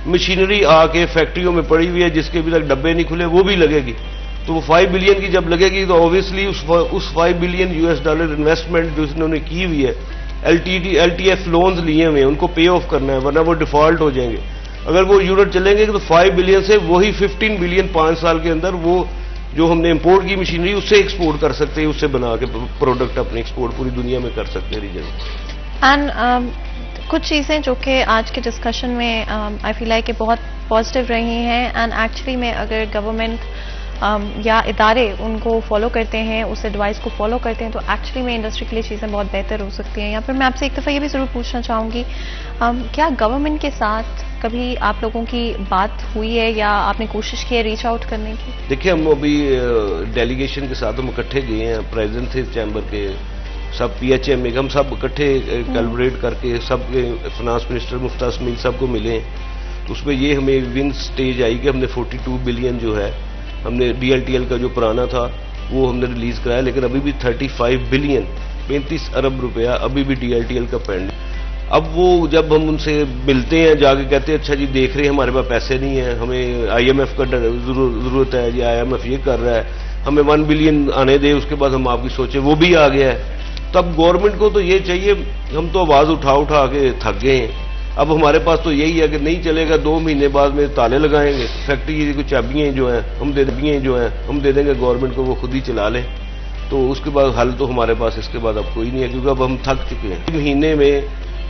मशीनरी आके फैक्ट्रियों में पड़ी हुई है, जिसके अभी तक डब्बे नहीं खुले, वो भी लगेगी। तो वो 5 बिलियन की जब लगेगी तो ऑब्वियसली उस $5 बिलियन इन्वेस्टमेंट जो इन्होंने की हुई है, LTF लोन्स लिए हुए हैं, उनको पे ऑफ करना है, वरना वो डिफॉल्ट हो जाएंगे। अगर वो यूनिट चलेंगे तो 5 बिलियन से वही 15 बिलियन 5 साल के अंदर वो जो हमने इंपोर्ट की मशीनरी उससे एक्सपोर्ट कर सकते हैं, उससे बना के प्रोडक्ट अपने एक्सपोर्ट पूरी दुनिया में कर सकते हैं रीजन। एंड कुछ चीज़ें जो कि आज के डिस्कशन में आई फील लाइक बहुत पॉजिटिव रही हैं, एंड एक्चुअली में अगर गवर्नमेंट या इदारे उनको फॉलो करते हैं, उस एडवाइस को फॉलो करते हैं, तो एक्चुअली में इंडस्ट्री के लिए चीज़ें बहुत बेहतर हो सकती हैं। या फिर मैं आपसे एक दफ़ा ये भी ज़रूर पूछना चाहूँगी, क्या गवर्नमेंट के साथ कभी आप लोगों की बात हुई है या आपने कोशिश की है रीच आउट करने की? देखिए, हम अभी डेलीगेशन के साथ हम इकट्ठे गए हैं, प्रेसिडेंट थे चैम्बर के, सब PHM में हम सब इकट्ठे कैलकुलेट करके सब फाइनेंस मिनिस्टर मुफ्ताज मीर साहब को मिले। तो उसमें ये हमें विन स्टेज आई कि हमने 42 बिलियन जो है हमने DLTL का जो पुराना था वो हमने रिलीज कराया, लेकिन अभी भी 35 बिलियन 35 अरब रुपया अभी भी DLTL का पेंड। अब वो जब हम उनसे मिलते हैं जाके कहते हैं अच्छा जी देख रहे हैं हमारे पास पैसे नहीं है, हमें IMF का जरूरत है जी, IMF ये कर रहा है, हमें 1 बिलियन आने दे, उसके बाद हम आपकी सोचे, वो भी आ गया है। तब गवर्नमेंट को तो ये चाहिए, हम तो आवाज़ उठा के थक गए हैं। अब हमारे पास तो यही है कि नहीं चलेगा, 2 महीने बाद में ताले लगाएंगे, फैक्ट्री की कुछ चाबियाँ जो हैं हम दे देंगे गवर्नमेंट को, वो खुद ही चला लें। तो उसके बाद हल तो हमारे पास इसके बाद अब कोई नहीं है, क्योंकि अब हम थक चुके हैं। 6 महीने में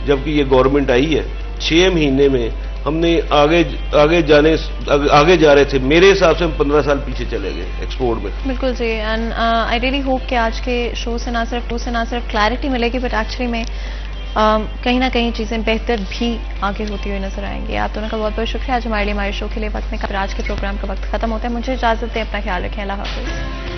जबकि ये गवर्नमेंट आई है, 6 महीने में हमने आगे जा रहे थे। मेरे हिसाब से हम 15 साल पीछे चले गए एक्सपोर्ट में। बिल्कुल जी, एंड आई रियली होप कि आज के शो से ना सिर्फ क्लैरिटी मिलेगी, बट एक्चुअली में कहीं ना कहीं चीज़ें बेहतर भी आगे होती हुई नजर आएंगी। आप दोनों का बहुत बहुत शुक्रिया आज हमारे लिए हमारे शो के लिए वक्त में। आज के प्रोग्राम का वक्त खत्म होता है, मुझे इजाज़त दें, अपना ख्याल रखें, अल्लाह हाफिज़।